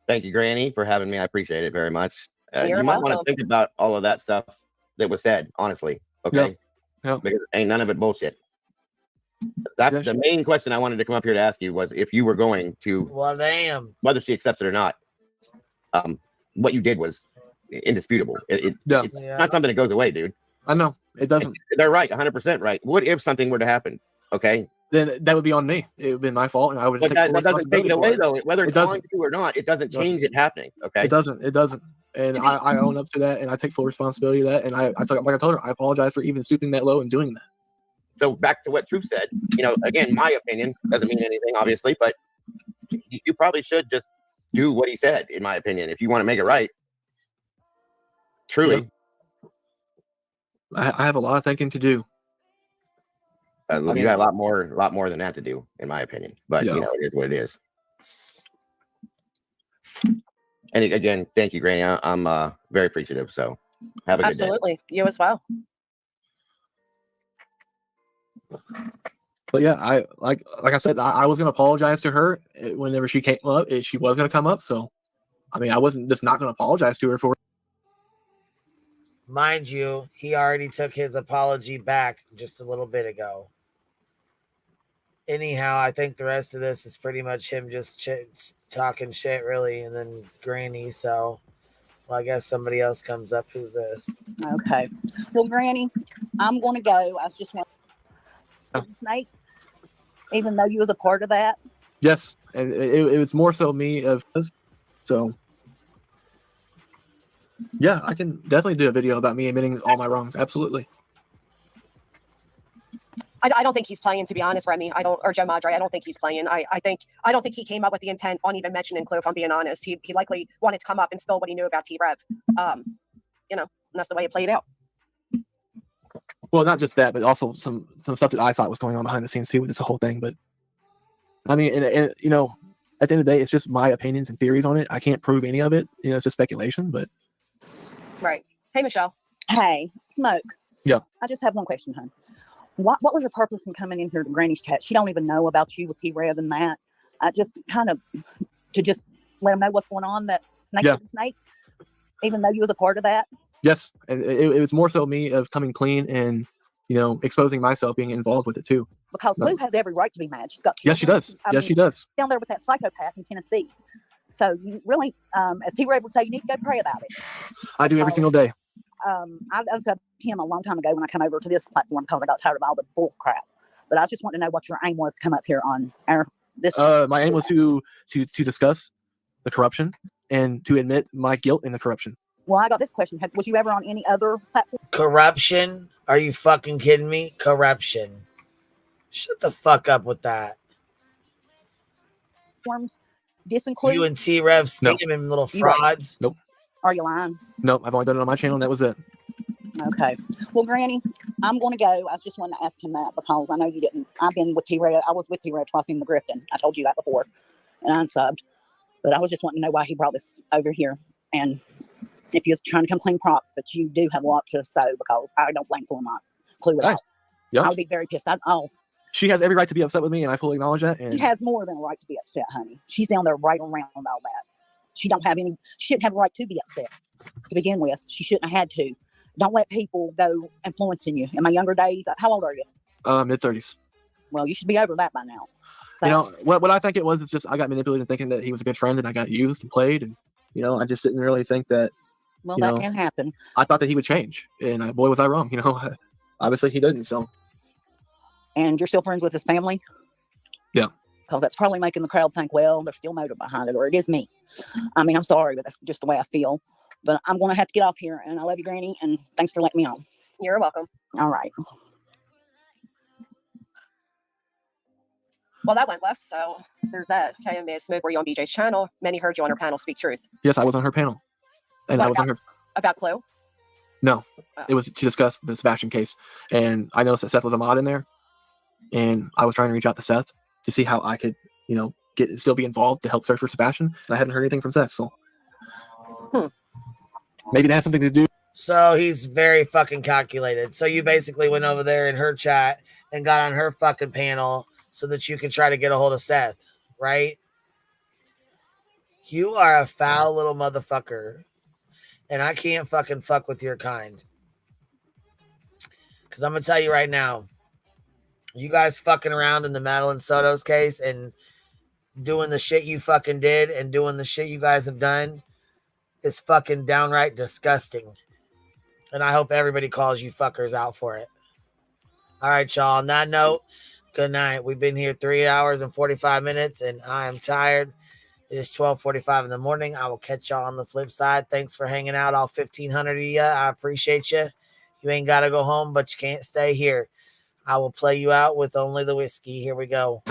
Thank you, Granny, for having me. I appreciate it very much. You're You might want to welcome. think about all of that stuff that was said, honestly. Okay. Yeah. Because ain't none of it bullshit. That's the main question I wanted to come up here to ask you, was if you were going to, Well, damn. whether she accepts it or not, what you did was indisputable. It's not something that goes away, dude. I know it doesn't. They're right, 100% right. What if something were to happen? Okay. Then that would be on me. It would be my fault, and I would But take that full doesn't take it away, responsibility for though. Whether It it's on doesn't. you or not, it doesn't change it happening. Okay. It doesn't. It doesn't. And I own up to that, and I take full responsibility of that. And I like I told her, I apologize for even stooping that low and doing that. So back to what Truth said, again, my opinion doesn't mean anything, obviously, but you probably should just do what he said, in my opinion, if you want to make it right. Truly. I have a lot of thinking to do. You got a lot more than that to do, in my opinion. But it is what it is. And again, thank you, Granny. I'm very appreciative. So have a good day. Absolutely. You as well. But yeah, I like I said, I was gonna apologize to her whenever she came up. She was gonna come up, so I mean, I wasn't just not gonna apologize to her for. Mind you, he already took his apology back just a little bit ago. Anyhow, I think the rest of this is pretty much him just talking shit, really, and then Granny. So, well, I guess somebody else comes up. Who's this? Okay. Well, Granny, I'm going to go. I was just wondering, Snake, even though you was a part of that. Yes, and it was more so me of so. Yeah, I can definitely do a video about me admitting all my wrongs. Absolutely. I don't think he's playing, to be honest, Remy. Or Joe Madre. I don't think he's playing. I don't think he came up with the intent on even mentioning Clue, if I'm being honest. He likely wanted to come up and spill what he knew about T-Rev. And that's the way it played out. Well, not just that, but also some stuff that I thought was going on behind the scenes too with this whole thing. But I mean, and at the end of the day, it's just my opinions and theories on it. I can't prove any of it. It's just speculation. But Right. Hey, Michelle. Hey, Smoke. Yeah. I just have one question, hon. What was your purpose in coming in here to Granny's chat? She don't even know about you with T-Rev and that. I just kind of to just let them know what's going on. That snakes, even though you was a part of that. yes, and it was more so me of coming clean and exposing myself, being involved with it too. Because Blue has every right to be mad. She's got Yes, she does. I Yes, mean, she does. Down there with that psychopath in Tennessee. So you really, as T-Rev would say, you need to go pray about it. I do every single day. I said to him a long time ago when I come over to this platform because I got tired of all the bull crap. But I just want to know what your aim was to come up here on this. My aim was to discuss the corruption and to admit my guilt in the corruption. Well, I got this question. Was you ever on any other platform? Corruption? Are you fucking kidding me? Corruption. Shut the fuck up with that. This include You and T-Rev No. scamming little frauds. Nope. Are you lying? Nope. I've only done it on my channel, and that was it. Okay. Well, Granny, I'm going to go. I just wanted to ask him that because I know you didn't. I've been with T-Red. I was with T-Red twice in the Grifton. I told you that before. And I unsubbed. But I was just wanting to know why he brought this over here. And if you're trying to come clean props, but you do have a lot to sow because I don't blame Clue at all. Yep. I would be very pissed. She has every right to be upset with me, and I fully acknowledge that. And She has more than a right to be upset, honey. She's down there right around all that. She shouldn't have a right to be upset to begin with. She shouldn't have had to. Don't let people go influencing you. In my younger days, how old are you? Mid-30s. Well, you should be over that by now. You know, what I think it was is just I got manipulated thinking that he was a good friend and I got used and played. And, you know, I just didn't really think that, Well, you that know, can happen. I thought that he would change. And boy, was I wrong. You know, obviously he didn't. So, And you're still friends with his family? yeah. Because that's probably making the crowd think, well, there's still motive behind it, or it is me. I mean, I'm sorry, but that's just the way I feel. But I'm going to have to get off here, and I love you, Granny, and thanks for letting me on. You're welcome. All right. Well, that went left, so there's that. Okay, Ms. Smith, were you on BJ's channel? Many heard you on her panel speak truth. Yes, I was on her panel. And What I was on her. About Clue? No, it was to discuss the Sebastian case. And I noticed that Seth was a mod in there. And I was trying to reach out to Seth to see how I could, you know, still be involved to help search for Sebastian. And I hadn't heard anything from Seth. So maybe that has something to do. So he's very fucking calculated. So you basically went over there in her chat and got on her fucking panel so that you could try to get a hold of Seth, right? You are a foul little motherfucker. And I can't fucking fuck with your kind. Because I'm going to tell you right now, you guys fucking around in the Madeline Soto's case and doing the shit you fucking did and doing the shit you guys have done is fucking downright disgusting. And I hope everybody calls you fuckers out for it. All right, y'all. On that note, good night. We've been here 3 hours and 45 minutes, and I am tired. It is 12:45 in the morning. I will catch y'all on the flip side. Thanks for hanging out, all 1,500 of you. I appreciate you. You ain't got to go home, but you can't stay here. I will play you out with only the whiskey. Here we go.